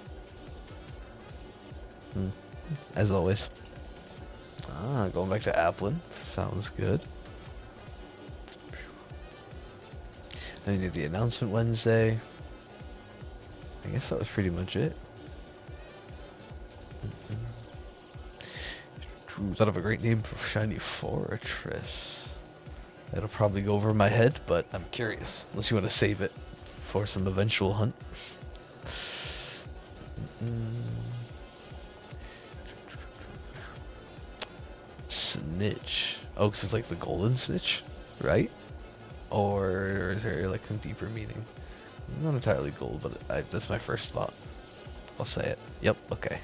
As always. Going back to Applin. Sounds good. Then you did the announcement Wednesday. I guess that was pretty much it. Thought of a great name for Shiny Fortress. That'll probably go over my head, but I'm curious. Unless you want to save it for some eventual hunt. Snitch. Oh, because it's like the golden snitch, right? Or is there like a deeper meaning? Not entirely gold, but that's my first thought. I'll say it. Yep, okay.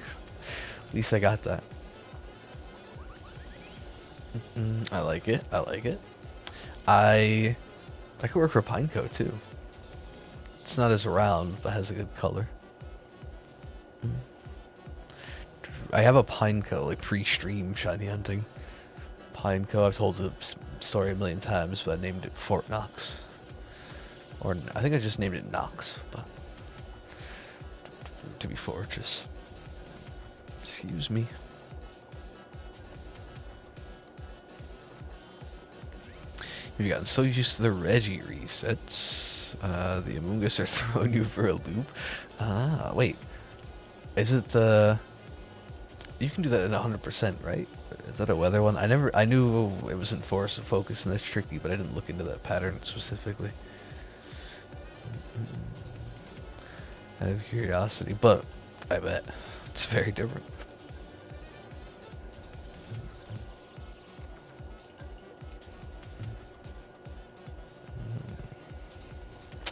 At least I got that. I like it. I like it. I could work for Pineco too. It's not as round, but has a good color. I have a Pineco, like pre-stream shiny hunting. Pineco, I've told the story a million times, but I named it Fort Knox. Or I think I just named it Nox, but to be fortress. Excuse me. You've gotten so used to the Reggie resets. The Among Us are throwing you for a loop. Ah, wait. Is it the... You can do that at 100%, right? Is that a weather one? I knew it was in force and focus and that's tricky, but I didn't look into that pattern specifically. Out of curiosity, but I bet it's very different.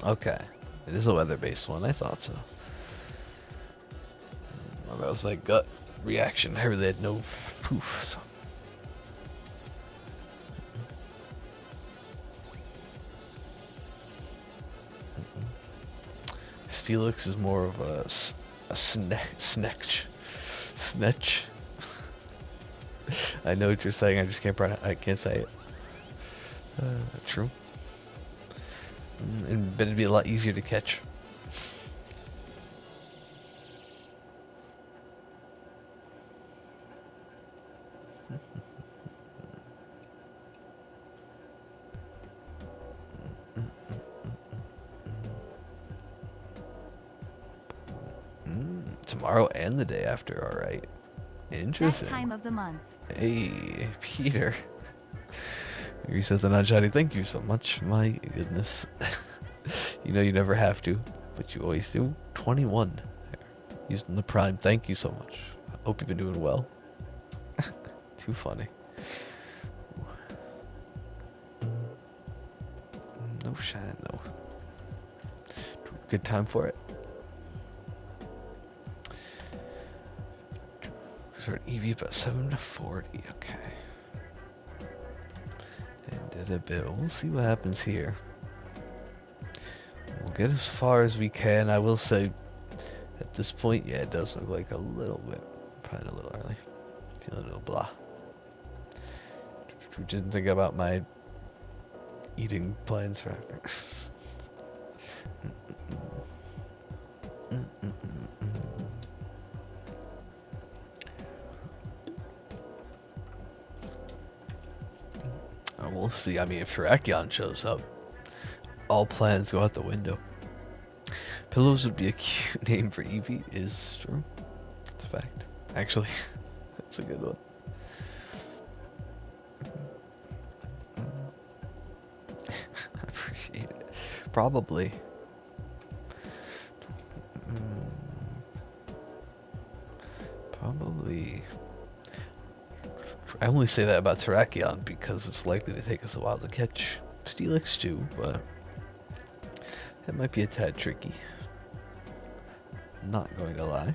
Okay, it is a weather-based one. I thought so. Well, that was my gut reaction. I really had no proof. So. Steelix is more of a snetch. I know what you're saying. I just can't. I can't say it. True. And but it'd be a lot easier to catch. Tomorrow and the day after, alright. Interesting. That time of the month. Hey, Peter. You reset the non-shiny. Thank you so much. My goodness. You know you never have to, but you always do. 21. Using the prime. Thank you so much. Hope you've been doing well. Too funny. No shine though. Good time for it. Start EV about 7 to 40. Okay. Did a bit. We'll see what happens here. We'll get as far as we can. I will say, at this point, yeah, it does look like a little bit, probably a little early. Feeling a little blah. Didn't think about my eating plans for after. We'll see. I mean, if Terrakion shows up, all plans go out the window. Pillows would be a cute name for Eevee. Is true. It's a fact. Actually, that's a good one. I appreciate it. Probably. Probably. I only say that about Terrakion because it's likely to take us a while to catch Steelix too, but that might be a tad tricky. Not going to lie.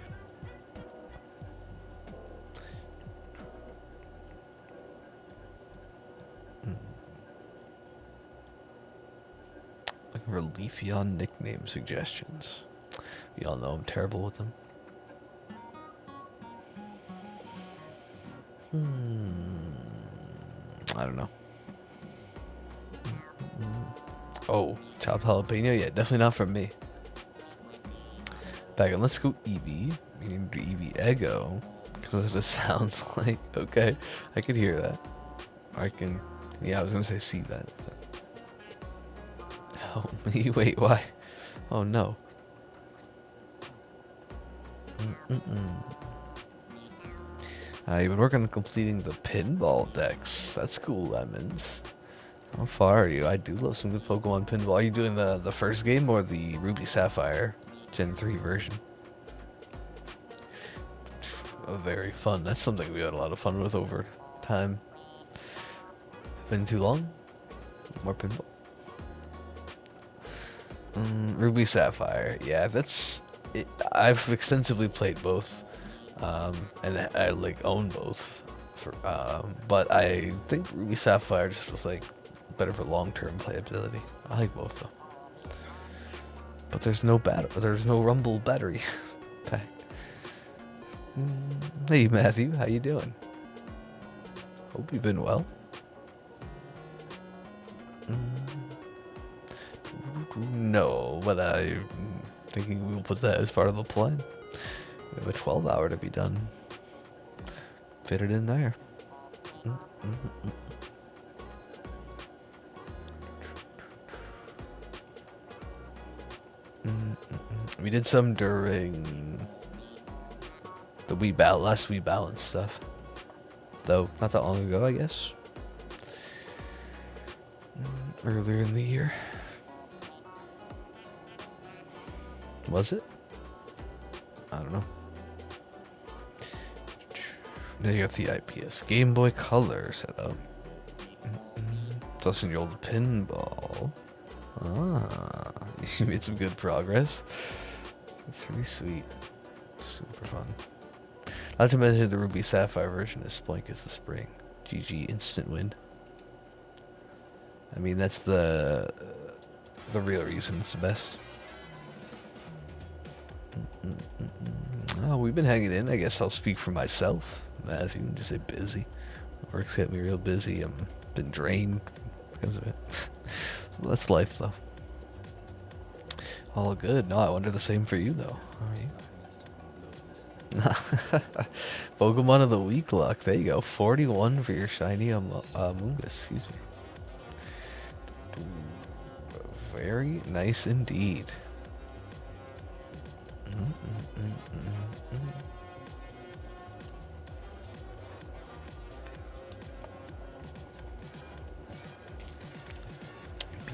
Looking for Leafeon nickname suggestions. We all know I'm terrible with them. I don't know. Oh, chopped jalapeno? Yeah, definitely not from me. Back on, let's go Eevee. We can do Eevee Ego. Because it just sounds like, okay, I could hear that. I can, yeah, I was going to say see that. But... Help me, wait, why? Oh no. You've been working on completing the pinball decks. That's cool, Lemons. How far are you? I do love some good Pokemon pinball. Are you doing the first game or the Ruby Sapphire Gen 3 version? Very fun. That's something we had a lot of fun with over time. Been too long? More pinball? Ruby Sapphire. Yeah, that's... it. I've extensively played both. And I like own both, but I think Ruby Sapphire just was like better for long-term playability. I like both though. But there's no Rumble battery pack. Hey Matthew, how you doing? Hope you've been well. No, but I'm thinking we'll put that as part of the plan. We have a 12-hour to be done. Fit it in there. We did some during the last Wii Balance stuff. Though, not that long ago, I guess. Earlier in the year. Was it? I don't know. Now you got the IPS Game Boy Color set up. Plus in your old pinball. Ah, you made some good progress. That's pretty sweet. Super fun. Not to mention the Ruby Sapphire version is Splink as the spring. GG, instant win. I mean, that's the real reason it's the best. Oh, we've been hanging in. I guess I'll speak for myself. Matthew, just say busy. Work's got me real busy. I'm been drained because of it. So that's life, though. All good. No, I wonder the same for you, though. How are you? Pokemon of the Week luck. There you go. 41 for your shiny Mungus. Excuse me. Very nice indeed.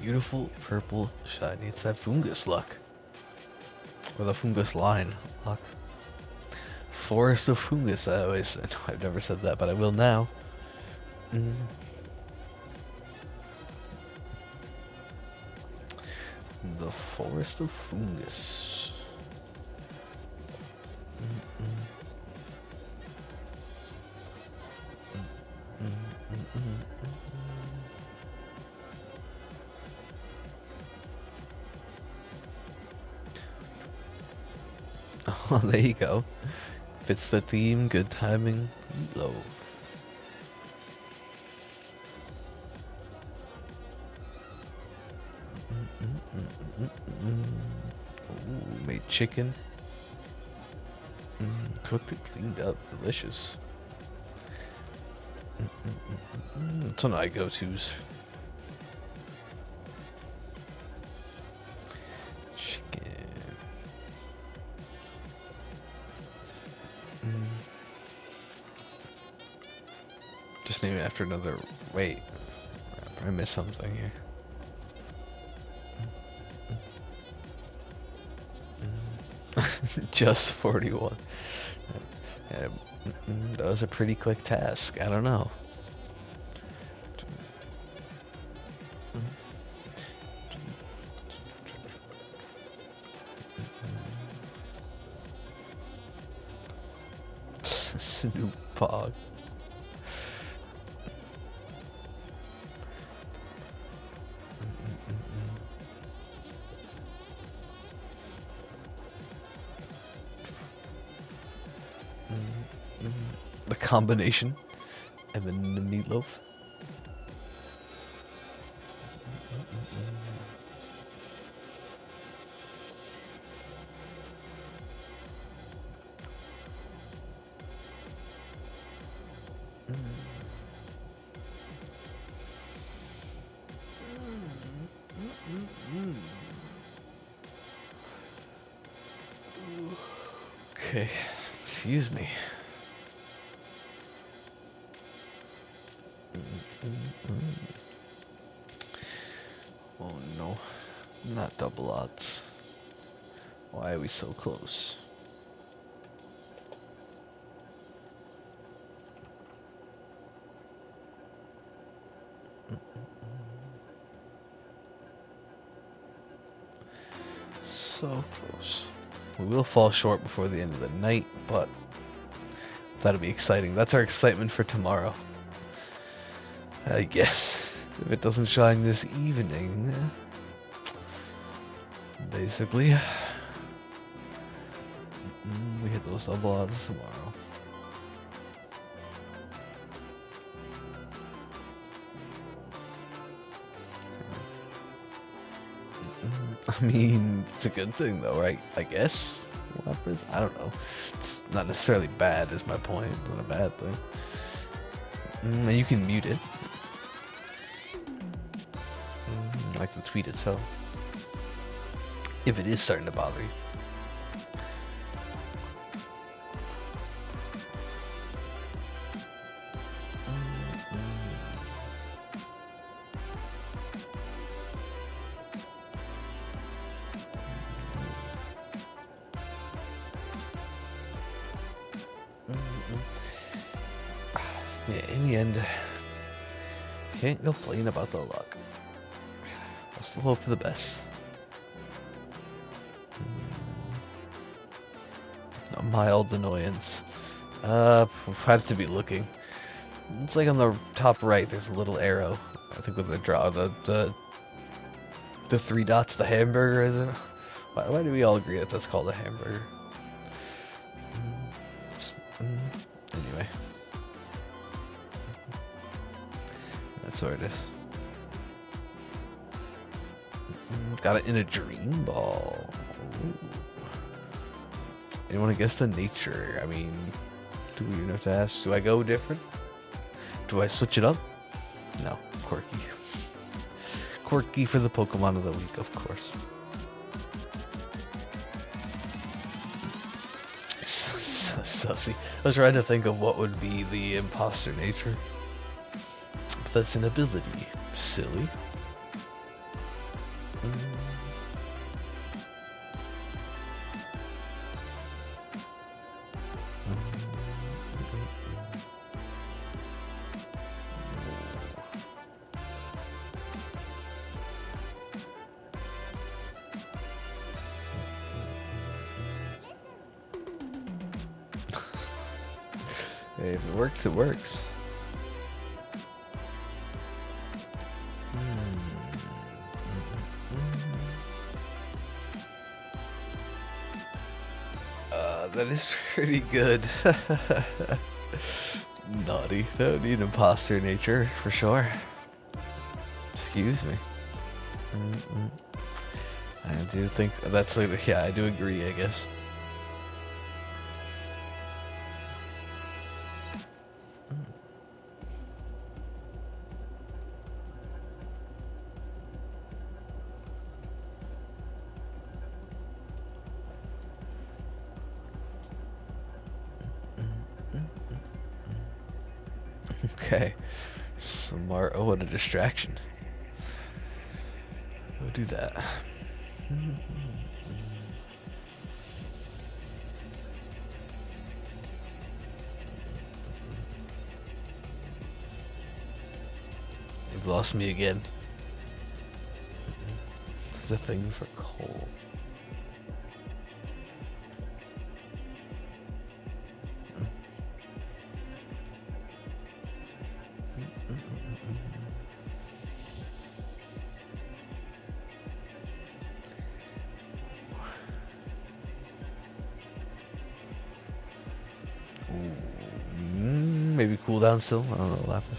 Beautiful purple shiny. It's that Fungus luck. Or the Fungus line luck. Forest of Fungus, I always said. I've never said that, but I will now. The Forest of Fungus. Oh, there you go. Fits the theme, good timing, low. Ooh, made chicken. Cooked it, cleaned up, delicious. It's one of my go-tos. Chicken. Just name it after another. Wait, I missed something here. Just 41. That was a pretty quick task. I don't know. Snoop Pog. The combination. Evan and Meatloaf. Okay, excuse me. Oh no, not double odds. Why are we so close? So close. We will fall short before the end of the night, but that'll be exciting. That's our excitement for tomorrow. I guess. If it doesn't shine this evening. Basically. We hit those double odds tomorrow. I mean, it's a good thing though, right? I guess. What happens? I don't know. It's not necessarily bad is my point. It's not a bad thing. And you can mute it. Like the tweet itself. If it is starting to bother you. Yeah, in the end, can't complain about the luck. I'll still hope for the best. A mild annoyance. Had to be looking. It's like on the top right, there's a little arrow. I think with the draw, the 3 dots, the hamburger, is it? Why do we all agree that that's called a hamburger? Anyway. That's what it is. Got it in a dream ball. Ooh. Anyone guess the nature? I mean, do we even have to ask? Do I go different? Do I switch it up? No, quirky. Quirky for the Pokemon of the week, of course. Sussy. I was trying to think of what would be the imposter nature. But that's an ability. Silly. Hey, if it works, it works. That is pretty good. Naughty. That would need imposter nature for sure. Excuse me. I do think that's like, yeah, I do agree, I guess. Okay. Smart. Oh, what a distraction. Go do that. You've lost me again. There's a thing for coal. Maybe cooldown still. I don't know, Lapis.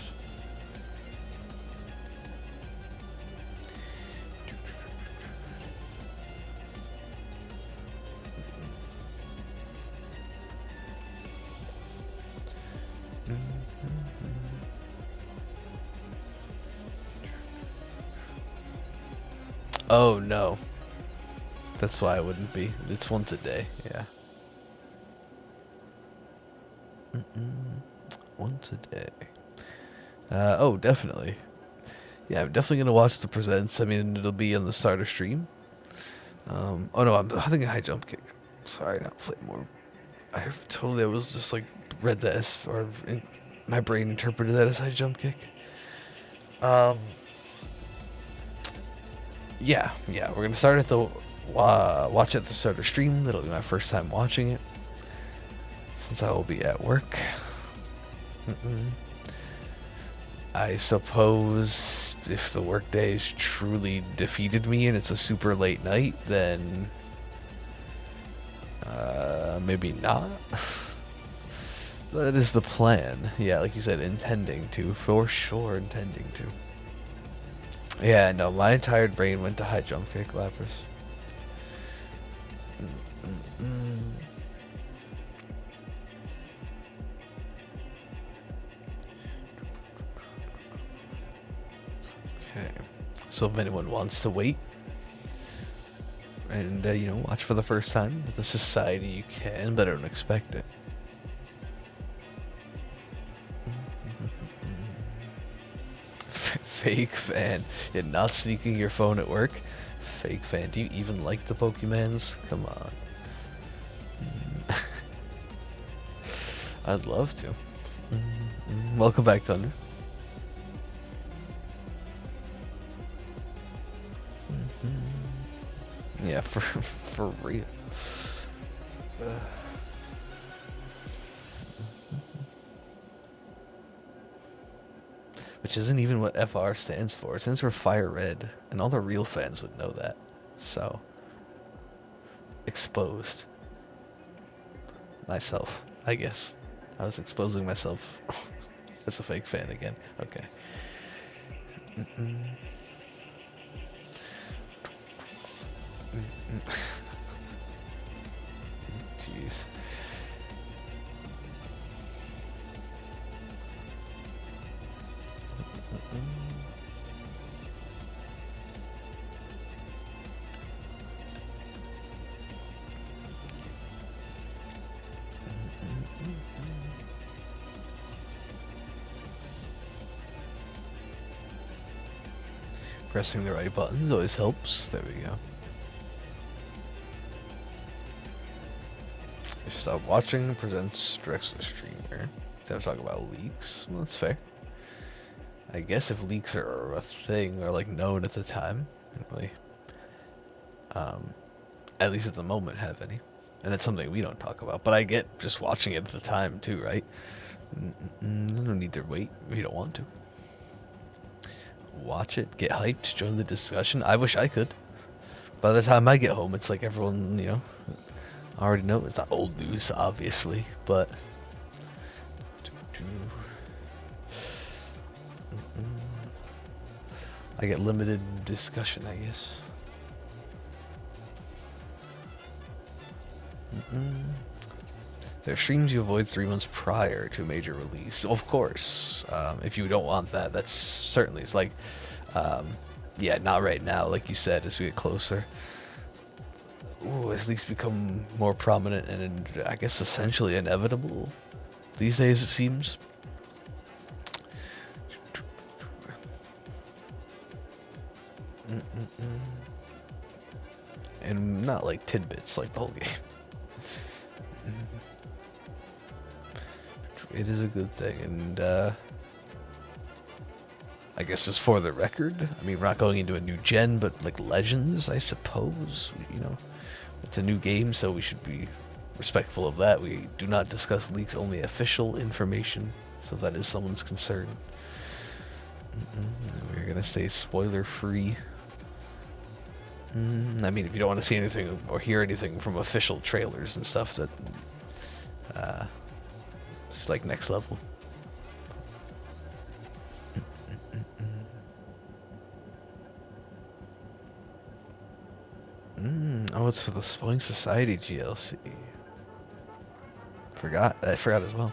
Oh no. That's why I wouldn't be. It's once a day, yeah. Once a day. Oh, definitely. Yeah, I'm definitely gonna watch the presents. I mean, it'll be on the starter stream. Oh no, I'm thinking high jump kick. Sorry, not flame more. I was just like read that as, or my brain interpreted that as high jump kick. Yeah, we're gonna start at the watch at the starter stream. That'll be my first time watching it, since I will be at work. I suppose if the workday has truly defeated me and it's a super late night, then maybe not. That is the plan. Yeah, like you said, intending to, for sure, intending to. Yeah, no, my entire brain went to high jump kick, Lapras. Okay, so if anyone wants to wait and you know, watch for the first time with the society, you can, but I don't expect it. Fake fan. You're not sneaking your phone at work. Fake fan. Do you even like the Pokemans? Come on. I'd love to. Welcome back, Thunder. Yeah, for real. Which isn't even what FR stands for. It stands for Fire Red, and all the real fans would know that. So, exposed. Myself, I guess. I was exposing myself as a fake fan again. Okay. Jeez. Pressing the right buttons always helps. There we go. If Stop Watching presents directs the streamer. Instead of talking about leaks. Well, that's fair. I guess if leaks are a thing or like known at the time, I don't really, at least at the moment, have any. And that's something we don't talk about. But I get just watching it at the time too, right? No need to wait if you don't want to. Watch it, get hyped, join the discussion. I wish I could. By the time I get home, it's like everyone, you know, already know. It's not old news, obviously, but I get limited discussion, I guess. There are streams you avoid 3 months prior to a major release. Of course, if you don't want that, that's certainly, it's like, yeah, not right now, like you said, as we get closer. Ooh, at least become more prominent and I guess essentially inevitable these days, it seems. And not like tidbits, like the whole game. It is a good thing, and I guess just for the record, I mean, we're not going into a new gen, but like Legends, I suppose, you know, it's a new game, so we should be respectful of that. We do not discuss leaks, only official information, so if that is someone's concern. We're gonna stay spoiler free. I mean, if you don't want to see anything or hear anything from official trailers and stuff, that it's like next level. Oh, it's for the Spelling Society GLC. I forgot as well.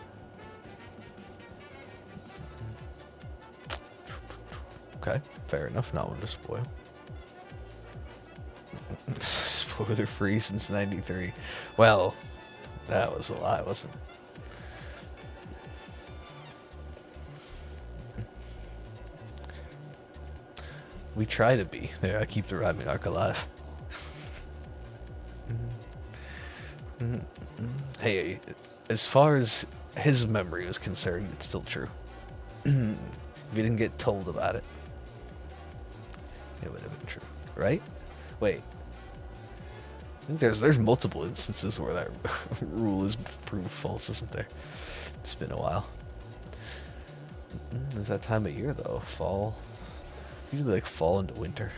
Okay, fair enough. Not one to spoil. Spoiler free since '93. Well, that was a lie, wasn't it? We try to be. There, I keep the rhyming arc alive. Hey, as far as his memory was concerned, it's still true. If you didn't get told about it, it would have been true, right? Wait. I think there's multiple instances where that rule is proved false, isn't there? It's been a while. It's that time of year, though. Fall. Usually like fall into winter.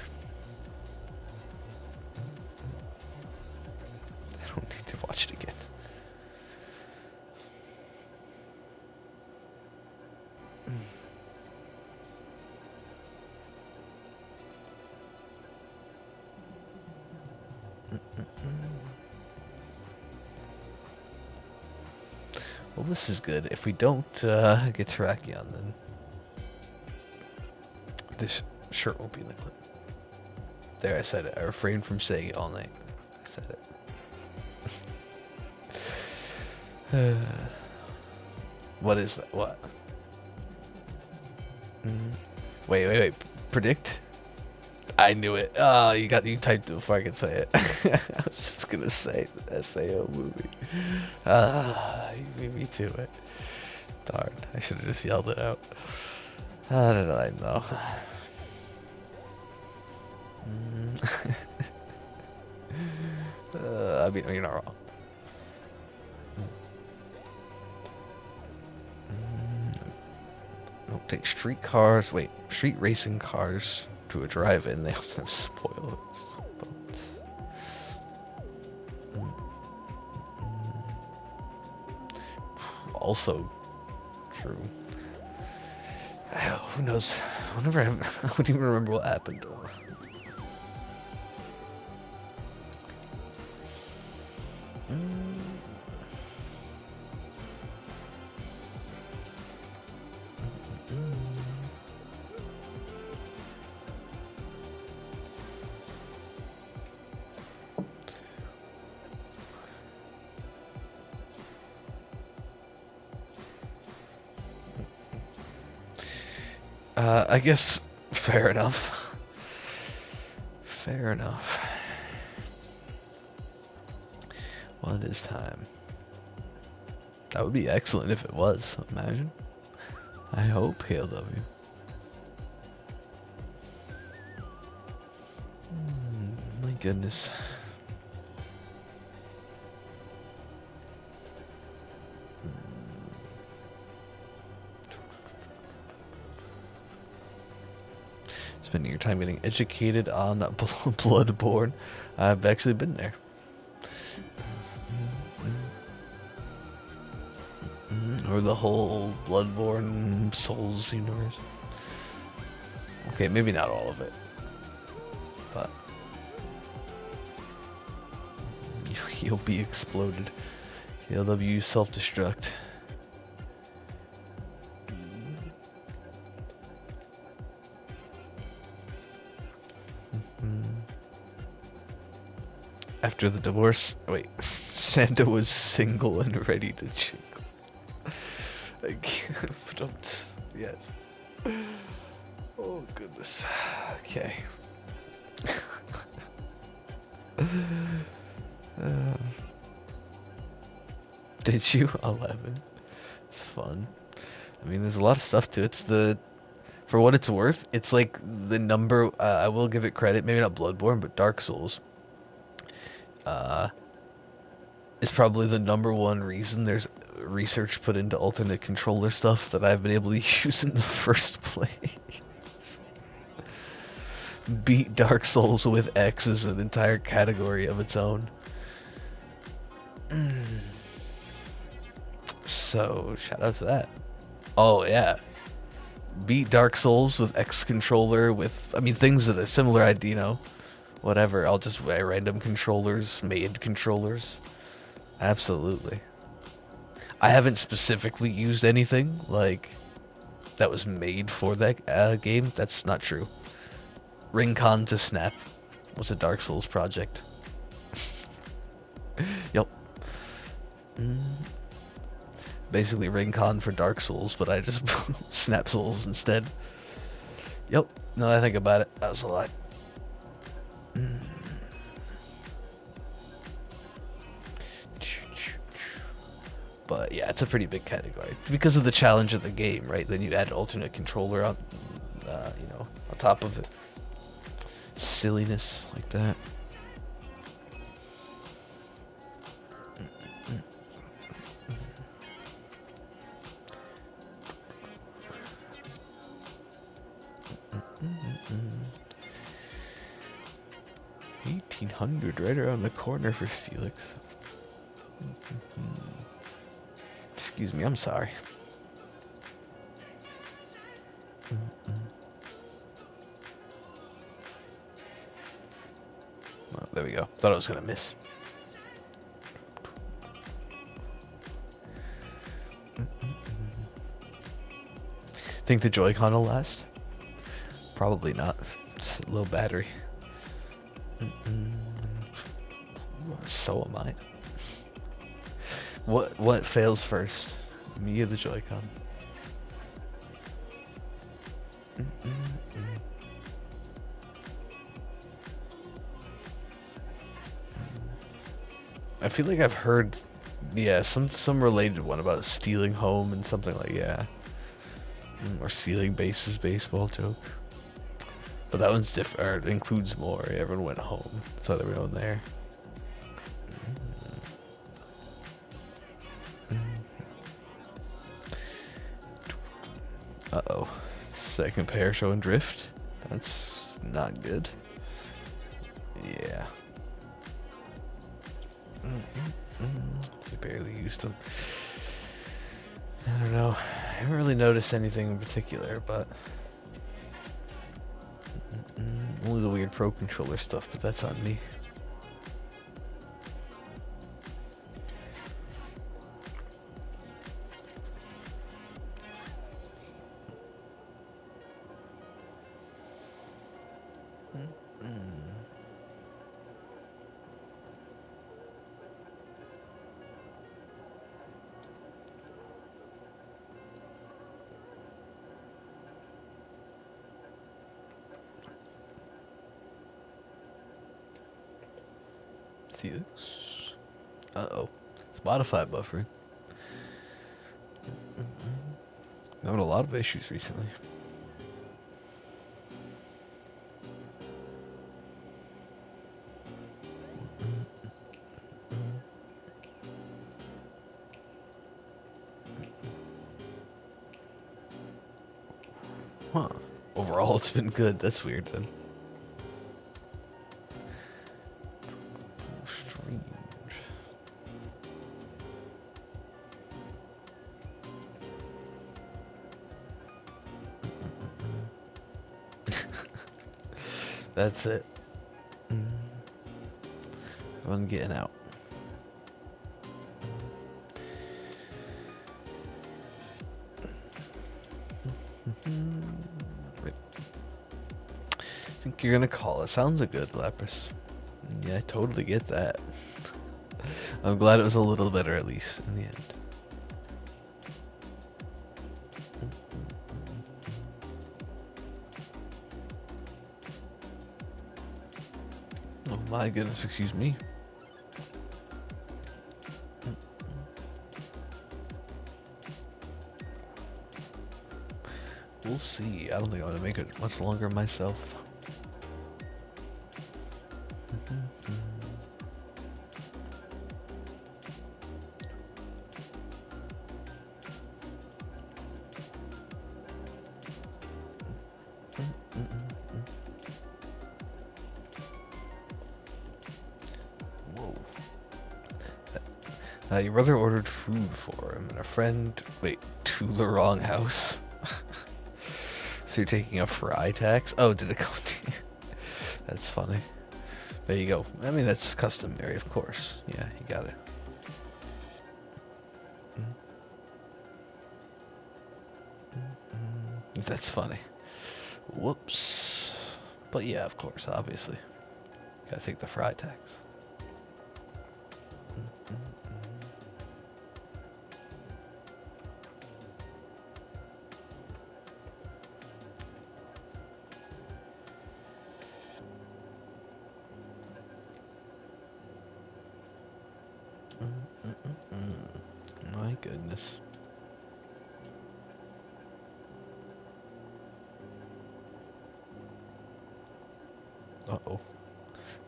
I don't need to watch it again. Well, this is good. If we don't get Terrakion, then this shirt won't be in the clip. There, I said it. I refrained from saying it all night. I said it. What is that? What? Wait. Predict? I knew it. Oh, you typed it before I could say it. I was just gonna say the SAO movie. You beat me to it. Darn, I should have just yelled it out. How did I know? I mean, you're not wrong. Don't take street racing cars to a drive-in. They also have spoilers. Also true. Who knows? I wouldn't even remember what happened. I guess fair enough. Fair enough. Well, it is time. That would be excellent if it was. Imagine. I hope KLW. My goodness. Spending your time getting educated on Bloodborne. I've actually been there. Or the whole Bloodborne Souls universe. Okay, maybe not all of it. But you'll be exploded. KLW self-destruct. After the divorce, wait, Santa was single and ready to jingle. Yes. Oh goodness. Okay. Did you? 11. It's fun. I mean, there's a lot of stuff to it. For what it's worth, it's like the number. I will give it credit. Maybe not Bloodborne, but Dark Souls. Is probably the #1 reason there's research put into alternate controller stuff that I've been able to use in the first place. Beat Dark Souls with X is an entire category of its own. So, shout out to that. Oh, yeah. Beat Dark Souls with X controller with, I mean, things that are similar, whatever. I'll just buy random controllers, made controllers. Absolutely. I haven't specifically used anything like that was made for that game. That's not true. Ring-Con to Snap was a Dark Souls project. Yup. Basically Ring-Con for Dark Souls, but I just Snap Souls instead. Yup. Now that I think about it, that was a lot. But yeah, it's a pretty big category because of the challenge of the game, right? Then you add alternate controller on, on top of it. Silliness like that. $1,800 right around the corner for Steelix. Excuse me, I'm sorry. Oh, there we go. Thought I was gonna miss. Think the Joy-Con will last? Probably not. It's a low battery. So am I. What fails first? Me or the Joy-Con? I feel like I've heard, yeah, some related one about stealing home and something like, yeah. Or stealing bases baseball joke. But that one's different, includes more. Everyone went home. That's why everyone there. Uh-oh. Second pair showing drift. That's not good. Yeah. He barely used them. I don't know. I haven't really noticed anything in particular, but only the weird Pro Controller stuff, but that's on me. See this? Uh-oh. Spotify buffering. Having a lot of issues recently. Huh. Overall, it's been good. That's weird then. Strange. That's it. I'm getting out. I think you're gonna call it. Sounds a good, Lapras. Yeah, I totally get that. I'm glad it was a little better at least in the end. Oh my goodness, excuse me. We'll see. I don't think I'm gonna make it much longer myself. Whoa. Your brother ordered food for him, and a friend, wait, to the wrong house? So you're taking a fry tax? Oh, did it go to you? That's funny. There you go. I mean, that's customary, of course. Yeah, you got it. That's funny. Whoops. But yeah, of course, obviously. Gotta take the fry tax. My goodness. Uh-oh.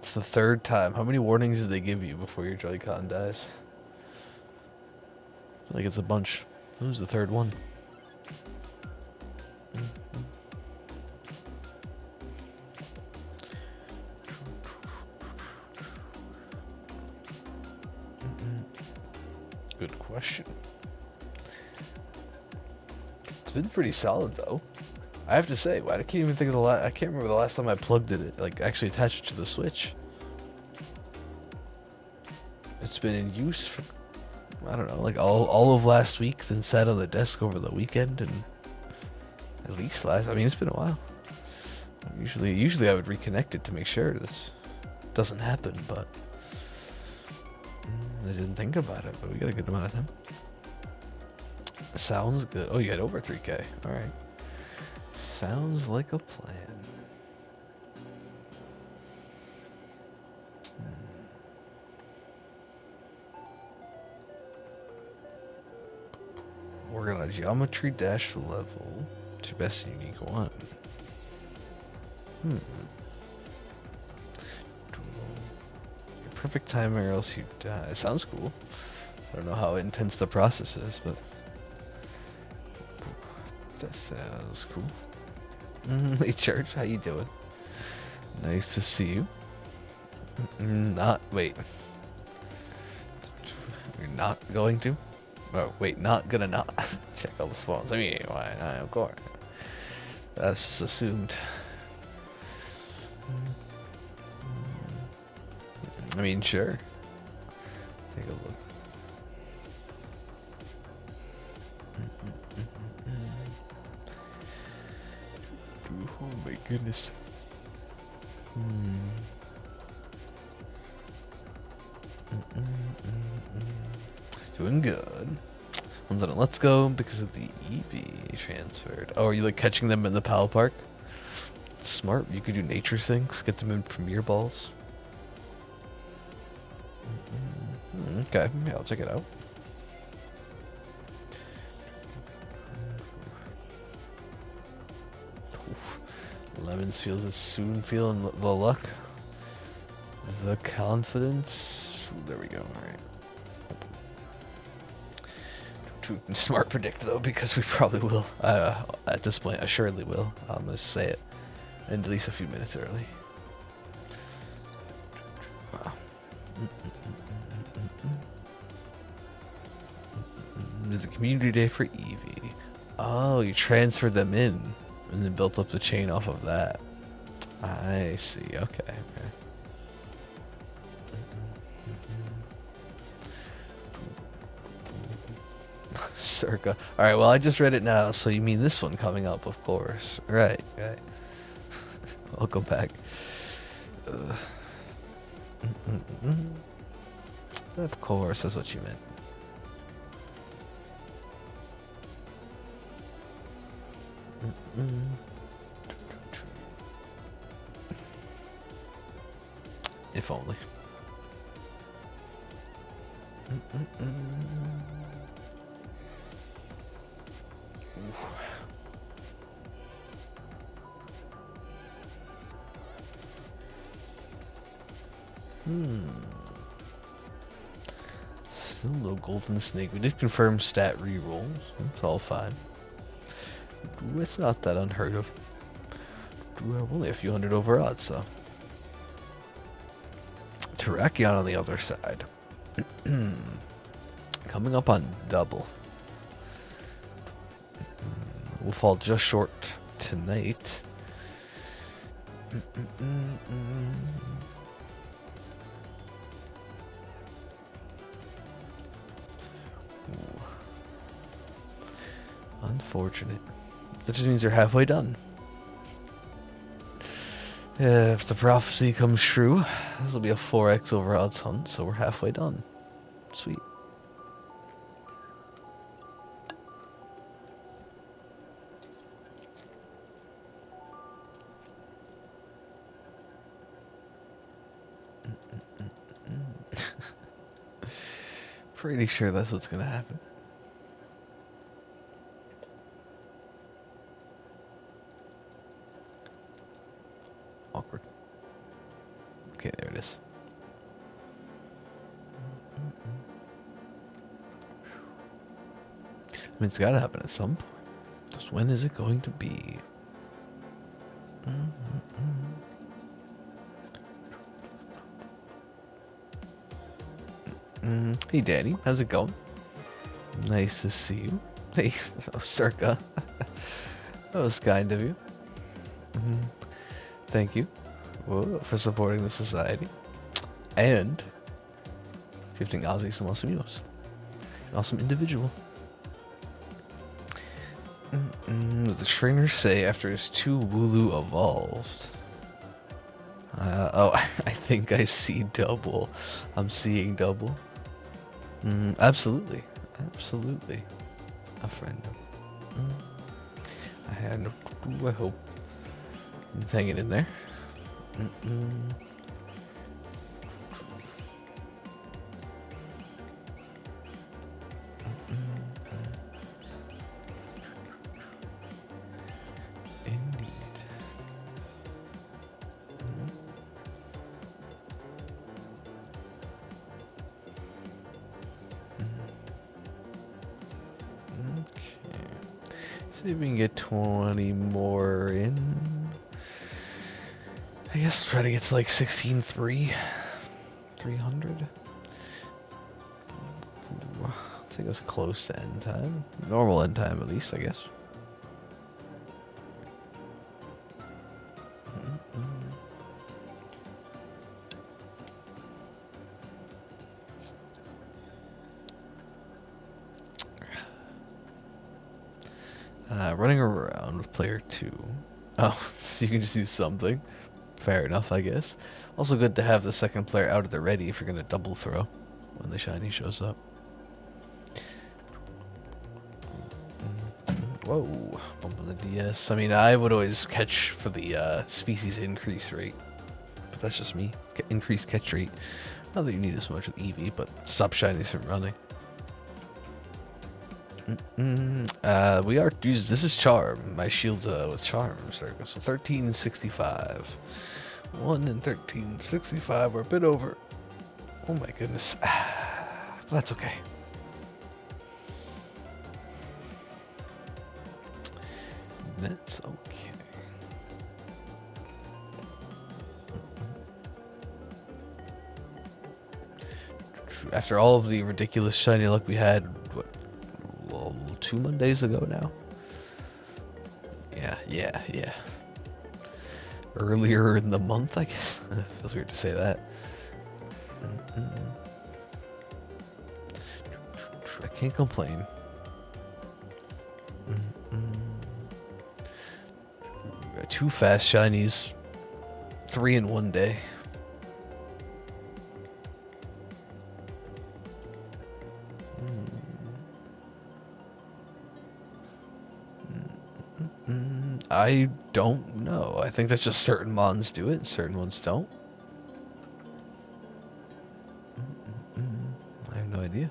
It's the third time. How many warnings did they give you before your Joy-Con dies? I feel like it's a bunch. Who's the third one? Good question. It's been pretty solid though. I have to say, I can't even think of I can't remember the last time I plugged it, like actually attached it to the Switch. It's been in use for, I don't know, like all of last week, then sat on the desk over the weekend, and at least I mean, it's been a while. Usually I would reconnect it to make sure this doesn't happen, but I didn't think about it, but we got a good amount of time. Sounds good. Oh, you had over 3K. All right. Sounds like a plan. We're gonna geometry dash level to best unique one. Your perfect time or else you die. It sounds cool. I don't know how intense the process is, but that sounds cool. Hey Church, how you doing? Nice to see you. Wait. You're not going to? Oh, wait, not gonna not check all the spawns. I mean, why not? Of course. That's just assumed. I mean, sure. Take a look. Oh my goodness. Doing good. One's on a let's go because of the EV transferred. Oh, are you like catching them in the Pal Park? Smart. You could do nature things, get them in Premier Balls. Okay, yeah, I'll check it out. Lemons feels is soon feeling the luck. The confidence. Ooh, there we go. Alright. Too smart predict though, because we probably will. At this point, assuredly will. I'm gonna say it. And at least a few minutes early. Wow. It's a community day for Eevee. Oh, you transferred them in and then built up the chain off of that. I see. Okay. Circa. Alright, well, I just read it now, so you mean this one coming up, of course. Right. Welcome back. Of course, that's what you meant. If only. Still no golden snake. We did confirm stat rerolls. It's all fine. It's not that unheard of. We have only a few hundred over odds, so. Terrakion on the other side. Coming up on double. We'll fall just short tonight. Unfortunate. That just means they're halfway done. If the prophecy comes true, this will be a 4x over odds hunt, so we're halfway done. Sweet. Pretty sure that's what's gonna happen. Awkward. Okay, there it is. I mean, it's gotta happen at some point. Just when is it going to be? Hey Danny, how's it going? Nice to see you. Hey, oh, Circa. That was kind of you. Thank you for supporting the society. And Gifting Ozzy some awesome emotes. An awesome individual. The trainers say after his 2 Wooloo evolved. Oh, I think I see double. I'm seeing double. Absolutely. Absolutely. A friend. I had no clue, I hope. It's hanging in there. Indeed. Okay. See if we can get 20 more in. I guess try to get to like 16.3. 300. I think it's close to end time. Normal end time, at least, I guess. Running around with player 2. Oh, so you can just do something. Fair enough, I guess. Also good to have the second player out at the ready if you're going to double throw when the shiny shows up. Whoa, bumping the DS. I mean, I would always catch for the species increase rate. But that's just me. Increased catch rate. Not that you need as much with Eevee, but stop shinies from running. We are used. This is Charm. My shield with Charm circle. So 1365. 1 and 1365. We're a bit over. Oh my goodness. That's okay. That's okay. After all of the ridiculous shiny luck we had, what, 2 Mondays ago now? Yeah. Earlier in the month, I guess. Feels weird to say that. I can't complain. 2 fast shinies, 3 in 1 day. I don't know. I think that's just certain mons do it and certain ones don't. I have no idea.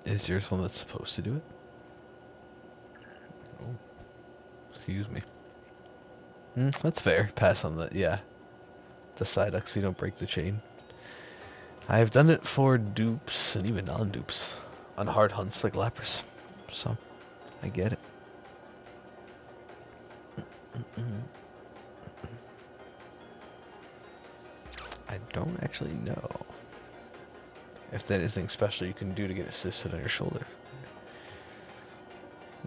Is yours one that's supposed to do it? Oh, excuse me. That's fair. Pass on the, yeah. The Psyduck so you don't break the chain. I've done it for dupes and even non-dupes on hard hunts like Lapras, so I get it. I don't actually know if there's anything special you can do to get assisted on your shoulder.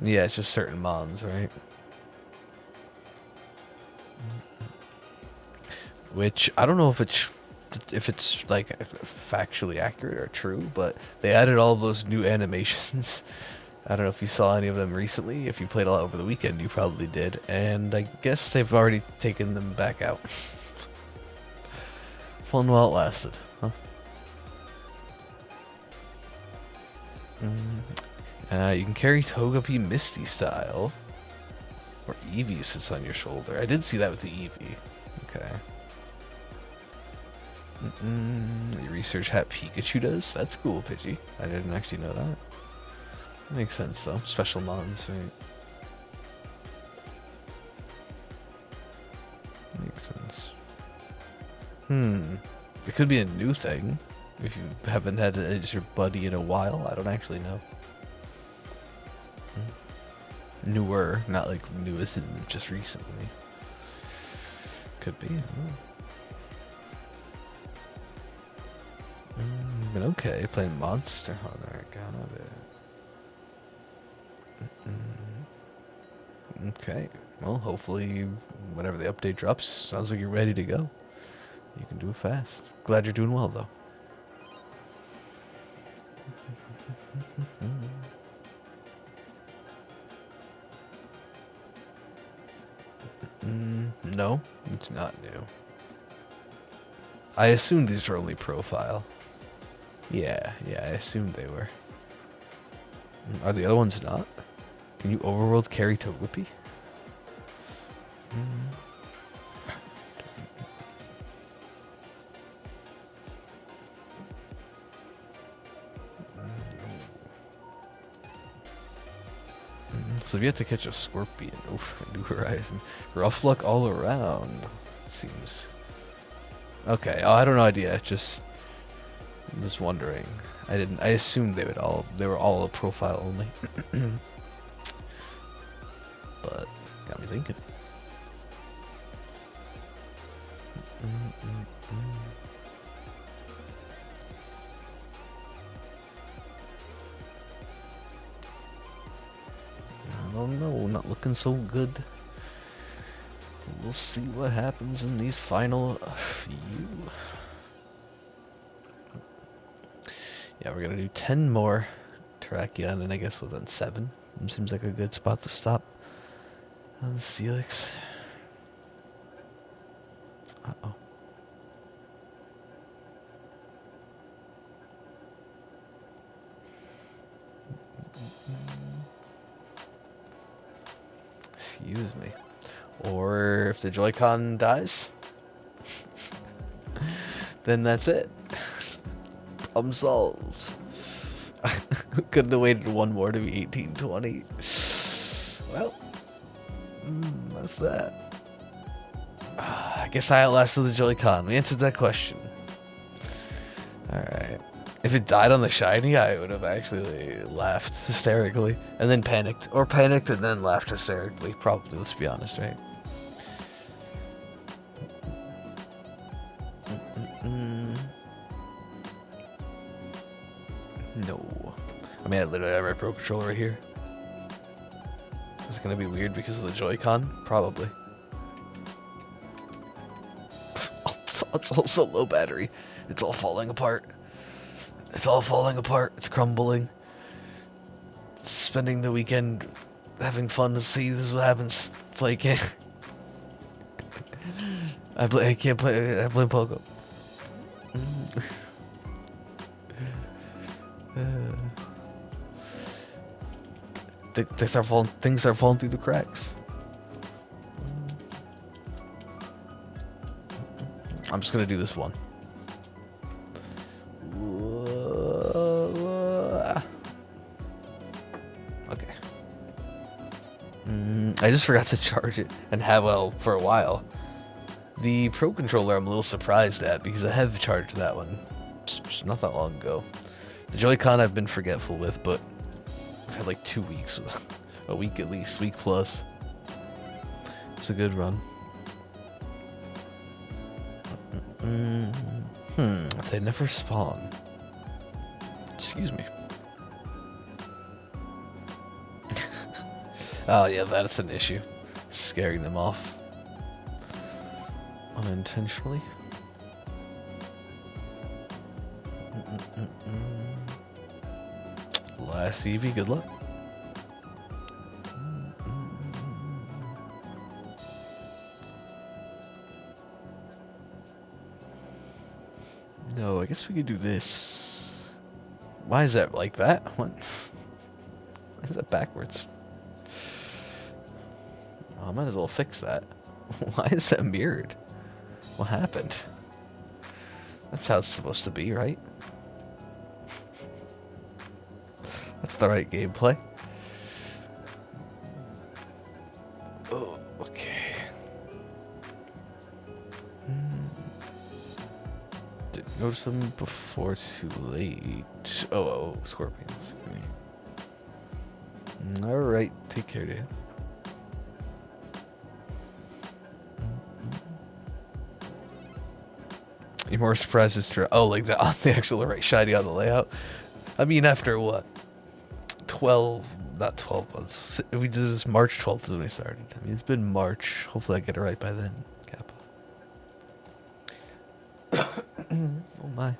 Yeah, it's just certain mons, right? Which I don't know if it's like factually accurate or true, but they added all of those new animations. I don't know if you saw any of them recently. If you played a lot over the weekend, you probably did. And I guess they've already taken them back out. Fun while it lasted, huh? You can carry Togepi Misty style. Or Eevee sits on your shoulder. I did see that with the Eevee. Okay. The research hat Pikachu does? That's cool, Pidgey. I didn't actually know that. Makes sense, though. Special mons, right? Makes sense. It could be a new thing. If you haven't had it as your buddy in a while. I don't actually know. Newer, not like newest and just recently. Could be. But okay, playing Monster Hunter, got it. Okay. Well, hopefully, whenever the update drops, sounds like you're ready to go. You can do it fast. Glad you're doing well, though. No, it's not new. I assumed these were only profile. Yeah, I assumed they were. Are the other ones not? Can you overworld carry Togepi? So if you have to catch a Scorpion, oof, New Horizon. Rough luck all around, seems. Okay, oh, I had no idea, just was wondering. I assumed they were all a profile only. But got me thinking. I don't know, not looking so good. We'll see what happens in these final few. Yeah, we're gonna do 10 more Terrakion, and I guess within 7. Seems like a good spot to stop on the Steelix. Uh-oh. Excuse me. Or if the Joy-Con dies, then that's it. Problem solved. Couldn't have waited one more to be 1820. Well, that's that. I guess I outlasted the Joy-Con. We answered that question. Alright. If it died on the shiny, I would have actually laughed hysterically and then panicked. Or panicked and then laughed hysterically. Probably, let's be honest, right? No. I mean, I literally have my Pro Controller right here. Is it going to be weird because of the Joy-Con? Probably. It's also low battery. It's all falling apart. It's all falling apart. It's crumbling. Spending the weekend having fun to see this is what happens. It's like I can't play. I blame Pogo. Things are falling through the cracks. I'm just gonna do this one. Okay. I just forgot to charge it and have for a while. The Pro Controller I'm a little surprised at because I have charged that one not that long ago. The Joy-Con I've been forgetful with, but I've had like 2 weeks, a week at least, week plus. It's a good run. They never spawn. Excuse me. Oh yeah, that's an issue. Scaring them off. Unintentionally. Last Eevee, good luck. No, I guess we could do this. Why is that like that? What? Why is that backwards? Oh, I might as well fix that. Why is that mirrored? What happened? That's how it's supposed to be, right? That's the right gameplay. Oh, okay. Didn't notice them before too late. Oh, scorpions. Alright, take care, dude. You're more surprised as to like the actual right shiny on the layout. I mean, after what, 12 not 12 months. We did this March 12th is when we started. I mean, it's been March. Hopefully I get it right by then. Kappa. Oh my.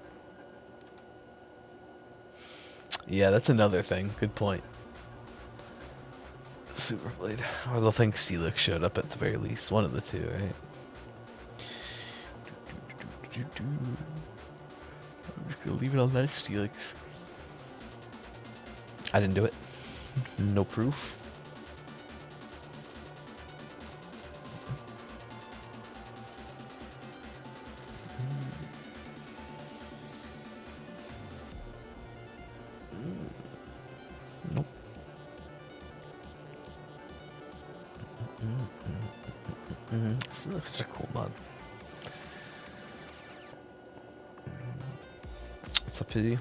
Yeah, that's another thing. Good point. Superblade. Or they'll think Steelix showed up at the very least. One of the two, right? I'm just gonna leave it on that Steelix. I didn't do it. No proof. Nope. This looks such a cool mod. What's up, Pidgey?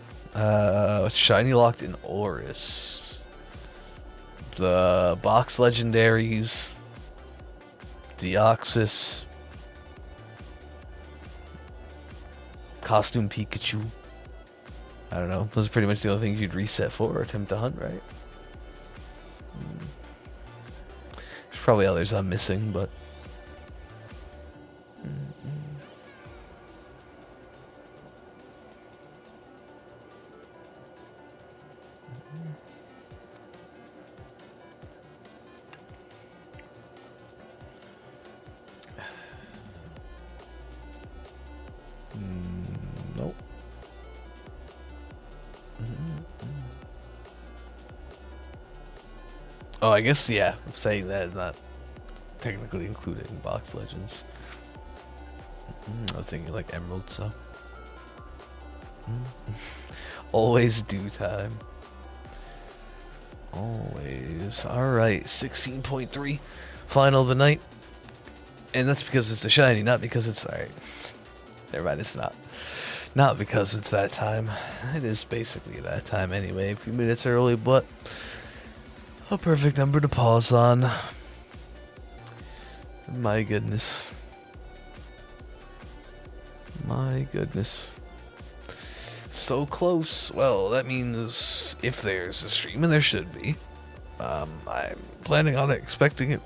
Shiny locked in Oris. The box legendaries. Deoxys. Costume Pikachu. I don't know. Those are pretty much the only things you'd reset for or attempt to hunt, right? There's probably others I'm missing, but... Nope. Oh, I guess, yeah. I'm saying that is not technically including box legends. I was thinking like Emerald, so. Always due time. Always. Alright, 16.3. Final of the night. And that's because it's a shiny, not because it's... Alright. Never mind, it's not. Not because it's that time. It is basically that time anyway. A few minutes early, but... a perfect number to pause on. My goodness. My goodness. So close. Well, that means if there's a stream, and there should be, I'm planning on it, expecting it.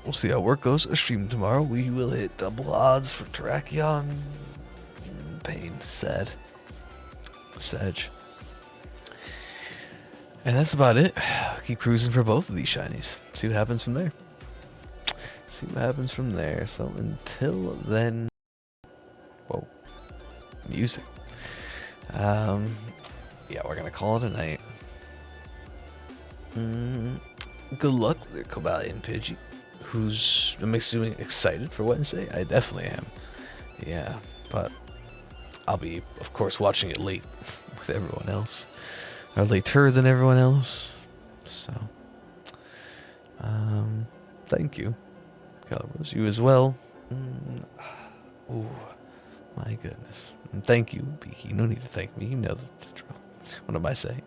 We'll see how work goes. A stream tomorrow. We will hit double odds for Terrakion. Pain. Sad. Sag. And that's about it. Keep cruising for both of these shinies. See what happens from there. See what happens from there. So until then... Whoa. Music. Yeah, we're gonna call it a night. Good luck with Cobalion Pidgey, who's, I'm assuming, excited for Wednesday. I definitely am. Yeah, but I'll be, of course, watching it late with everyone else. Or later than everyone else. So, thank you, Calibros. You as well. Ooh, my goodness. And thank you, Beaky. No need to thank me. You know the drill. What am I saying?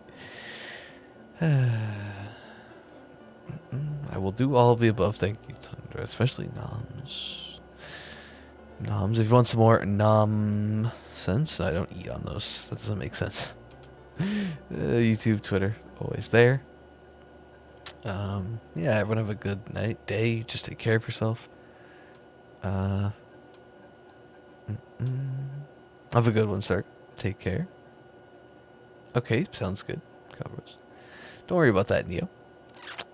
I will do all of the above. Thank you, Tundra. Especially Noms. Noms. If you want some more Nom sense, I don't eat on those. That doesn't make sense. YouTube, Twitter, always there. Yeah, everyone have a good night, day. Just take care of yourself. Have a good one, sir. Take care. Okay, sounds good. Covers. Don't worry about that, Neo.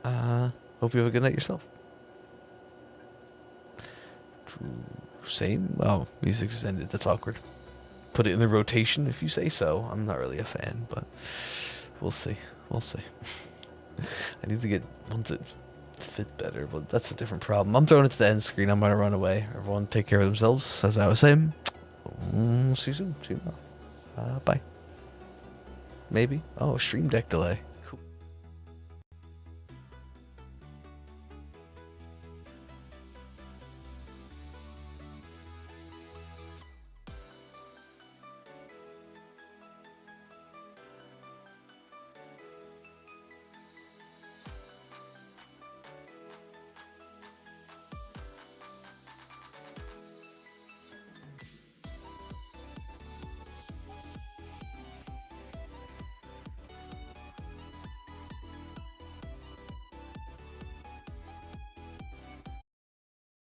Hope you have a good night yourself. Same. Oh, music just ended. That's awkward. Put it in the rotation if you say so. I'm not really a fan, but we'll see. We'll see. I need to get one to fit better, but that's a different problem. I'm throwing it to the end screen. I'm going to run away. Everyone take care of themselves, as I was saying. See you soon. See you tomorrow. Bye. Maybe. Oh, stream deck delay.